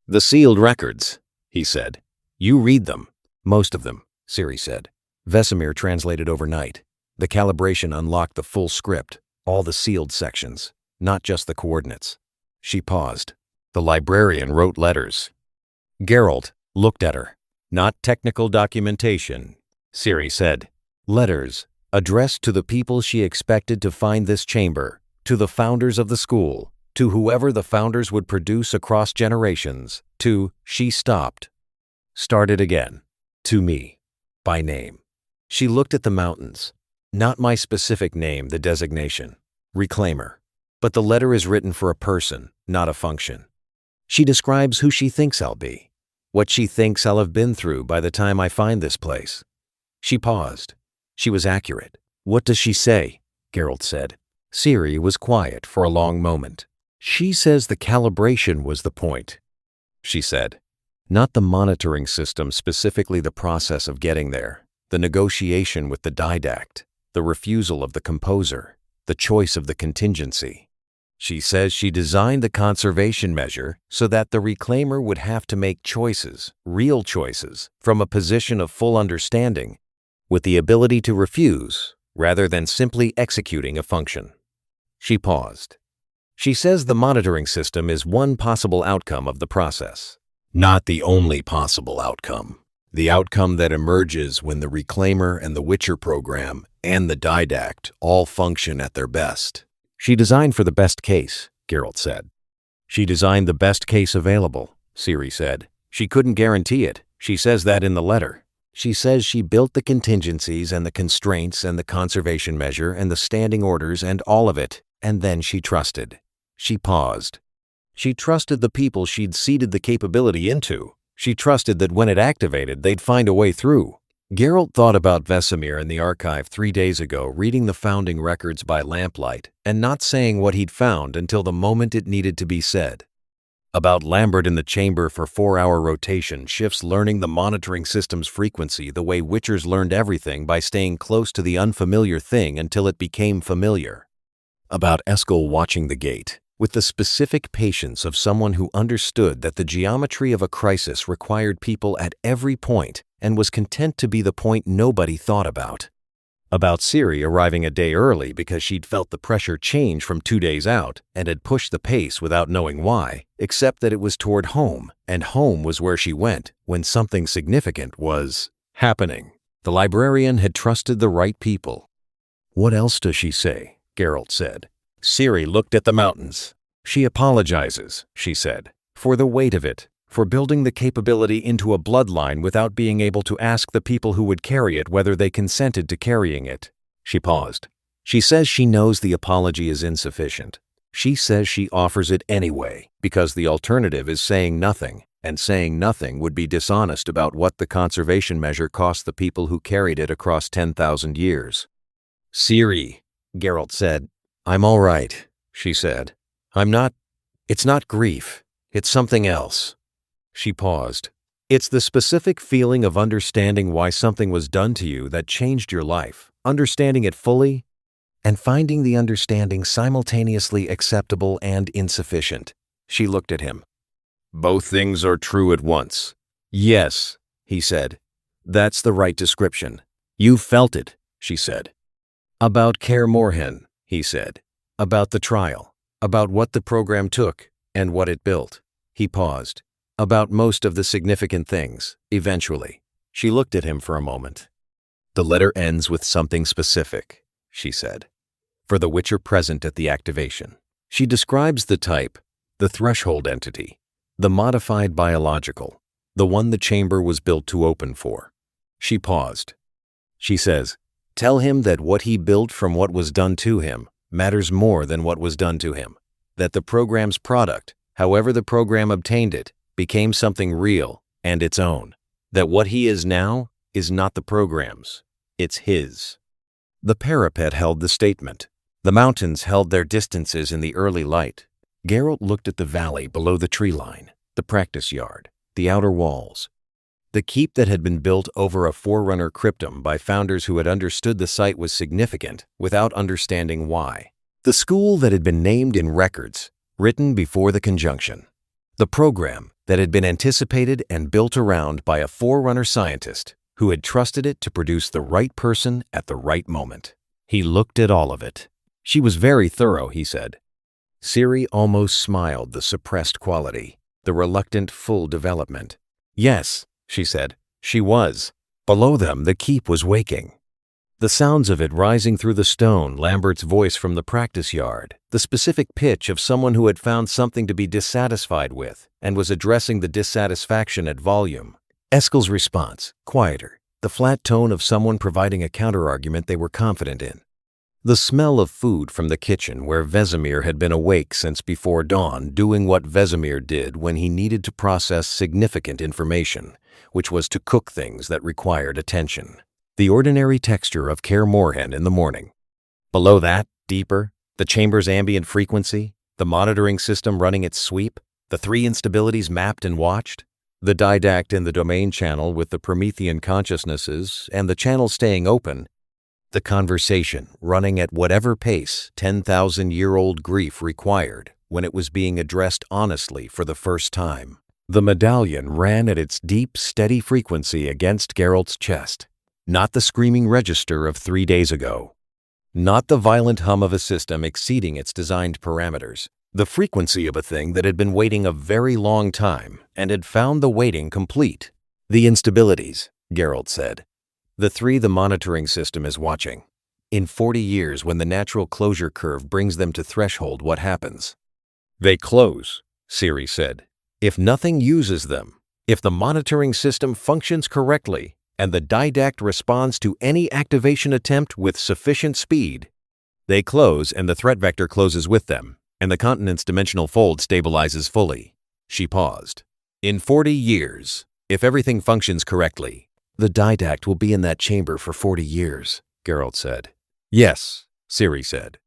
"The sealed records," he said. "You read them." "Most of them," Ciri said. Vesemir translated overnight. The calibration unlocked the full script, all the sealed sections, not just the coordinates. She paused. The librarian wrote letters. Geralt looked at her. "Not technical documentation," Ciri said. "Letters addressed to the people she expected to find this chamber, to the founders of the school, to whoever the founders would produce across generations, to—" She stopped. Started again. "To me. By name." She looked at the mountains. "Not my specific name, the designation. Reclaimer. But the letter is written for a person, not a function. She describes who she thinks I'll be, what she thinks I'll have been through by the time I find this place." She paused. She was accurate. "What does she say?" Geralt said. Ciri was quiet for a long moment. "She says the calibration was the point," she said. "Not the monitoring system, specifically the process of getting there, the negotiation with the didact, the refusal of the composer, the choice of the contingency. She says she designed the conservation measure so that the reclaimer would have to make choices, real choices, from a position of full understanding, with the ability to refuse, rather than simply executing a function." She paused. "She says the monitoring system is one possible outcome of the process. Not the only possible outcome. The outcome that emerges when the reclaimer and the Witcher program and the didact all function at their best. She designed for the best case," Geralt said. "She designed the best case available," Ciri said. "She couldn't guarantee it. She says that in the letter. She says she built the contingencies and the constraints and the conservation measure and the standing orders and all of it, and then she trusted." She paused. "She trusted the people she'd seeded the capability into. She trusted that when it activated, they'd find a way through." Geralt thought about Vesemir in the archive 3 days ago, reading the founding records by lamplight and not saying what he'd found until the moment it needed to be said. About Lambert in the chamber for 4-hour rotation shifts, learning the monitoring system's frequency the way Witchers learned everything, by staying close to the unfamiliar thing until it became familiar. About Eskel watching the gate, with the specific patience of someone who understood that the geometry of a crisis required people at every point and was content to be the point nobody thought about. About Ciri arriving a day early because she'd felt the pressure change from 2 days out and had pushed the pace without knowing why, except that it was toward home, and home was where she went when something significant was happening. The librarian had trusted the right people. "What else does she say?" Geralt said. Ciri looked at the mountains. "She apologizes," she said, "for the weight of it, for building the capability into a bloodline without being able to ask the people who would carry it whether they consented to carrying it." She paused. "She says she knows the apology is insufficient. She says she offers it anyway, because the alternative is saying nothing, and saying nothing would be dishonest about what the conservation measure cost the people who carried it across 10,000 years. "Ciri," Geralt said. "I'm all right," she said. It's not grief. It's something else." She paused. "It's the specific feeling of understanding why something was done to you that changed your life, understanding it fully, and finding the understanding simultaneously acceptable and insufficient." She looked at him. "Both things are true at once." "Yes," he said. "That's the right description. You felt it," she said. "About Kaer Morhen," he said. "About the trial. About what the program took and what it built." He paused. "About most of the significant things, eventually." She looked at him for a moment. "The letter ends with something specific," she said, "for the Witcher present at the activation." She describes the type, the threshold entity, the modified biological, the one the chamber was built to open for. She paused. She says, "Tell him that what he built from what was done to him matters more than what was done to him. That the program's product, however the program obtained it, became something real and its own. That what he is now is not the program's, it's his." The parapet held the statement. The mountains held their distances in the early light. Geralt looked at the valley below the tree line, the practice yard, the outer walls. The keep that had been built over a Forerunner Cryptum by founders who had understood the site was significant without understanding why. The school that had been named in records, written before the conjunction. The program that had been anticipated and built around by a Forerunner scientist who had trusted it to produce the right person at the right moment. He looked at all of it. She was very thorough, he said. Ciri almost smiled the suppressed quality, the reluctant full development. Yes, she said, she was. Below them, the keep was waking. The sounds of it rising through the stone, Lambert's voice from the practice yard, the specific pitch of someone who had found something to be dissatisfied with and was addressing the dissatisfaction at volume. Eskel's response, quieter, the flat tone of someone providing a counterargument they were confident in. The smell of food from the kitchen where Vesemir had been awake since before dawn, doing what Vesemir did when he needed to process significant information, which was to cook things that required attention. The ordinary texture of Kaer Morhen in the morning. Below that, deeper, the chamber's ambient frequency, the monitoring system running its sweep, the three instabilities mapped and watched, the didact in the domain channel with the Promethean consciousnesses and the channel staying open, the conversation running at whatever pace 10,000-year-old grief required when it was being addressed honestly for the first time. The medallion ran at its deep, steady frequency against Geralt's chest. Not the screaming register of 3 days ago. Not the violent hum of a system exceeding its designed parameters. The frequency of a thing that had been waiting a very long time and had found the waiting complete. The instabilities, Geralt said. The three the monitoring system is watching. In 40 years, when the natural closure curve brings them to threshold, what happens? They close, Ciri said. If nothing uses them, if the monitoring system functions correctly, and the didact responds to any activation attempt with sufficient speed, they close and the threat vector closes with them, and the continent's dimensional fold stabilizes fully. She paused. In 40 years, if everything functions correctly, the didact will be in that chamber for 40 years, Geralt said. Yes, Ciri said.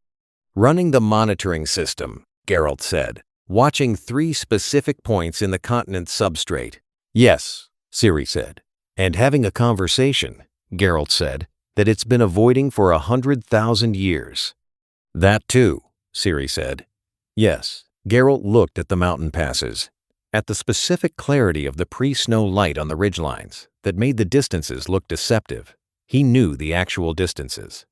Running the monitoring system, Geralt said, watching 3 specific points in the continent's substrate. Yes, Ciri said. And having a conversation, Geralt said, that it's been avoiding for 100,000 years. That too, Ciri said. Yes. Geralt looked at the mountain passes, at the specific clarity of the pre-snow light on the ridgelines that made the distances look deceptive. He knew the actual distances.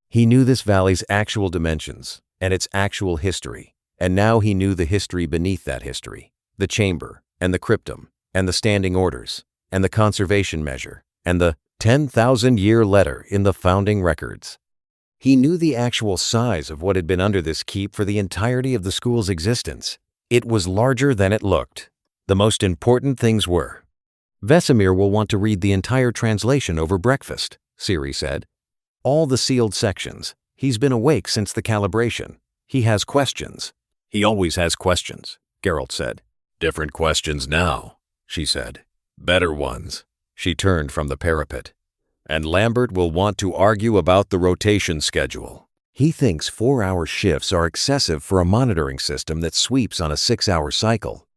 He knew this valley's actual dimensions and its actual history, and now he knew the history beneath that history, the chamber and the cryptum and the standing orders and the conservation measure and the 10,000-year letter in the founding records. He knew the actual size of what had been under this keep for the entirety of the school's existence. It was larger than it looked. The most important things were, Vesemir will want to read the entire translation over breakfast, Ciri said. All the sealed sections. He's been awake since the calibration. He has questions. He always has questions, Geralt said. Different questions now, she said. Better ones. She turned from the parapet. And Lambert will want to argue about the rotation schedule. He thinks 4-hour shifts are excessive for a monitoring system that sweeps on a 6-hour cycle.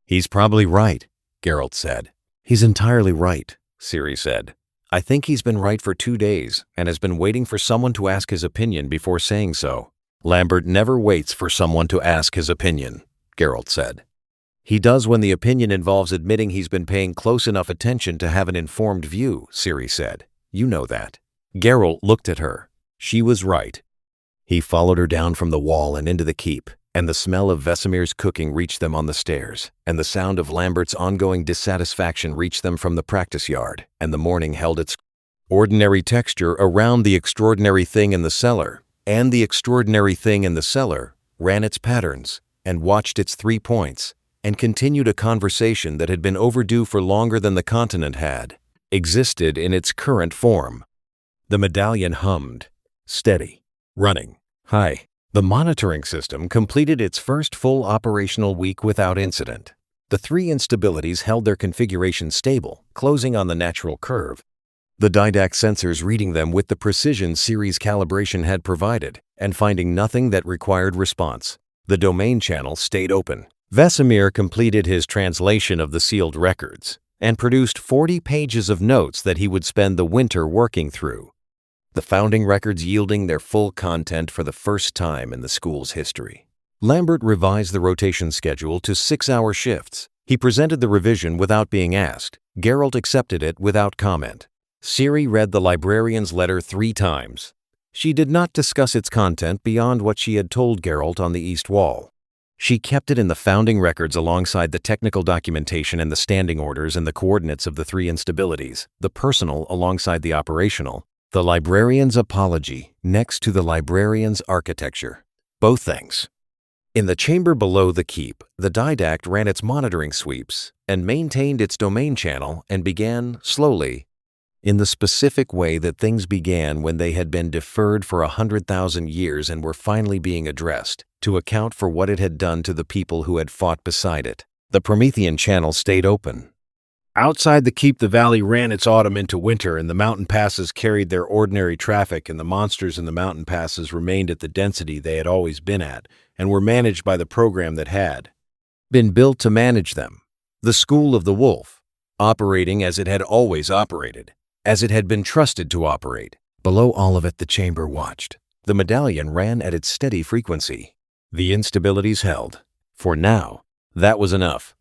He's probably right, Geralt said. He's entirely right, Ciri said. I think he's been right for 2 days and has been waiting for someone to ask his opinion before saying so. Lambert never waits for someone to ask his opinion, Geralt said. He does when the opinion involves admitting he's been paying close enough attention to have an informed view, Ciri said. You know that. Geralt looked at her. She was right. He followed her down from the wall and into the keep, and the smell of Vesemir's cooking reached them on the stairs, and the sound of Lambert's ongoing dissatisfaction reached them from the practice yard, and the morning held its ordinary texture around the extraordinary thing in the cellar, and the extraordinary thing in the cellar ran its patterns, and watched its 3 points, and continued a conversation that had been overdue for longer than the continent had. existed in its current form. The medallion hummed, steady, running, high. The monitoring system completed its first full operational week without incident. The three instabilities held their configuration stable, closing on the natural curve. The Didact sensors reading them with the precision series calibration had provided, and finding nothing that required response. The domain channel stayed open. Vesemir completed his translation of the sealed records and produced 40 pages of notes that he would spend the winter working through. The founding records yielding their full content for the first time in the school's history. Lambert revised the rotation schedule to 6-hour shifts. He presented the revision without being asked. Geralt accepted it without comment. Ciri read the librarian's letter 3 times. She did not discuss its content beyond what she had told Geralt on the east wall. She kept it in the founding records alongside the technical documentation and the standing orders and the coordinates of the 3 instabilities, the personal alongside the operational, the librarian's apology next to the librarian's architecture. Both things. In the chamber below the keep, the Didact ran its monitoring sweeps and maintained its domain channel and began, slowly, in the specific way that things began when they had been deferred for 100,000 years and were finally being addressed, to account for what it had done to the people who had fought beside it. The Promethean channel stayed open. Outside the keep, the valley ran its autumn into winter, and the mountain passes carried their ordinary traffic, and the monsters in the mountain passes remained at the density they had always been at, and were managed by the program that had been built to manage them. The School of the Wolf, operating as it had always operated, as it had been trusted to operate. Below all of it, the chamber watched. The medallion ran at its steady frequency. The instabilities held. For now, that was enough.